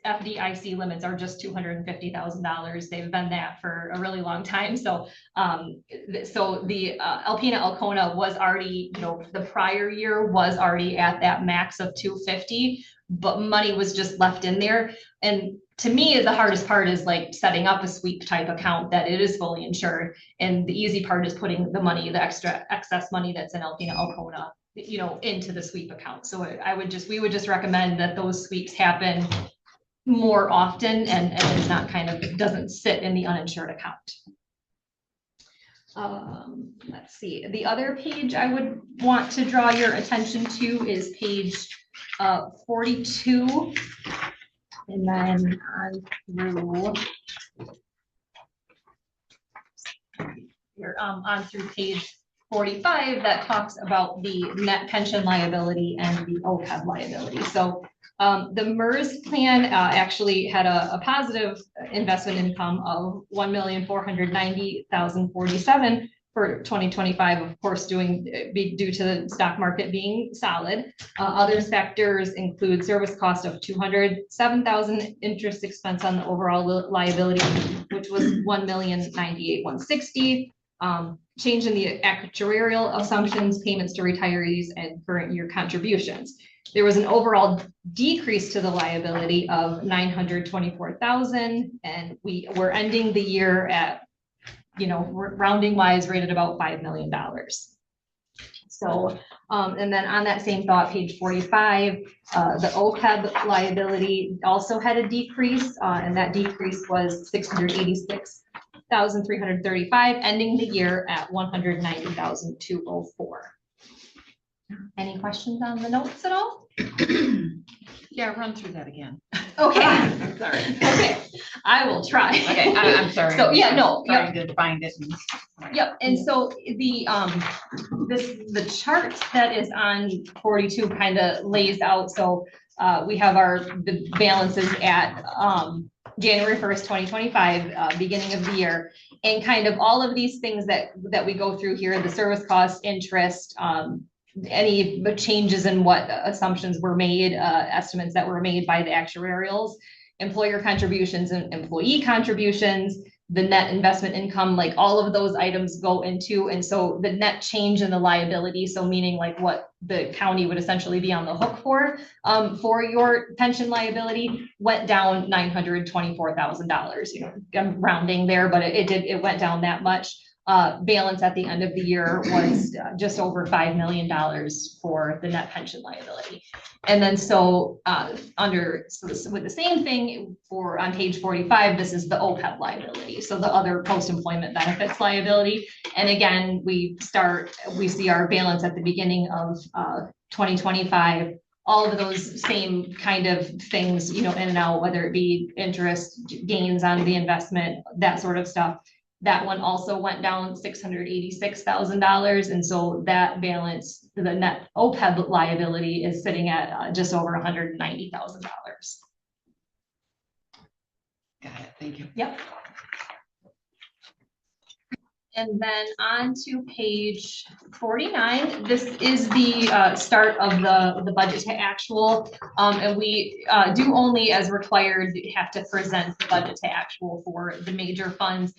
FDIC limits are just $250,000. They've been that for a really long time. So, the Alpena Alcona was already, the prior year was already at that max of 250, but money was just left in there. And to me, the hardest part is like setting up a sweep type account that it is fully insured. And the easy part is putting the money, the extra excess money that's in Alpena Alcona, into the sweep account. So we would just recommend that those sweeps happen more often and it's not doesn't sit in the uninsured account. Let's see, the other page I would want to draw your attention to is page 42. And then on through page 45, that talks about the net pension liability and the OPEB liability. So the MERS plan actually had a positive investment income of $1,490,047 for 2025, of course, due to the stock market being solid. Other factors include service cost of $207,000, interest expense on the overall liability, which was $1,098,160. Change in the actuarial assumptions, payments to retirees, and current year contributions. There was an overall decrease to the liability of $924,000, and we were ending the year at, rounding wise, rated about $5 million. So, and then on that same thought, page 45, the OPEB liability also had a decrease, and that decrease was $686,335, ending the year at $190,204. Any questions on the notes at all? Yeah, run through that again. Okay. Sorry. Okay, I will try. Okay, I'm sorry. So, yeah, no, Trying to find it. Yep, and so the chart that is on 42 kind of lays out, so we have the balances at January 1st, 2025, beginning of the year, and kind of all of these things that we go through here, the service cost, interest, any changes in what assumptions were made, estimates that were made by the actuarials, employer contributions and employee contributions, the net investment income, like all of those items go into, and so the net change in the liability, so meaning like what the county would essentially be on the hook for your pension liability, went down $924,000. I'm rounding there, but it went down that much. Balance at the end of the year was just over $5 million for the net pension liability. And then so with the same thing on page 45, this is the OPEB liability. So the other post-employment benefits liability. And again, we see our balance at the beginning of 2025, all of those same kind of things, in and out, whether it be interest, gains on the investment, that sort of stuff. That one also went down $686,000. And so that balance, the net OPEB liability, is sitting at just over $190,000. Got it, thank you. Yep. And then on to page 49, this is the start of the budget to actual. And we do only, as required, have to present the budget to actual for the major funds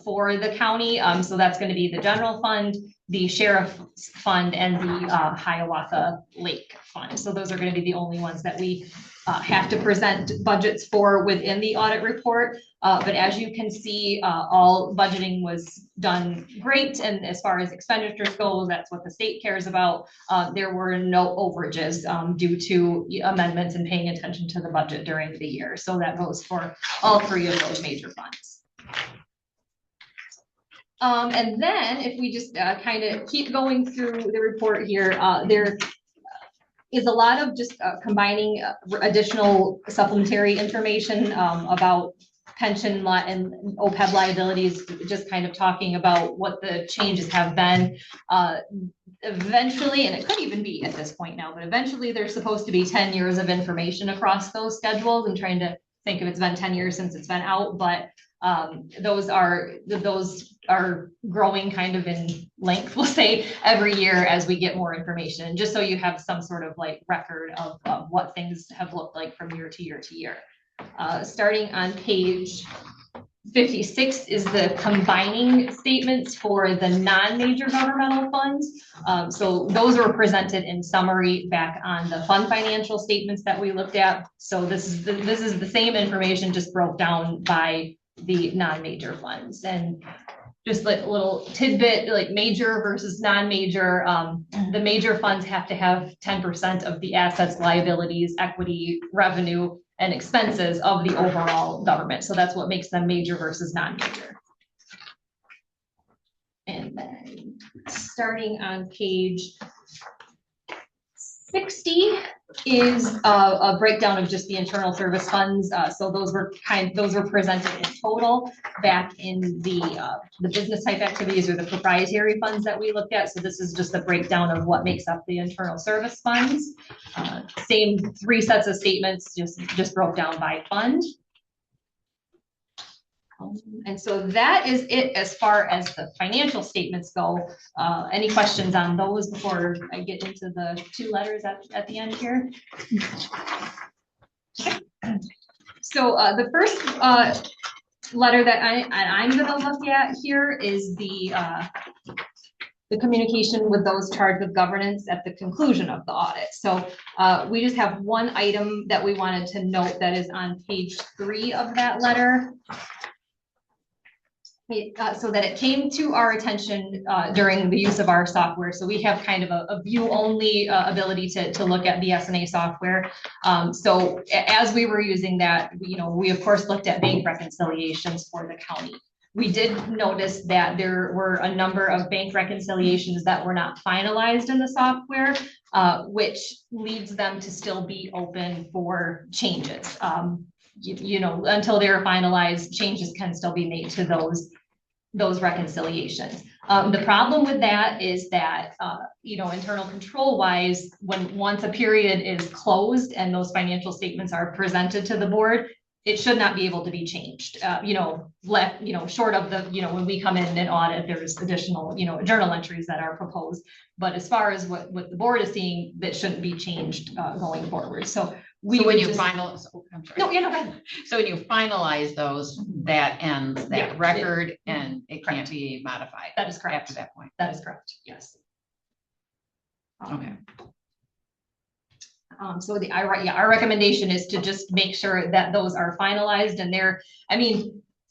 for the county. So that's going to be the general fund, the sheriff's fund, and the Hiawatha Lake fund. So those are going to be the only ones that we have to present budgets for within the audit report. But as you can see, all budgeting was done great. And as far as expenditures go, that's what the state cares about. There were no overages due to amendments and paying attention to the budget during the year. So that goes for all three of those major funds. And then if we just kind of keep going through the report here, there is a lot of just combining additional supplementary information about pension and OPEB liabilities, just kind of talking about what the changes have been. Eventually, and it could even be at this point now, but eventually there's supposed to be 10 years of information across those schedules. And trying to think if it's been 10 years since it's been out, but those are growing kind of in length, we'll say, every year as we get more information, just so you have some sort of like record of what things have looked like from year to year to year. Starting on page 56 is the combining statements for the non-major governmental funds. So those were presented in summary back on the fund financial statements that we looked at. So this is the same information, just broke down by the non-major funds. And just like a little tidbit, like major versus non-major, the major funds have to have 10% of the assets, liabilities, equity, revenue, and expenses of the overall government. So that's what makes them major versus non-major. starting on page 60 is a breakdown of just the internal service funds. So those were presented in total back in the business type activities or the proprietary funds that we looked at. So this is just a breakdown of what makes up the internal service funds. Same 3 sets of statements, just broke down by fund. And so that is it as far as the financial statements go. Any questions on those before I get into the 2 letters at the end here? So the first letter that I'm going to look at here is the communication with those charged with governance at the conclusion of the audit. So we just have one item that we wanted to note that is on page 3 of that letter. So that it came to our attention during the use of our software. So we have kind of a view-only ability to look at BS&A software. So as we were using that, we of course looked at bank reconciliations for the county. We did notice that there were a number of bank reconciliations that were not finalized in the software, which leads them to still be open for changes. Until they're finalized, changes can still be made to those reconciliations. The problem with that is that, internal control wise, once a period is closed and those financial statements are presented to the board, it should not be able to be changed. Short of when we come in and audit, there's additional, journal entries that are proposed. But as far as what the board is seeing, that shouldn't be changed going forward. So when you finalize, So when you finalize those, that ends that record and it can't be modified. That is correct. After that point. That is correct. Yes. Okay. So our recommendation is to just make sure that those are finalized and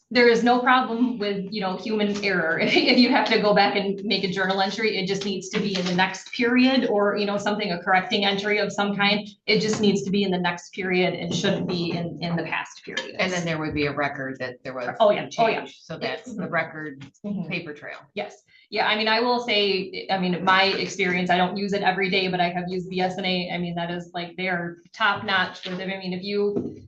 there is no problem with, human error. If you have to go back and make a journal entry, it just needs to be in the next period or, a correcting entry of some kind. It just needs to be in the next period and shouldn't be in the past period. And then there would be a record that there was change. So that's the record paper trail. Yes. Yeah. I will say, my experience, I don't use it every day, but I have used BS&A. That is they're top notch with it. If you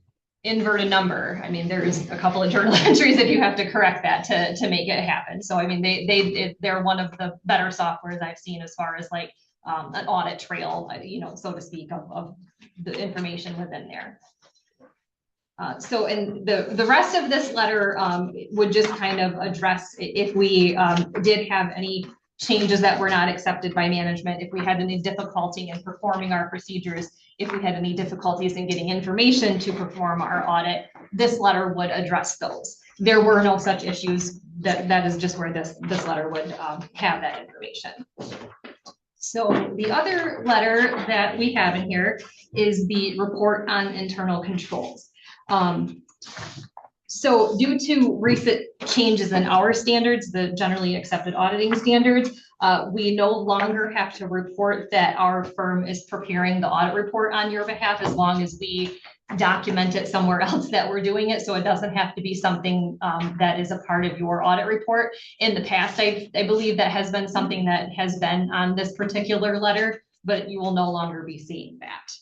invert a number, there's a couple of journal entries if you have to correct that to make it happen. So they're one of the better softwares I've seen as far as an audit trail, so to speak, of the information within there. So in the rest of this letter would just kind of address if we did have any changes that were not accepted by management, if we had any difficulty in performing our procedures, if we had any difficulties in getting information to perform our audit, this letter would address those. There were no such issues. That is just where this letter would have that information. So the other letter that we have in here is the report on internal controls. So due to recent changes in our standards, the generally accepted auditing standards, we no longer have to report that our firm is preparing the audit report on your behalf as long as we document it somewhere else that we're doing it. So it doesn't have to be something that is a part of your audit report. In the past, I believe that has been something that has been on this particular letter, but you will no longer be seeing that.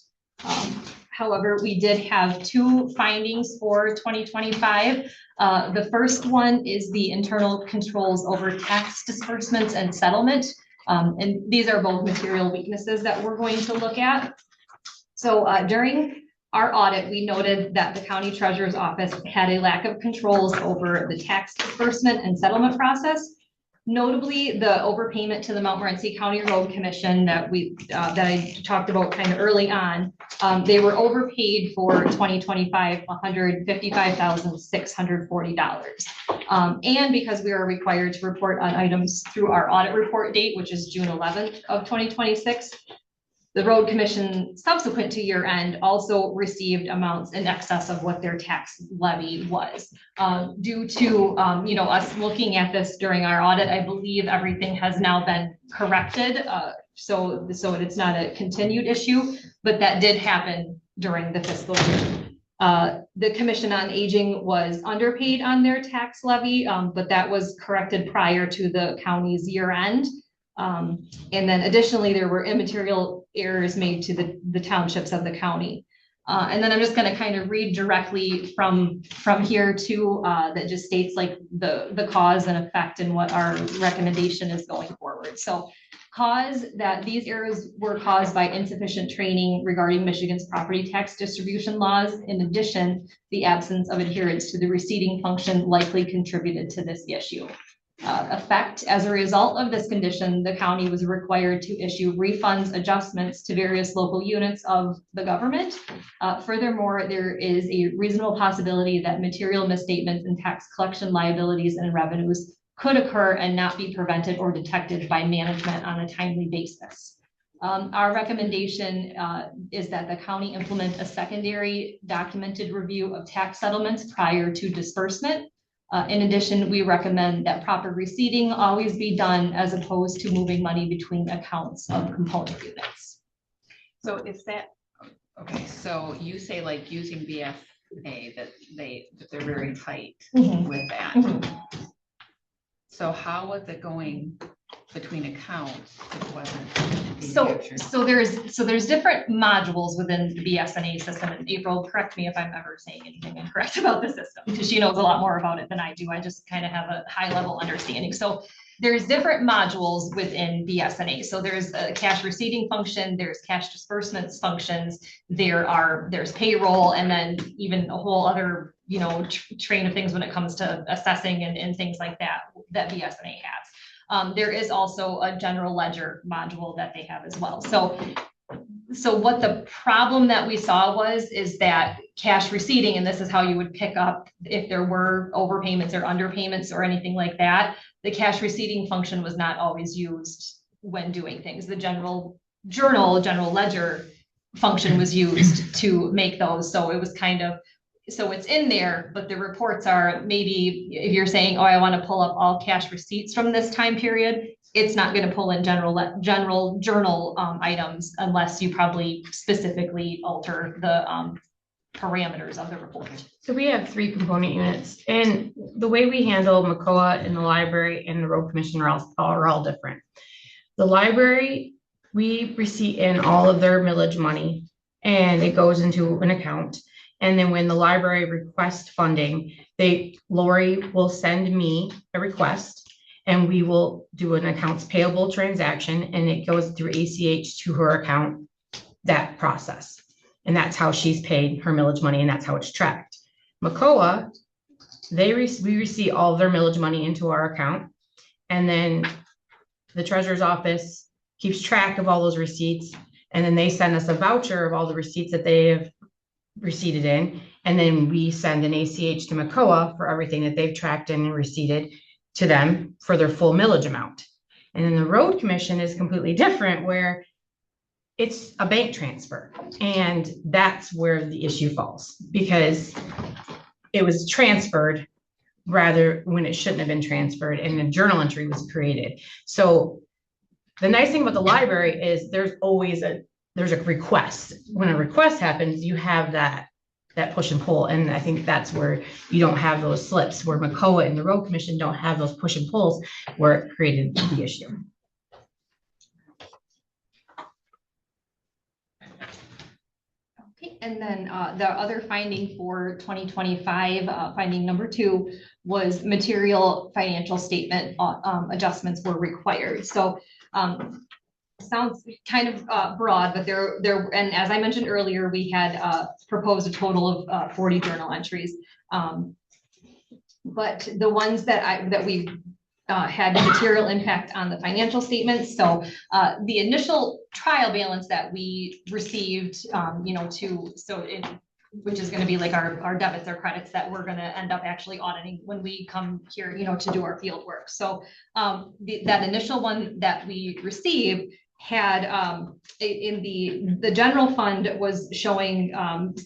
However, we did have 2 findings for 2025. The first one is the internal controls over tax disbursements and settlement. And these are both material weaknesses that we're going to look at. So during our audit, we noted that the county treasurer's office had a lack of controls over the tax disbursement and settlement process. Notably, the overpayment to the Montmorency County Road Commission that I talked about kind of early on, they were overpaid for 2025, $155,640. And because we are required to report on items through our audit report date, which is June 11th of 2026, the Road Commission subsequent to year end also received amounts in excess of what their tax levy was. Due to us looking at this during our audit, I believe everything has now been corrected. So it's not a continued issue, but that did happen during the fiscal year. The Commission on Aging was underpaid on their tax levy, but that was corrected prior to the county's year end. And then additionally, there were immaterial errors made to the townships of the county. And then I'm just going to kind of read directly from here to that just states like the cause and effect and what our recommendation is going forward. So cause that these errors were caused by insufficient training regarding Michigan's property tax distribution laws. In addition, the absence of adherence to the receipting function likely contributed to this issue. Effect, as a result of this condition, the county was required to issue refunds adjustments to various local units of the government. Furthermore, there is a reasonable possibility that material misstatements in tax collection liabilities and revenues could occur and not be prevented or detected by management on a timely basis. Our recommendation is that the county implement a secondary documented review of tax settlements prior to disbursement. In addition, we recommend that proper receipting always be done as opposed to moving money between accounts of component units. So is that, okay, so you say like using BFA that they're very tight with that. So how was it going between accounts? It wasn't. So there's different modules within the BSNA system. And April, correct me if I'm ever saying anything incorrect about the system, because she knows a lot more about it than I do. I just kind of have a high level understanding. So there's different modules within BSNA. So there's a cash receipting function, there's cash disbursements functions, there's payroll, and then even a whole other train of things when it comes to assessing and things like that BSNA has. There is also a general ledger module that they have as well. So what the problem that we saw is that cash receipting, and this is how you would pick up if there were overpayments or underpayments or anything like that, the cash receipting function was not always used when doing things. The general ledger function was used to make those. So it was kind of, so it's in there, but the reports are maybe if you're saying, oh, I want to pull up all cash receipts from this time period, it's not going to pull in general journal items unless you probably specifically alter the parameters of the report. So we have 3 component units, and the way we handle MCOA and the library and the road commission are all different. The library, we receipt in all of their millage money and it goes into an account. And then when the library requests funding, Lori will send me a request and we will do an accounts payable transaction and it goes through ACH to her account, that process. And that's how she's paid her millage money and that's how it's tracked. MCOA, we receive all of their millage money into our account. And then the treasurer's office keeps track of all those receipts. And then they send us a voucher of all the receipts that they have receipted in, and then we send an ACH to MCOA for everything that they've tracked in and receipted to them for their full millage amount. And then the road commission is completely different, where it's a bank transfer, and that's where the issue falls, because it was transferred rather when it shouldn't have been transferred, and a journal entry was created. So the nice thing about the library is there's a request. When a request happens, you have that push and pull. And I think that's where you don't have those slips, where MCOA and the road commission don't have those push and pulls where it created the issue. Okay, and then the other finding for 2025, finding number 2, was material financial statement adjustments were required. So sounds kind of broad, but and as I mentioned earlier, we had proposed a total of 40 journal entries. But the ones that we had material impact on the financial statements. So the initial trial balance that we received, which is going to be like our debits or credits that we're going to end up actually auditing when we come here, to do our field work. So that initial one that we received had in the general fund was showing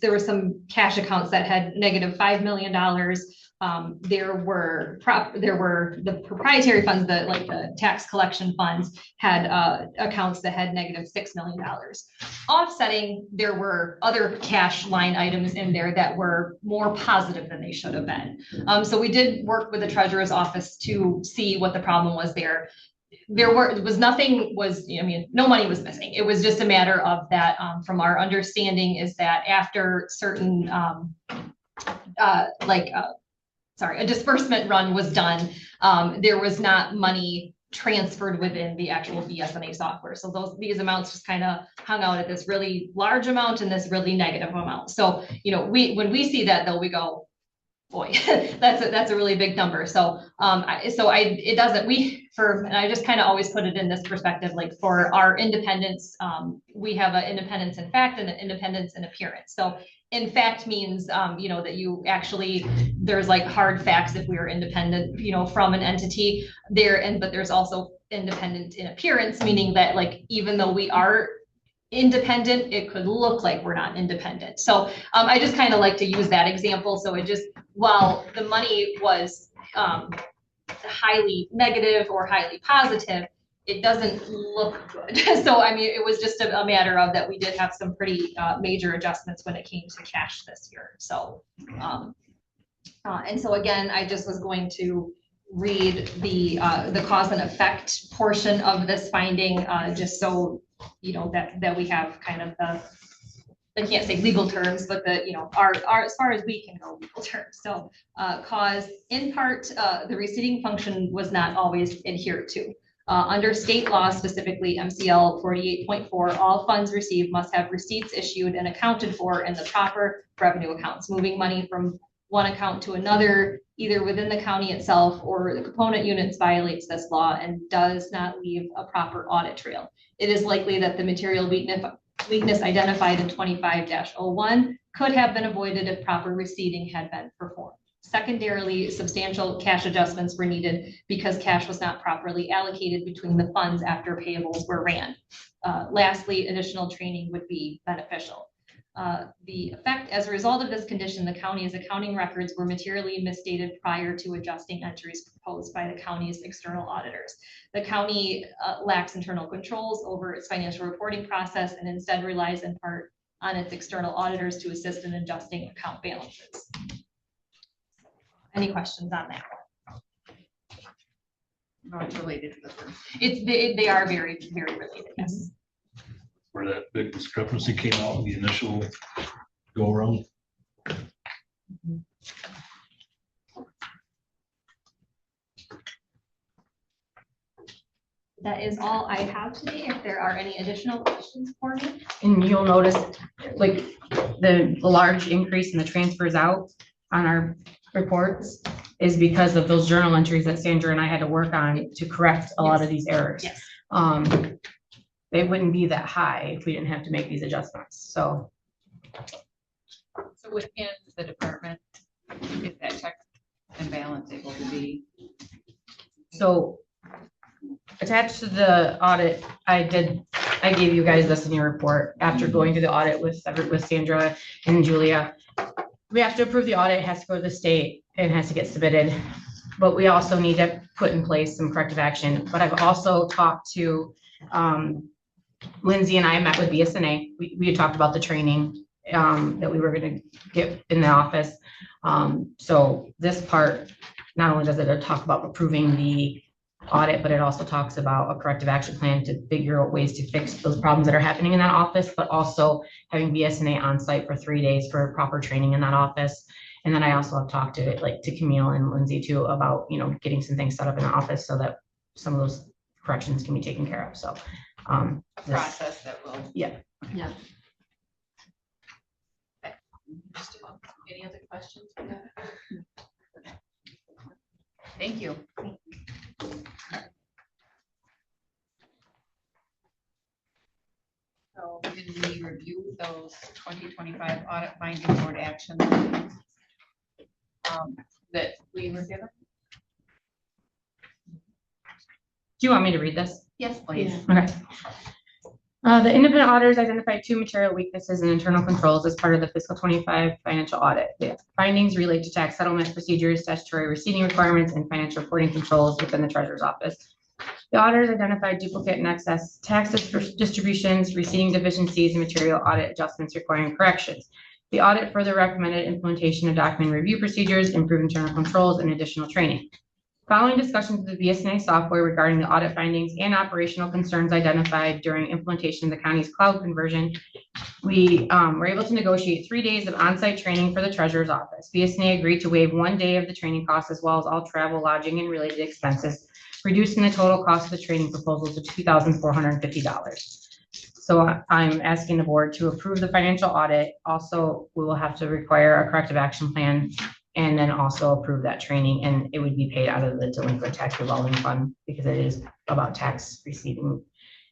there were some cash accounts that had negative $5 million. there were the proprietary funds, the tax collection funds had accounts that had negative $6 million. Offsetting, there were other cash line items in there that were more positive than they should have been. So we did work with the treasurer's office to see what the problem was there. No money was missing. It was just a matter of that, from our understanding is that after certain, a disbursement run was done, there was not money transferred within the actual BSNA software. So these amounts just kind of hung out at this really large amount and this really negative amount. So, when we see that though, we go, boy, that's a really big number. So, and I just kind of always put it in this perspective, like for our independence, we have an independence in fact and an independence in appearance. So in fact means, that you actually, there's like hard facts if we are independent, from an entity there. But there's also independent in appearance, meaning that like, even though we are independent, it could look like we're not independent. So I just kind of like to use that example. So while the money was highly negative or highly positive, it doesn't look good. So, it was just a matter of that we did have some pretty major adjustments when it came to cash this year. So, and so again, I just was going to read the cause and effect portion of this finding, just so that we have kind of I can't say legal terms, but our as far as we can go legal terms. So cause, in part, the receipting function was not always adhered to. Under state law, specifically MCL 48.4, all funds received must have receipts issued and accounted for in the proper revenue accounts. Moving money from one account to another, either within the county itself or the component units, violates this law and does not leave a proper audit trail. It is likely that the material weakness identified in 25-01 could have been avoided if proper receipting had been performed. Secondarily, substantial cash adjustments were needed because cash was not properly allocated between the funds after payables were ran. Lastly, additional training would be beneficial. The effect as a result of this condition, the county's accounting records were materially misstated prior to adjusting entries proposed by the county's external auditors. The county lacks internal controls over its financial reporting process and instead relies in part on its external auditors to assist in adjusting account balances. Any questions on that one? No, it's related to the first. They are very, very related, yes. Where that big discrepancy came out in the initial go around. That is all I have today. If there are any additional questions for me. And you'll notice like the large increase in the transfers out on our reports is because of those journal entries that Sandra and I had to work on to correct a lot of these errors. Yes. They wouldn't be that high if we didn't have to make these adjustments. So within the department, is that check and balance able to be? So attached to the audit, I gave you guys this in your report. After going through the audit with Sandra and Julia, we have to approve the audit. It has to go to the state and it has to get submitted. But we also need to put in place some corrective action. But I've also talked to Lindsay, and I met with BSNA. We had talked about the training that we were going to get in the office. So this part, not only does it talk about approving the audit, but it also talks about a corrective action plan to figure out ways to fix those problems that are happening in that office, but also having BSNA on site for 3 days for proper training in that office. And then I also have talked to Camille and Lindsay too about, getting some things set up in the office so that some of those corrections can be taken care of. So Process that will. Yeah. Yeah. Any other questions? Thank you. So did we review those 2025 audit finding board actions that we were given? Do you want me to read this? Yes, please. Okay. The independent auditors identified 2 material weaknesses in internal controls as part of the fiscal 25 financial audit. The findings relate to tax settlement procedures, statutory receipting requirements, and financial reporting controls within the treasurer's office. The auditors identified duplicate and excess tax distributions, receipting deficiencies, and material audit adjustments requiring corrections. The audit further recommended implementation of document review procedures, improved internal controls, and additional training. Following discussions with the BSNA software regarding the audit findings and operational concerns identified during implementation of the county's cloud conversion, we were able to negotiate 3 days of on-site training for the treasurer's office. BSNA agreed to waive 1 day of the training costs as well as all travel, lodging, and related expenses, reducing the total cost of the training proposal to $2,450. So I'm asking the board to approve the financial audit. Also, we will have to require a corrective action plan and then also approve that training, and it would be paid out of the delinquent tax revolving fund because it is about tax receiving.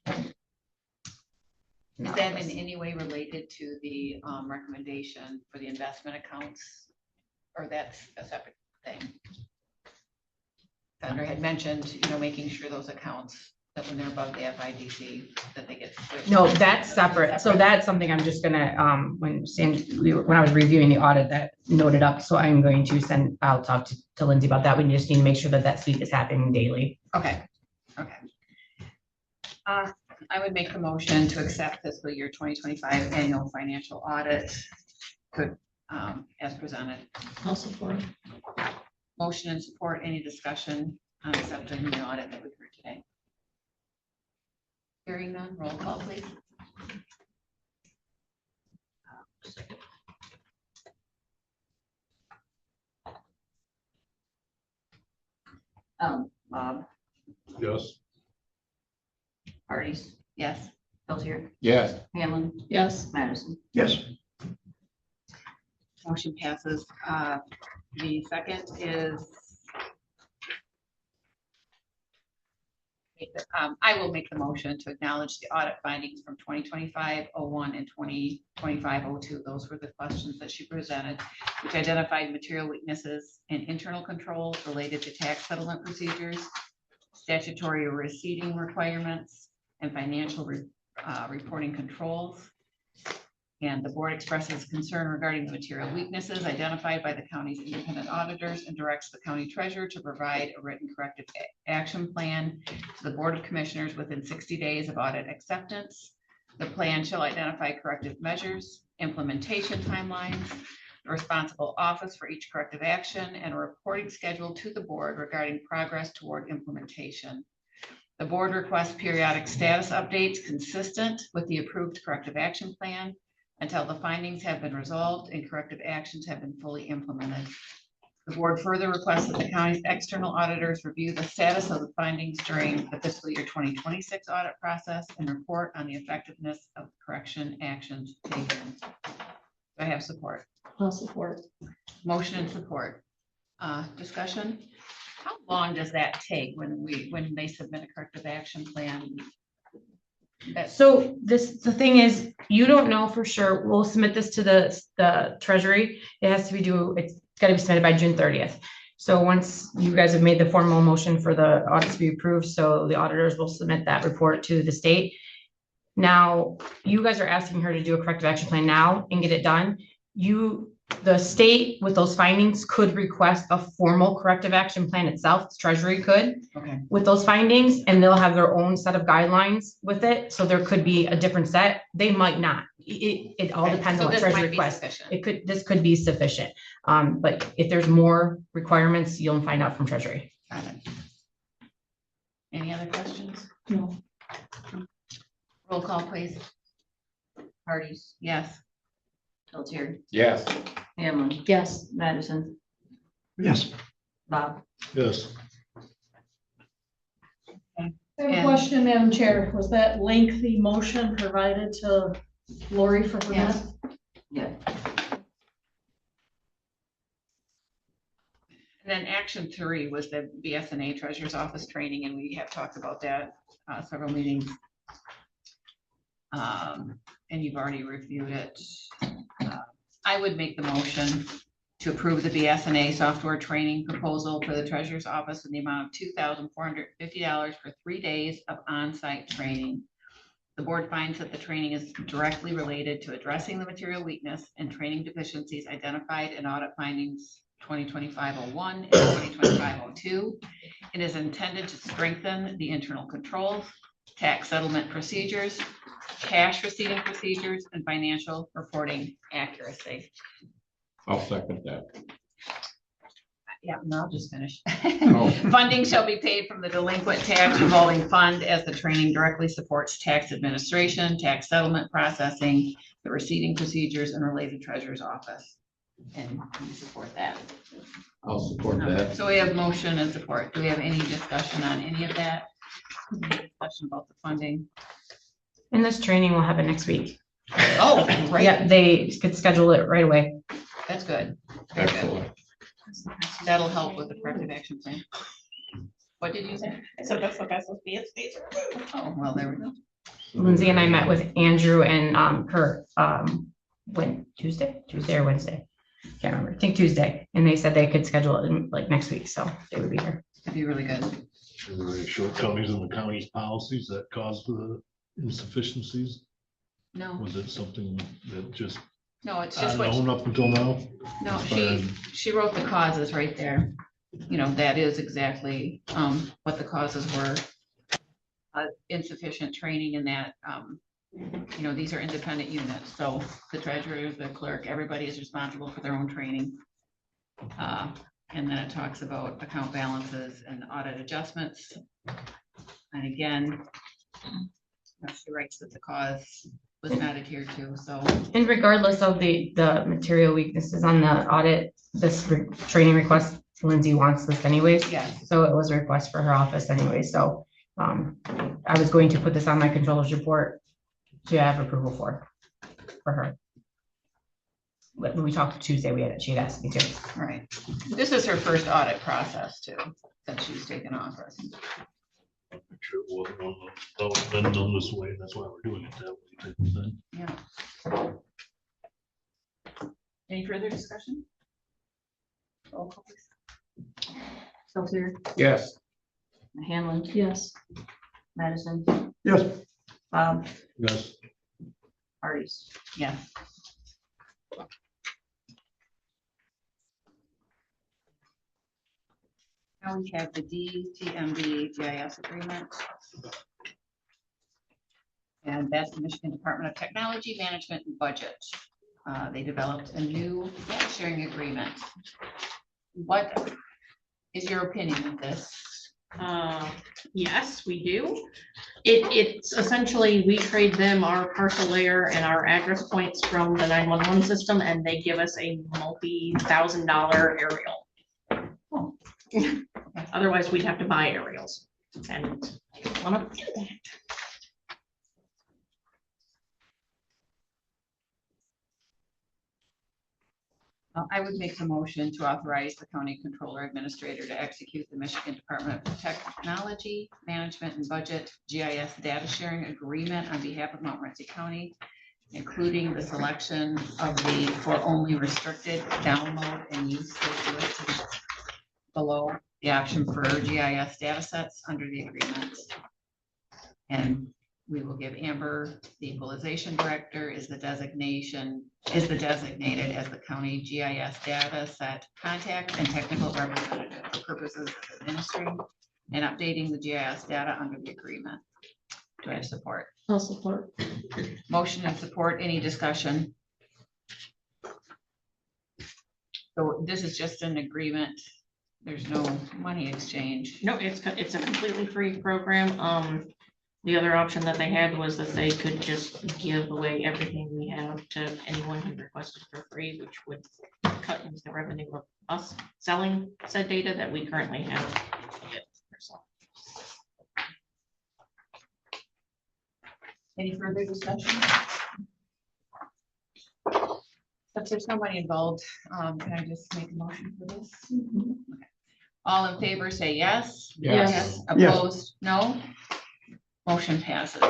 Is that in any way related to the recommendation for the investment accounts? Or that's a separate thing? Sandra had mentioned, making sure those accounts that when they're above the FIDC, that they get switched. No, that's separate. So that's something I'm just gonna, when I was reviewing the audit, that noted up. So I'm going to I'll talk to Lindsay about that. We just need to make sure that that sweep is happening daily. Okay. I would make the motion to accept fiscal year 2025 annual financial audit as presented. I'll support. Motion and support. Any discussion on accepting the audit that we've heard today? Hearing none, roll call, please. Bob, Yes. Hardee's, Yes. Pelletier, Yes. Hamlin, Yes. Madison. Yes. Motion passes. The second is I will make the motion to acknowledge the audit findings from 2025-01 and 2025-02. Those were the questions that she presented, which identified material weaknesses in internal controls related to tax settlement procedures, statutory receipting requirements, and financial reporting controls. And the board expresses concern regarding the material weaknesses identified by the county's independent auditors and directs the county treasurer to provide a written corrective action plan to the Board of Commissioners within 60 days of audit acceptance. The plan shall identify corrective measures, implementation timelines, the responsible office for each corrective action, and a reporting schedule to the board regarding progress toward implementation. The board requests periodic status updates consistent with the approved corrective action plan until the findings have been resolved and corrective actions have been fully implemented. The board further requests that the county's external auditors review the status of the findings during the fiscal year 2026 audit process and report on the effectiveness of correction actions taken. Do I have support? I'll support. Motion and support. Discussion? How long does that take when they submit a corrective action plan? So the thing is, you don't know for sure. We'll submit this to the treasury. It has to be due, it's gotta be submitted by June 30th. So once you guys have made the formal motion for the audit to be approved, so the auditors will submit that report to the state. Now, you guys are asking her to do a corrective action plan now and get it done. The state with those findings could request a formal corrective action plan itself, the treasury could. Okay. With those findings, and they'll have their own set of guidelines with it, so there could be a different set. They might not. It all depends on what treasury requests. This could be sufficient. But if there's more requirements, you'll find out from treasury. Got it. Any other questions? No. Roll call, please. Hardee's, Yes. Pelletier, Yes. Hamlin, Yes. Madison, Yes. Bob. Yes. I have a question, Madam Chair. Was that lengthy motion provided to Lori for her? Yes. Yeah. And then action 3 was the BSNA Treasurer's Office training, and we have talked about that several meetings. And you've already reviewed it. I would make the motion to approve the BSNA software training proposal for the Treasurer's Office in the amount of $2,450 for 3 days of on-site training. The board finds that the training is directly related to addressing the material weakness and training deficiencies identified in audit findings 2025-01 and 2025-02. It is intended to strengthen the internal controls, tax settlement procedures, cash receiving procedures, and financial reporting accuracy. I'll second that. Yeah, no, I'll just finish. Oh. Funding shall be paid from the delinquent tax revolving fund as the training directly supports tax administration, tax settlement processing, the receiving procedures, and related treasurer's office. And we support that. I'll support that. So we have motion and support. Do we have any discussion on any of that? Any discussion about the funding? And this training will happen next week. Oh, right. Yeah, they could schedule it right away. That's good. Very good. Excellent. That'll help with the corrective action plan. What did you say? So that's what supposed to be. Oh, well, there we go. Lindsay and I met with Andrew and Kurt when Tuesday or Wednesday. Can't remember. I think Tuesday. And they said they could schedule it in like next week, so they would be here. It'd be really good. Are there any shortcomings in the county's policies that caused the insufficiencies? No, Was it something that just no, it's just what, unknown up until now? no, As far as- she wrote the causes right there. You know, that is exactly what the causes were. Insufficient training in that, you know, these are independent units, so the treasurer, the clerk, everybody is responsible for their own training. And then it talks about account balances and audit adjustments. And again, she writes that the cause was not adhered to, so. And regardless of the material weaknesses on the audit, this training request, Lindsay wants this anyways. Yes. So it was a request for her office anyway, so I was going to put this on my controller's report to have approval for her. When we talked Tuesday, she had asked me to. All right. This is her first audit process too, since she's taken office. I'm sure it wasn't one that was been done this way, that's why we're doing it that way. Type of thing. Yeah. Any further discussion? Roll call, please. Stelter, Yes. Hanlon, Yes. Madison, Yes. Bob, Yes. Hardee's. Yeah. Now we have the DTMB GIS agreement. And that's the Michigan Department of Technology Management and Budget. They developed a new data sharing agreement. What is your opinion of this? Yes, we do. It's essentially, we trade them our parcel layer and our address points from the 911 system, and they give us a multi-$1,000 aerial. Oh. Otherwise, we'd have to buy aerials, and I don't want to do that. I would make the motion to authorize the county controller administrator to execute the Michigan Department of Technology Management and Budget GIS data sharing agreement on behalf of Montmorency County, including the selection of the for only restricted download and use listed below the option for GIS data sets under the agreement. And we will give Amber, the equalization director, is designated as the county GIS data set contact and technical representative for purposes of administering and updating the GIS data under the agreement. Do I have support? I'll support. Motion and support, any discussion? So this is just an agreement. There's no money exchange. No, it's a completely free program. The other option that they had was that they could just give away everything we have to anyone who requested for free, which would cut into the revenue of us selling said data that we currently have. Any further discussion? If there's no money involved, can I just make a motion for this? Okay. All in favor, say yes. Yes. Opposed, no. Motion passes.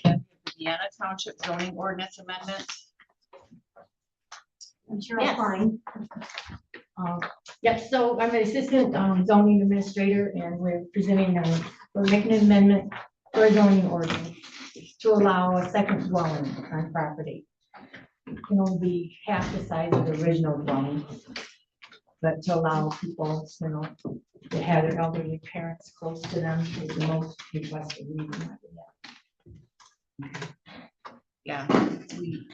Deanna Township zoning ordinance amendment. I'm Cheryl Yes. Klein. Yes, so I'm an assistant zoning administrator, and we're presenting, we're making an amendment for a zoning ordinance. to allow a second dwelling on property. It can only be half the size of the original dwelling. But to allow people, to have their elderly parents close to them is the most requested reason. Yeah, we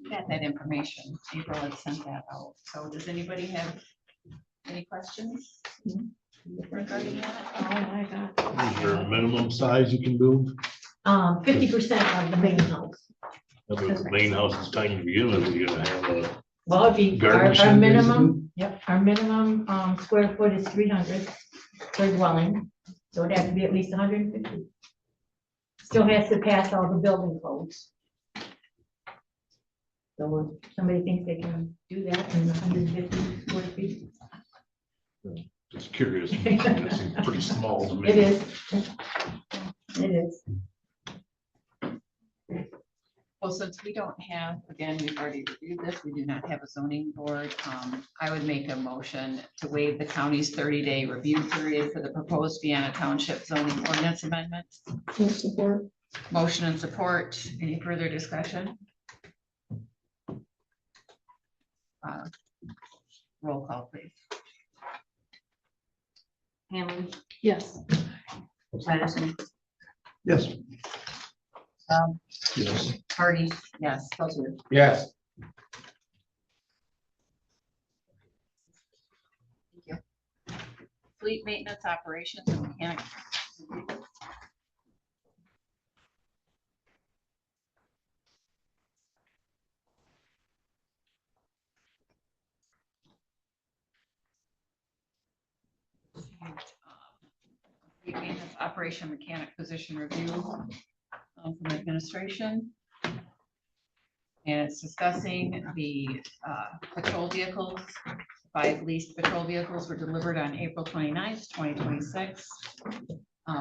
got that information. April had sent that out. So does anybody have any questions regarding that? Oh, my God. Is there a minimum size you can build? 50% of the main house. The main house is tiny to begin with, you're gonna have a. Well, it'd be Garden our shed, minimum, yep, our minimum square foot is 300 per dwelling, so it'd have to be at least 150. Still has to pass all the building codes. So if somebody thinks they can do that in 150 square feet. Just curious, it seems pretty small to me. It is. It is. Well, since we don't have, again, we've already reviewed this, we do not have a zoning board. I would make a motion to waive the county's 30-day review period for the proposed Vienna Township zoning ordinance amendment. Support. Motion and support. Any further discussion? Roll call, please. Hammond, Yes. Patterson, Yes. Yes. Hardy, yes. Hilliard. Yes. Thank you. Fleet maintenance operations and mechanic. Fleet maintenance operation mechanic position review from administration. And it's discussing the patrol vehicles. 5 leased patrol vehicles were delivered on April 29th, 2026.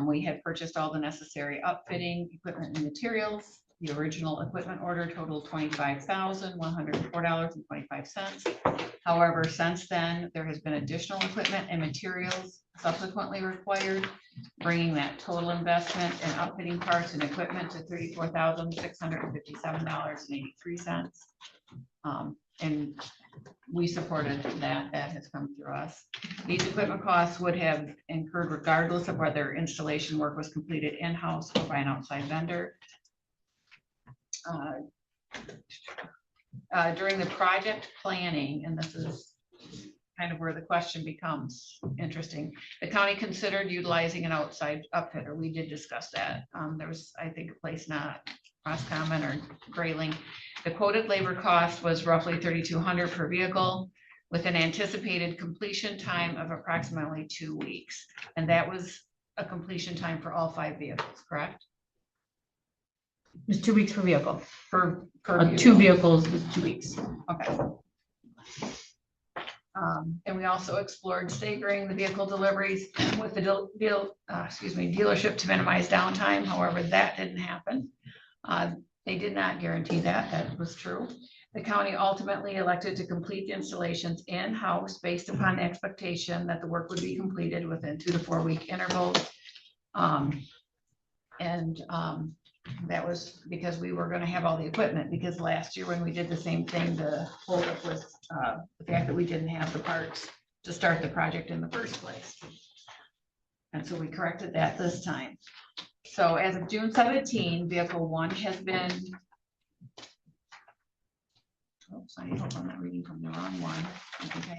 We had purchased all the necessary upfitting, equipment and materials. The original equipment order totaled $25,104.25. However, since then, there has been additional equipment and materials subsequently required, bringing that total investment in upfitting parts and equipment to $34,657.83. And we supported that. That has come through us. These equipment costs would have incurred regardless of whether installation work was completed in-house or by an outside vendor. During the project planning, and this is kind of where the question becomes interesting, the county considered utilizing an outside upfitter. We did discuss that. There was, I think, a place not Roscommon or Grayling. The quoted labor cost was roughly $3,200 per vehicle with an anticipated completion time of approximately 2 weeks. And that was a completion time for all 5 vehicles, correct? It's 2 weeks per vehicle. Per 2 vehicles is 2 weeks. Okay. And we also explored staggering the vehicle deliveries with the dealership to minimize downtime. However, that didn't happen. They did not guarantee that. That was true. The county ultimately elected to complete the installations in-house based upon the expectation that the work would be completed within 2 to 4 week intervals. That was because we were going to have all the equipment, because last year when we did the same thing, the holdup was the fact that we didn't have the parts to start the project in the first place. And so we corrected that this time. So as of June 17, vehicle 1 has been, oops, I hope I'm not reading from the wrong one. I think I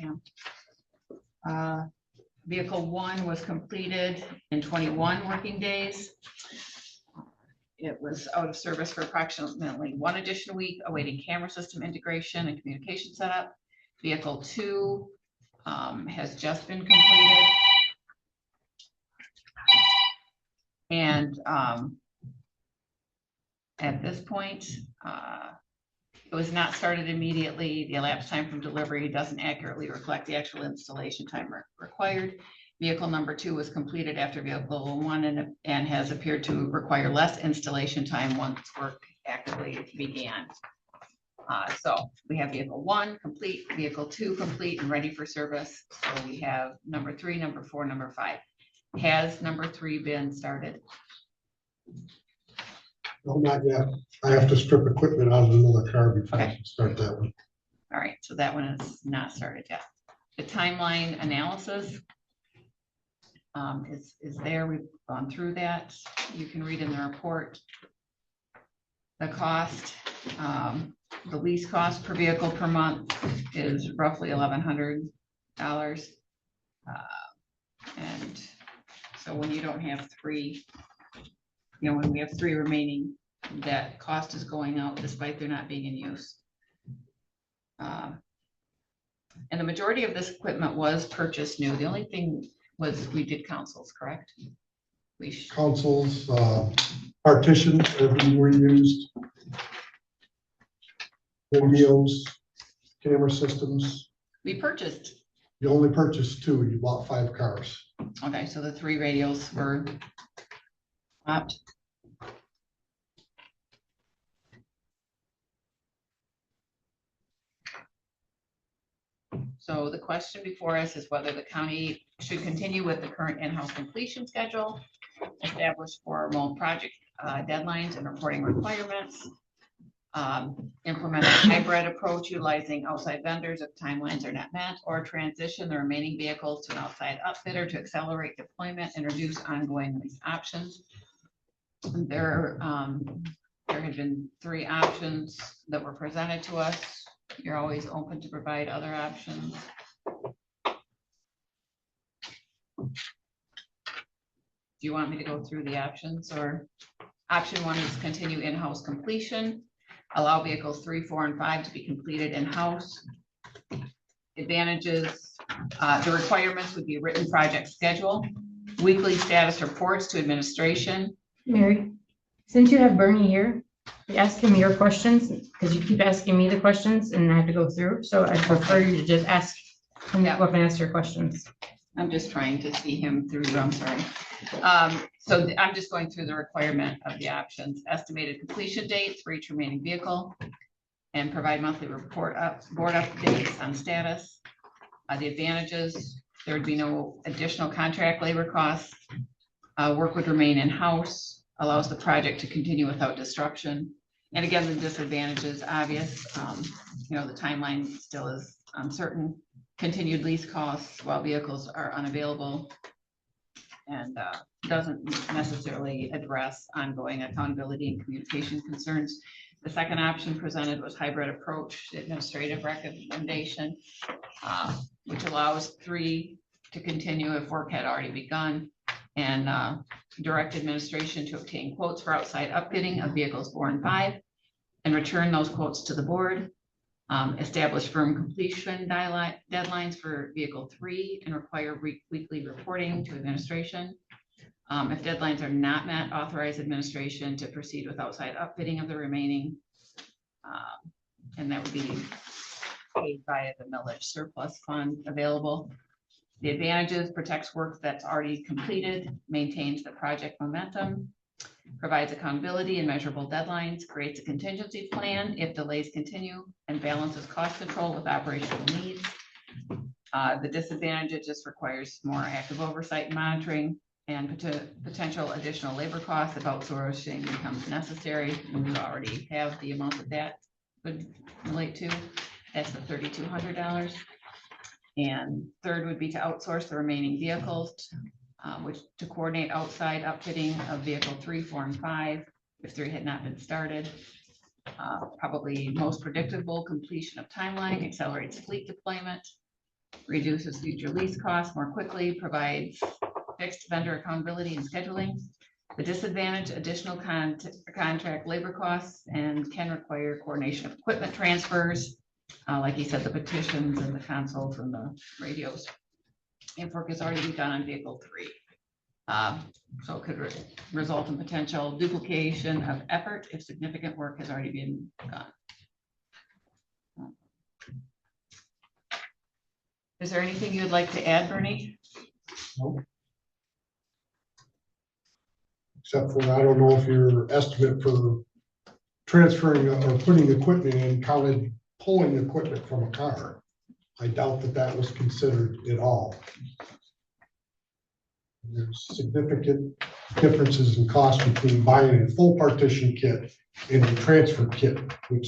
am. Vehicle 1 was completed in 21 working days. It was out of service for approximately 1 additional week, awaiting camera system integration and communication setup. Vehicle 2 has just been completed. And at this point, it was not started immediately. The elapsed time from delivery doesn't accurately reflect the actual installation time required. Vehicle number 2 was completed after vehicle 1 and has appeared to require less installation time once work actively began. So we have vehicle 1 complete, vehicle 2 complete and ready for service. So we have number 3, number 4, number 5. Has number 3 been started? No, not yet. I have to strip equipment out of another car before I Okay. can start that one. All right, so that one is not started yet. The timeline analysis is there. We've gone through that. You can read in the report. The cost, the lease cost per vehicle per month is roughly $1,100. And so when you don't have three, when we have three remaining, that cost is going out despite there not being in use. And the majority of this equipment was purchased new. The only thing was we did consoles, correct? Consoles, partitions, everything were used. Radios, camera systems. We purchased. You only purchased 2, you bought 5 cars. Okay, so the 3 radios were swapped. So the question before us is whether the county should continue with the current in-house completion schedule established for remote project deadlines and reporting requirements. Implement a hybrid approach utilizing outside vendors if timelines are not met, or transition the remaining vehicles to an outside upfitter to accelerate deployment and reduce ongoing lease options. There have been 3 options that were presented to us. You're always open to provide other options. Do you want me to go through the options, or option 1 is continue in-house completion, allow vehicles 3, 4, and 5 to be completed in-house. Advantages, the requirements would be a written project schedule, weekly status reports to administration. Mary, since you have Bernie here, ask him your questions, because you keep asking me the questions and I have to go through, so I prefer you to just ask him up and ask your questions. I'm just trying to see him through, I'm sorry. So I'm just going through the requirement of the options. Estimated completion dates for each remaining vehicle, and provide monthly board updates on status. The advantages, there would be no additional contract labor costs. Work would remain in-house, allows the project to continue without disruption. And again, the disadvantages obvious. The timeline still is uncertain. Continued lease costs while vehicles are unavailable, and doesn't necessarily address ongoing accountability and communication concerns. The second option presented was hybrid approach, administrative recommendation, which allows 3 to continue if work had already begun, and direct administration to obtain quotes for outside upfitting of vehicles 4 and 5, and return those quotes to the board. Establish firm completion deadlines for vehicle 3 and require weekly reporting to administration. If deadlines are not met, authorize administration to proceed with outside upfitting of the remaining. And that would be paid via the millage surplus fund available. The advantages: protects work that's already completed, maintains the project momentum, provides accountability and measurable deadlines, creates a contingency plan if delays continue, and balances cost control with operational needs. The disadvantage, it just requires more active oversight and monitoring, and potential additional labor costs if outsourcing becomes necessary. And we already have the amount that would relate to. That's the $3,200. And third would be to outsource the remaining vehicles, which to coordinate outside upfitting of vehicle 3, 4, and 5 if 3 had not been started. Probably most predictable completion of timeline, accelerates fleet deployment, reduces future lease costs more quickly, provides fixed vendor accountability and scheduling. The disadvantage: additional contract labor costs, and can require coordination of equipment transfers, like you said, the petitions and the consoles and the radios. If work has already been done on vehicle 3. So it could result in potential duplication of effort if significant work has already been done. Is there anything you would like to add, Bernie? Nope. Except for, I don't know if your estimate for transferring or putting equipment in counted pulling equipment from a car. I doubt that was considered at all. There's significant differences in cost between buying a full partition kit and a transfer kit, which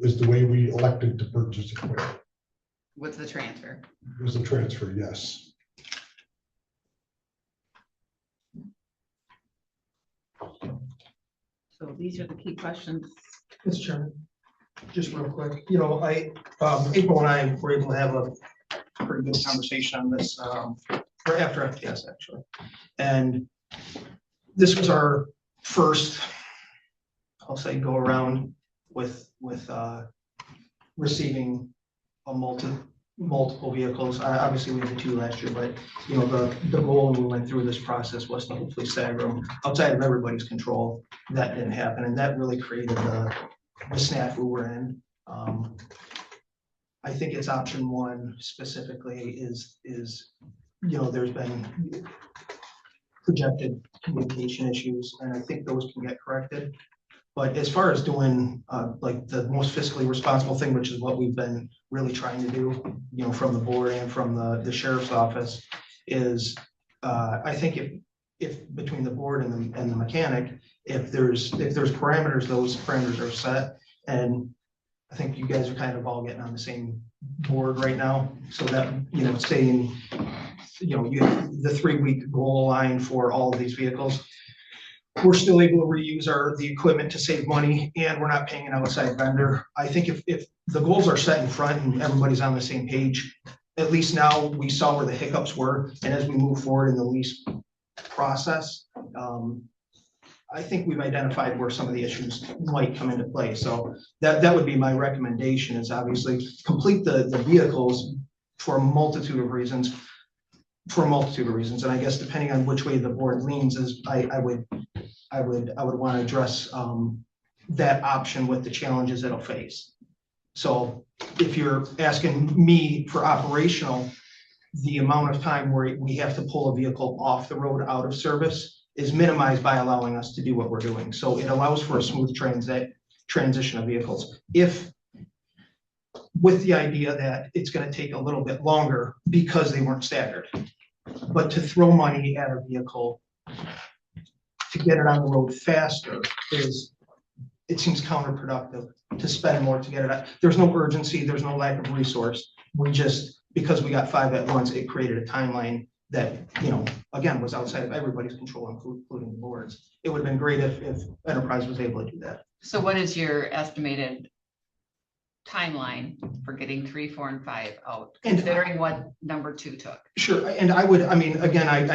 is the way we elected to purchase equipment. What's the transfer? It was a transfer, yes. So these are the key questions. Mr. Chairman, just real quick, April and I were able to have a pretty good conversation on this, or after FPS actually. And this was our first, I'll say, go around with receiving a multiple vehicles. Obviously, we had the 2 last year, but the goal when we went through this process was to hopefully stagger them outside of everybody's control. That didn't happen, and that really created the snafu we're in. I think it's option 1 specifically is there's been projected communication issues, and I think those can get corrected. But as far as doing like the most fiscally responsible thing, which is what we've been really trying to do, from the board and from the sheriff's office, is I think if between the board and the mechanic, if there's parameters, those parameters are set. And I think you guys are kind of all getting on the same board right now, so that staying, you have the 3-week goal line for all of these vehicles. We're still able to reuse the equipment to save money, and we're not paying an outside vendor. I think if the goals are set in front and everybody's on the same page, at least now we saw where the hiccups were, and as we move forward in the lease process, I think we've identified where some of the issues might come into play. So that would be my recommendation, is obviously complete the vehicles for a multitude of reasons. And I guess depending on which way the board leans, is I would want to address that option with the challenges it'll face. So if you're asking me for operational, the amount of time where we have to pull a vehicle off the road out of service is minimized by allowing us to do what we're doing. So it allows for a smooth transition of vehicles. If with the idea that it's going to take a little bit longer because they weren't staggered, but to throw money at a vehicle to get it on the road faster it seems counterproductive to spend more to get it out. There's no urgency, there's no lack of resource. Because we got 5 at once, it created a timeline that, again, was outside of everybody's control, including the boards. It would have been great if Enterprise was able to do that. So what is your estimated timeline for getting 3, 4, and 5 out, considering what number 2 took? Sure, and I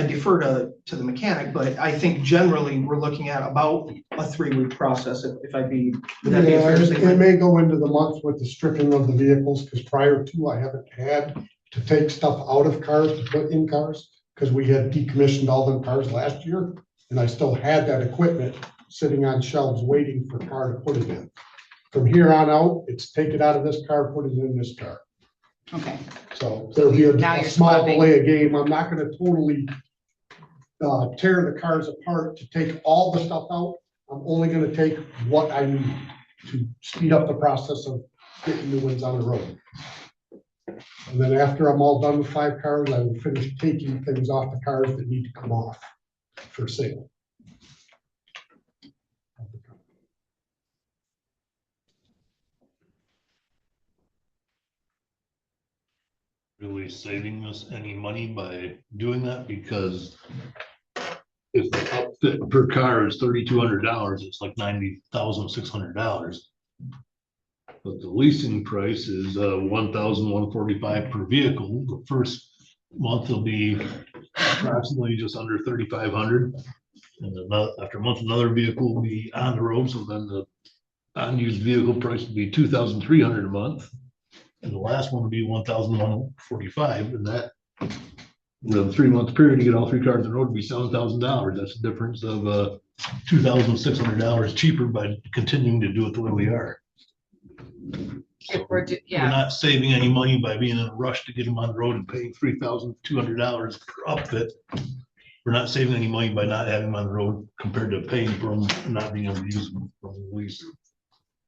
defer to the mechanic, but I think generally we're looking at about a 3-week process, would that be a fair statement? It may go into the month with the stripping of the vehicles, because prior to, I haven't had to take stuff out of cars to put in cars, because we had decommissioned all them cars last year, and I still had that equipment sitting on shelves waiting for car to put it in. From here on out, it's take it out of this car, put it in this car. Okay. So there'll be a small delay of game. I'm not gonna totally tear the cars apart to take all the stuff out. I'm only gonna take what I need to speed up the process of getting new ones on the road. And then after I'm all done with 5 cars, I will finish taking things off the cars that need to come off for sale. Really saving us any money by doing that? Because if the upfit per car is $3,200, it's like $90,600. But the leasing price is $1,145 per vehicle. The first month will be approximately just under $3,500, and then after a month, another vehicle will be on the road. So then the unused vehicle price will be $2,300 a month. And the last one would be $1,145, and that, the 3-month period to get all 3 cars on the road would be $7,000. That's the difference of $2,600 cheaper by continuing to do it the way we are. So we're not saving any money by being in a rush to get them on the road and paying $3,200 per upfit. We're not saving any money by not having them on the road compared to paying for them and not being able to use them from the lease.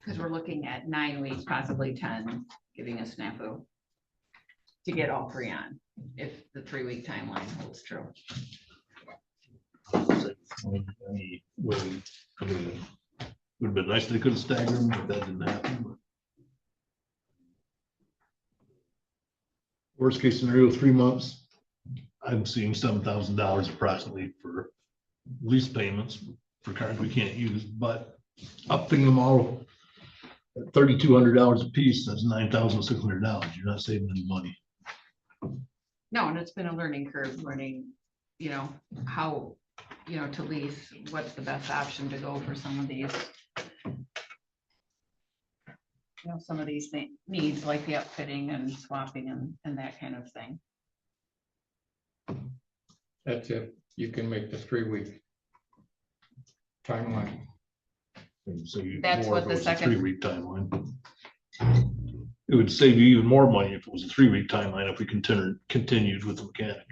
Because we're looking at 9 weeks, possibly 10, giving a snafu to get all 3 on, if the 3-week timeline holds true. Any way, I mean, would have been nice if they could have staggered them, but that didn't happen. Worst case scenario, 3 months. I'm seeing $7,000 approximately for lease payments for cars we can't use, but upping them all at $3,200 a piece, that's $9,600. You're not saving any money. No, and it's been a learning curve, learning, how, to lease, what's the best option to go for some of these. Some of these needs like the upfitting and swapping and that kind of thing. That's it. You can make the 3-week timeline. So That's what the second- 3-week timeline. It would save you even more money if it was a 3-week timeline if we continued with the mechanic.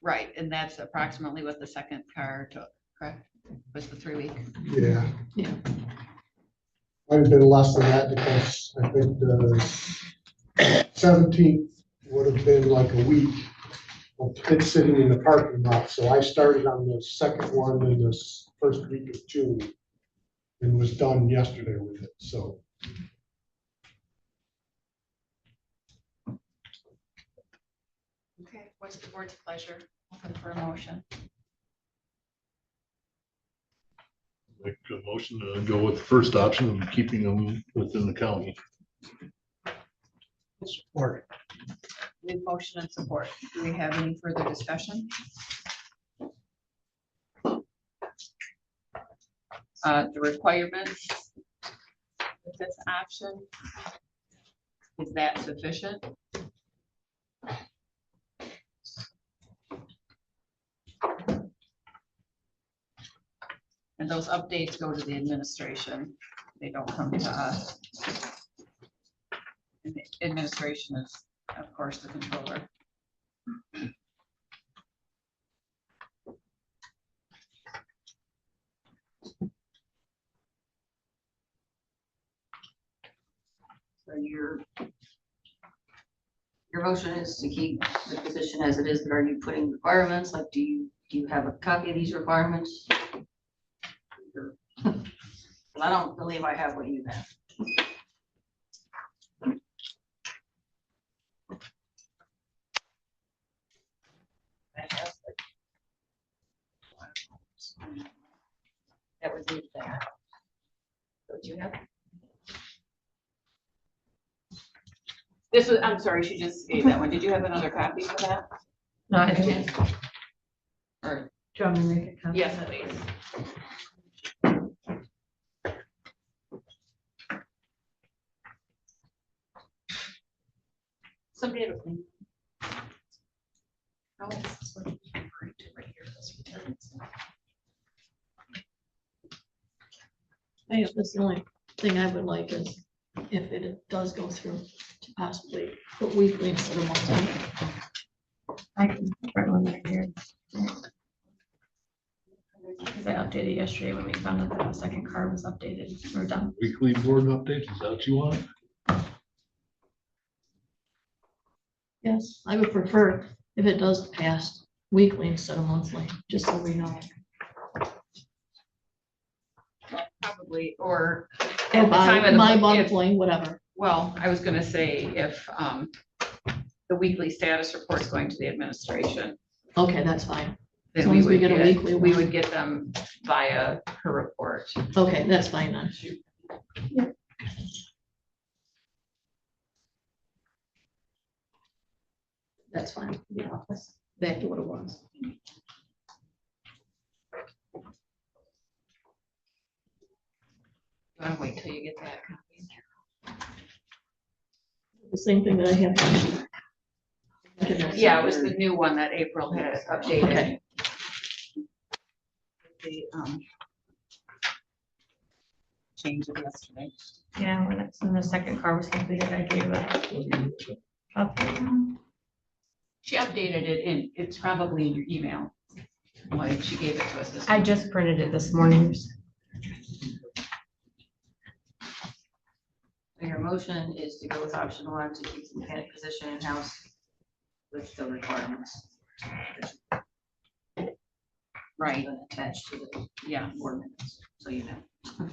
Right, and that's approximately what the second car took, correct? Was the 3-week? Yeah. Yeah. Might have been less than that because I think the 17th would have been like a week of it sitting in the parking lot. So I started on the second one in this first week of June and was done yesterday with it, so. Okay, what's the board's pleasure? Open for a motion. Make a motion to go with the first option of keeping them within the county. Support. We have motion and support. Do we have any further discussion? The requirements with this option, is that sufficient? And those updates go to the administration. They don't come to us. And the administration is, of course, the controller. So your motion is to keep the position as it is, but are you putting requirements? Like, do you have a copy of these requirements? But I don't believe I have what you have. That would be that. What do you have? This was, I'm sorry, she just gave that one. Did you have another copy for that? No, I didn't. Or, Do you want me to make a copy? yes, please. Somebody have a clean. Oh, this is what I'm referring to right here, this returns. I guess that's the only thing I would like is if it does go through to possibly put weekly instead of monthly. I can write one right here. Because I updated yesterday when we found out that the second car was updated. We're done. Weekly board updates, is that what you want? Yes, I would prefer if it does pass weekly instead of monthly, just so we know. Probably, or at Or the time of the. my if- monthly, whatever. Well, I was gonna say if the weekly status report's going to the administration, Okay, that's fine. As then long we as we would get a weekly we one. would get them via her report. Okay, that's fine then. Yeah. That's fine. Yeah, that's back to what it was. You wanna wait till you get that copy? The same thing that I have. Yeah, it was the new one that April had updated. Okay. The change of yesterday. Yeah, when the second car was completed, I gave it. She updated it in, it's probably in your email. Like she gave it to us this. I just printed it this morning. So your motion is to go with option 1 to keep the mechanic position in-house with the requirements. Right. Attached to the Yeah. ordinance, so you know.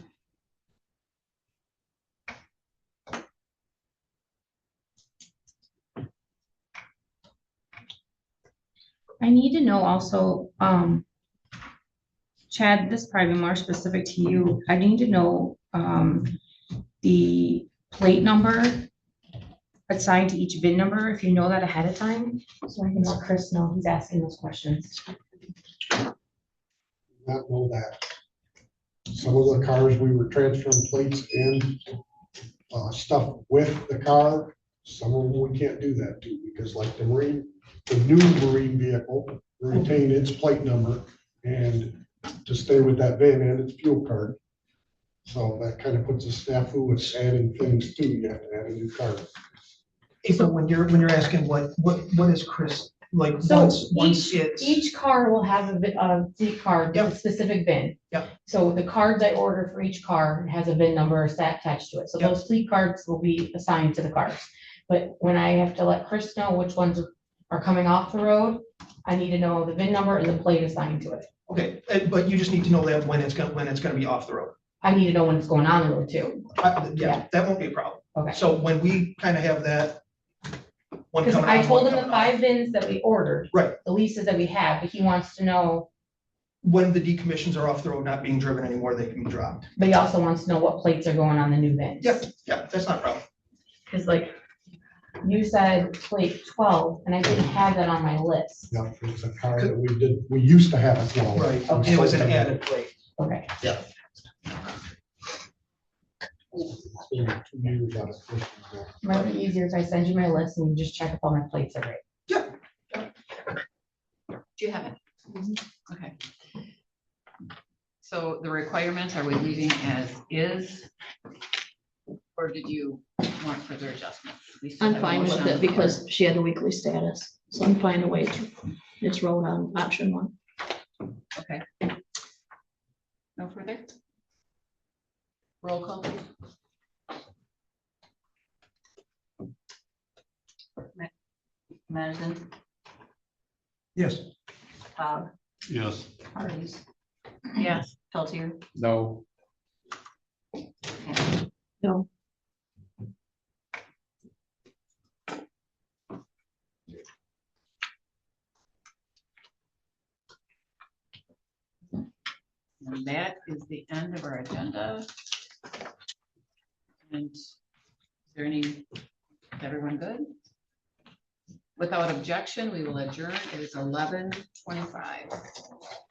I need to know also, Chad, this is probably more specific to you. I need to know, the plate number assigned to each VIN number, if you know that ahead of time, so I can let Chris know he's asking those questions. Not know that. Some of the cars, we were transferring plates and stuff with the car. Some of them we can't do that too, because like the new marine vehicle, retain its plate number and to stay with that VIN and its fuel card. So that kind of puts a snafu with adding things too. You have to add a new card. So when you're asking what is Chris, like, So once it's. each car will have a fleet card with a specific VIN. Yep. So the cards I order for each car has a VIN number attached to it. So Yep. those fleet cards will be assigned to the cars. But when I have to let Chris know which ones are coming off the road, I need to know the VIN number and the plate assigned to it. Okay, but you just need to know that when it's gonna be off the road. I need to know when it's going on the road too. Yeah, that won't be a problem. Okay. So when we kind of have that. one Because coming I on, told one him the coming off. 5 VINs that we ordered. Right. The leases that we have, but he wants to know, When the decommissions are off the road, not being driven anymore, they can be dropped. but he also wants to know what plates are going on the new VINs. Yeah, that's not a problem. Because like, you said plate 12, and I didn't have that on my list. Yeah, it was a car that we used to have as well. Right, it was an added plate. Okay. Yeah. It's been 2 years out of this. Might be easier if I send you my list and you just check if all my plates are right. Do you have it? Okay. So the requirements, are we leaving as is? Or did you want further adjustments? We still I'm have a fine with motion on it the floor. because she had a weekly status, so I'm fine to wait. Just roll on option 1. Okay. No further? Roll call, please. Madison, Yes. Bob, Yes. Hardee's, Yes. Peltier, No. No. And that is the end of our agenda. And is there any, is everyone good? Without objection, we will adjourn. It is 11:25.